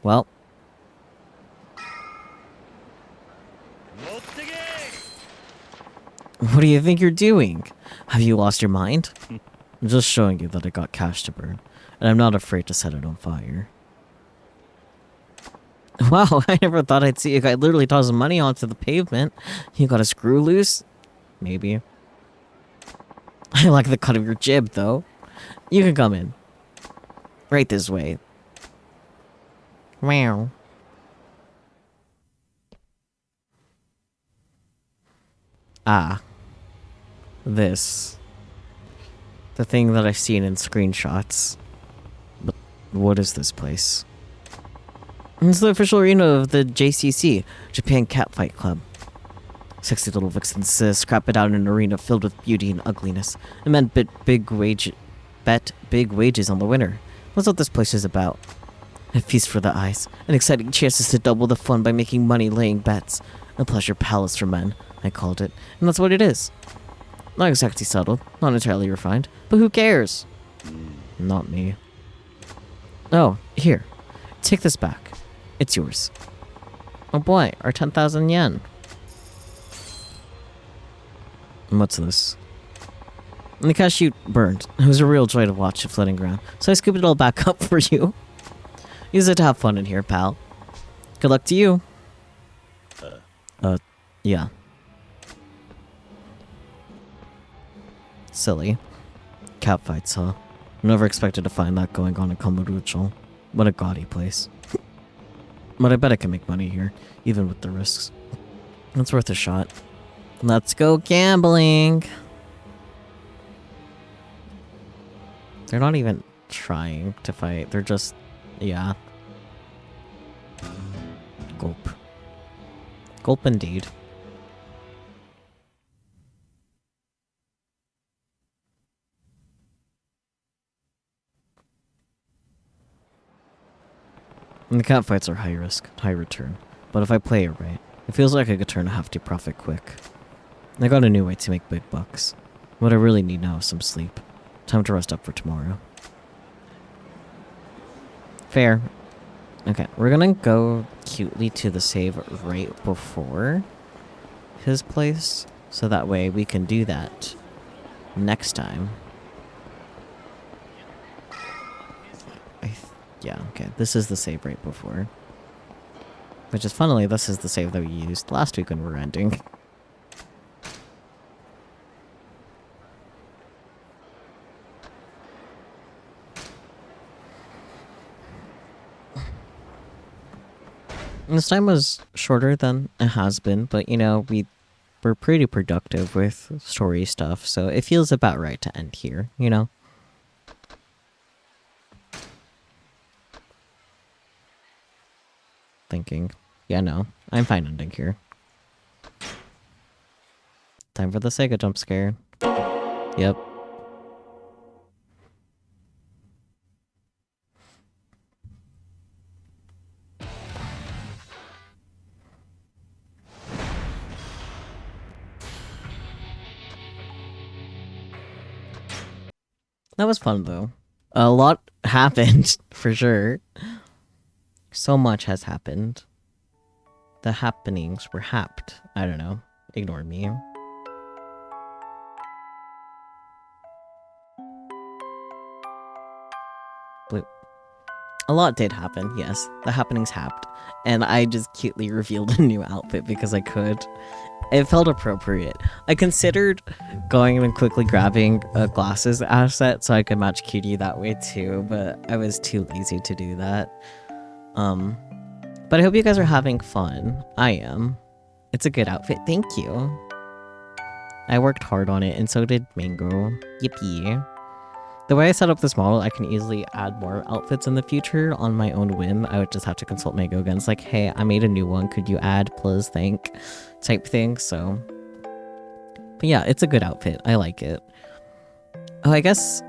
Well. What do you think you're doing? Have you lost your mind? I'm just showing you that I got cash to burn, and I'm not afraid to set it on fire. Wow, I never thought I'd see a guy literally toss money onto the pavement. You got a screw loose? Maybe. I like the cut of your jib, though. You can come in. Right this way. Wow. Ah. This. The thing that I've seen in screenshots. But what is this place? It's the official arena of the JCC, Japan Catfight Club. Sexy little vixens scrap it out in an arena filled with beauty and ugliness. And men bet big wages on the winner. That's what this place is about. A feast for the eyes. An exciting chances to double the fun by making money laying bets. A pleasure palace for men, I called it. And that's what it is. Not exactly subtle, not entirely refined, but who cares? Not me. Oh, here. Take this back. It's yours. Oh boy, our 10,000 yen. And what's this? And the cat chute burned. It was a real joy to watch it floating around. So I scooped it all back up for you. Use it to have fun in here, pal. Good luck to you. Yeah. Silly. Cat fights, huh? Never expected to find that going on in Kamurocho. What a gaudy place. But I bet I can make money here, even with the risks. It's worth a shot. Let's go gambling! They're not even trying to fight, they're just... yeah. Gulp. Gulp indeed. And the cat fights are high risk, high return. But if I play it right, it feels like I could turn a hefty profit quick. I got a new way to make big bucks. What I really need now is some sleep. Time to rest up for tomorrow. Fair. Okay, we're gonna go cutely to the save right before his place, so that way we can do that next time. Yeah, okay, this is the save right before. Which is, funnily, this is the save that we used last week when we were ending. This time was shorter than it has been, but you know, we were pretty productive with story stuff, so it feels about right to end here, you know? Thinking. Yeah, no, I'm fine ending here. Time for the Sega jump scare. Yep. That was fun, though. A lot happened, for sure. So much has happened. The happenings were happed. I don't know. Ignore me. Blue. A lot did happen, yes. The happenings happed. And I just cutely revealed a new outfit because I could. It felt appropriate. I considered going and quickly grabbing a glasses asset so I could match Cutie that way too, but I was too lazy to do that. But I hope you guys are having fun. I am. It's a good outfit, thank you. I worked hard on it, and so did Mango. Yippee. The way I set up this model, I can easily add more outfits in the future on my own whim. I would just have to consult Mango again. It's like, hey, I made a new one. Could you add, please, thank, type thing. So, but yeah, it's a good outfit. I like it. Oh, I guess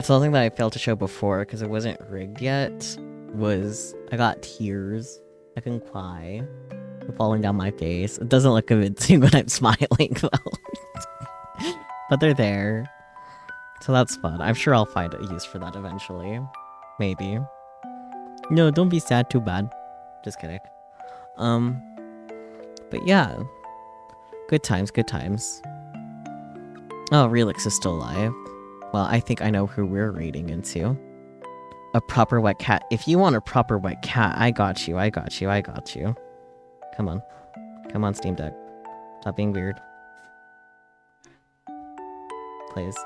something that I failed to show before because it wasn't rigged yet was I got tears. I can cry. Falling down my face. It doesn't look convincing when I'm smiling though. But they're there. So that's fun. I'm sure I'll find a use for that eventually. Maybe. No, don't be sad, too bad. Just kidding. But yeah. Good times, good times. Oh, Relix is still alive. Well, I think I know who we're raiding into. A proper wet cat. If you want a proper wet cat, I got you, I got you, I got you. Come on. Come on, Steam Deck. Stop being weird. Please.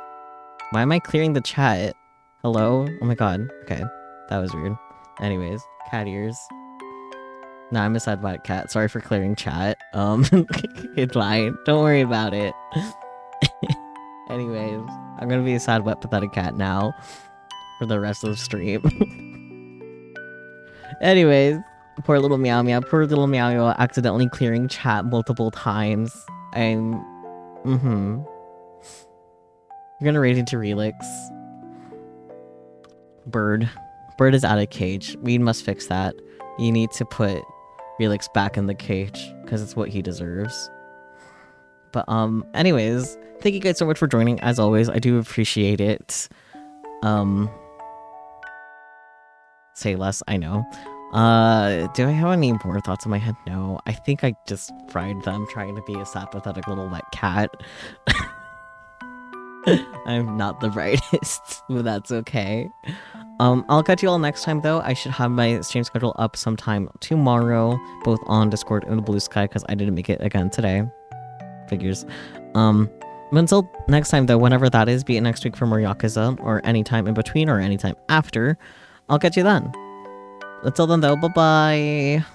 Why am I clearing the chat? Hello? Oh my god. Okay. That was weird. Anyways, cat ears. Nah, I'm a sad white cat. Sorry for clearing chat. It's fine. Don't worry about it. Anyways, I'm gonna be a sad, wet, pathetic cat now. For the rest of the stream. Anyways, poor little Meow Meow. Poor little Meow Meow accidentally clearing chat multiple times. I'm... We're gonna raid into Relix. Bird. Bird is out of cage. We must fix that. You need to put Relix back in the cage, because it's what he deserves. But, anyways, thank you guys so much for joining. As always, I do appreciate it. Say less, I know. Do I have any more thoughts in my head? No. I think I just fried them trying to be a sad, pathetic little wet cat. I'm not the brightest, but that's okay. I'll catch you all next time, though. I should have my stream schedule up sometime tomorrow, both on Discord and Blue Sky, because I didn't make it again today. Figures. But until next time, though, whenever that is, be it next week for more Yakuza, or any time in between, or any time after, I'll catch you then. Until then, though, bye-bye.